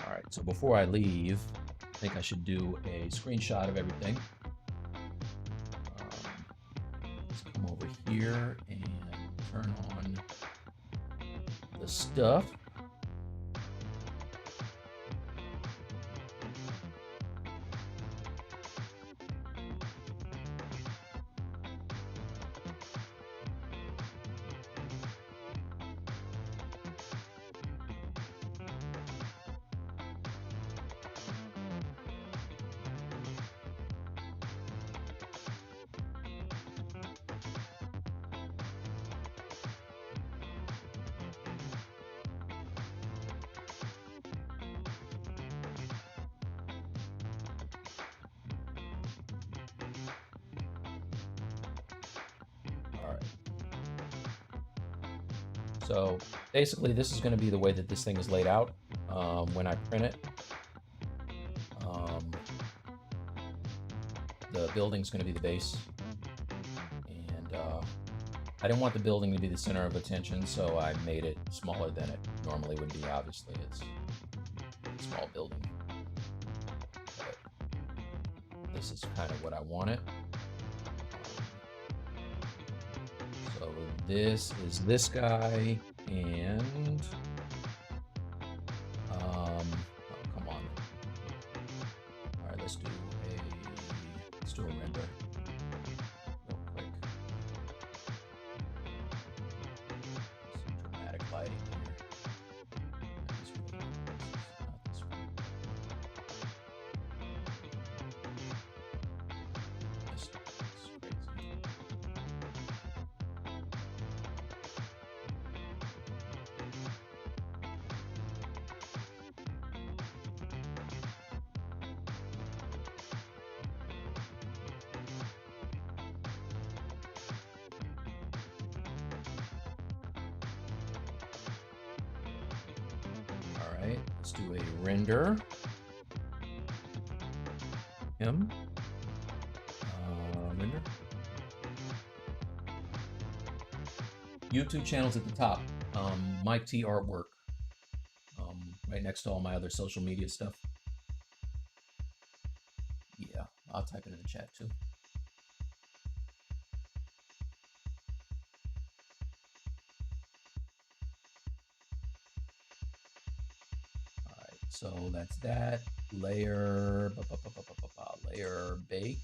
All right, so before I leave, think I should do a screenshot of everything. Let's come over here and turn on the stuff. So basically this is going to be the way that this thing is laid out when I print it. The building's going to be the base, and I didn't want the building to be the center of attention, so I made it smaller than it normally would be. Obviously it's a small building, but this is kind of what I wanted. So this is this guy, and oh, come on. All right, let's do a render real quick. Some dramatic lighting here. Not this one. This is crazy. All right, let's do a render. Render. YouTube channel's at the top. Mike T Artwork. Right next to all my other social media stuff. Yeah, I'll type it in the chat too. All right, so that's that. Layer, layer bake.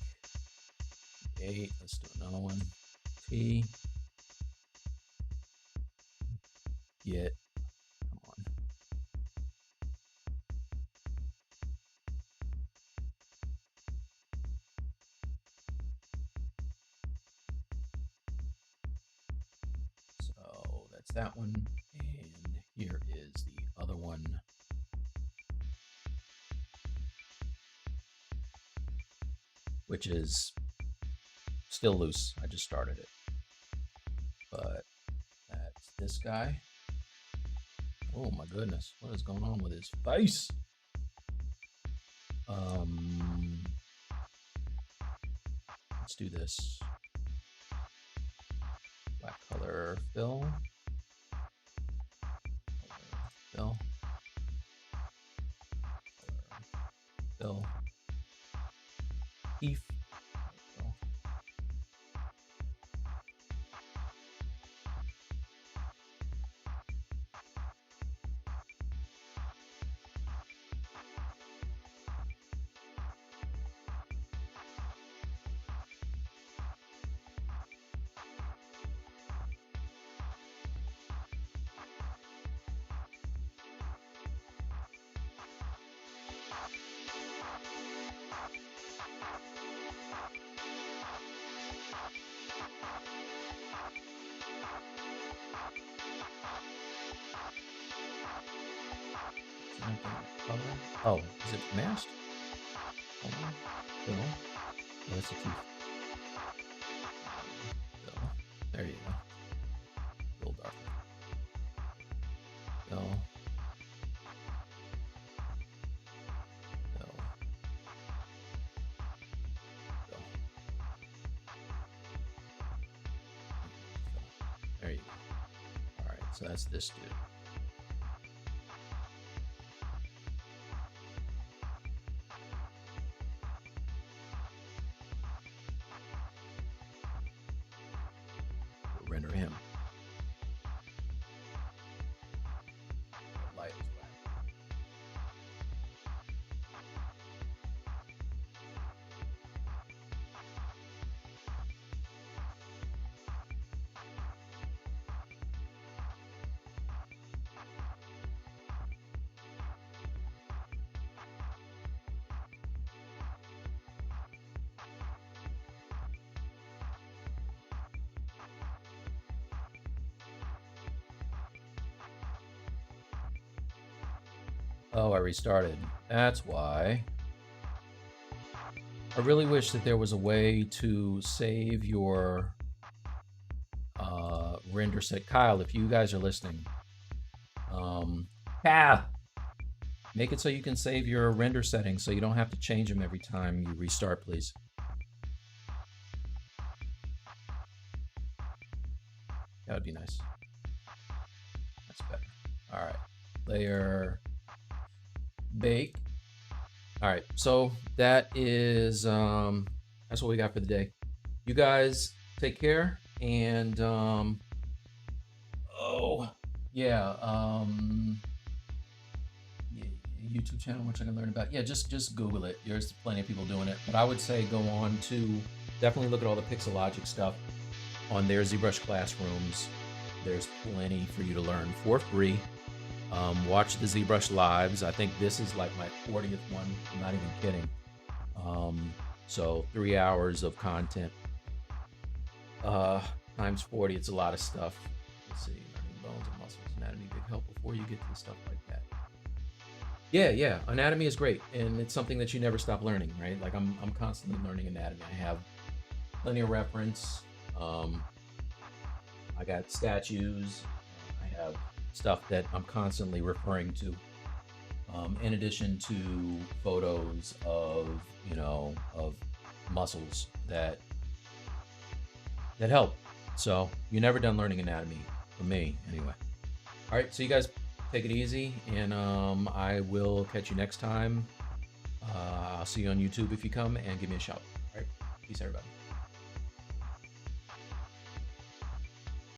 8. Let's do another one. T. Get. Come on. So that's that one, and here is the other one. Which is still loose. I just started it. But that's this guy. Oh my goodness, what is going on with his face? Let's do this. Black color fill. Fill. Fill. If. Oh, is it masked? Hold on. Fill. Oh, that's a tooth. Fill. There you go. Fill darker. Fill. Fill. Fill. There you go. All right, so that's this dude. render him. Light as well. Oh, I restarted. That's why. I really wish that there was a way to save your render set. Kyle, if you guys are listening, make it so you can save your render settings so you don't have to change them every time you restart, please. That would be nice. That's better. All right. Layer, bake. All right. So that is, that's what we got for the day. You guys take care. And, oh, yeah. YouTube channel, which I can learn about. Yeah, just Google it. There's plenty of people doing it. But I would say go on to definitely look at all the Pixologic stuff on their ZBrush classrooms. There's plenty for you to learn for free. Watch the ZBrush lives. I think this is like my 40th one. I'm not even kidding. So 3 hours of content times 40. It's a lot of stuff. Let's see, learning bones and muscles, anatomy, big help before you get to stuff like that. Yeah, anatomy is great, and it's something that you never stop learning, right? Like I'm constantly learning anatomy. I have plenty of reference. I got statues. I have stuff that I'm constantly referring to, in addition to photos of, of muscles that help. So you're never done learning anatomy, for me anyway. All right, so you guys take it easy, and I will catch you next time. I'll see you on YouTube if you come, and give me a shout. All right, peace, everybody.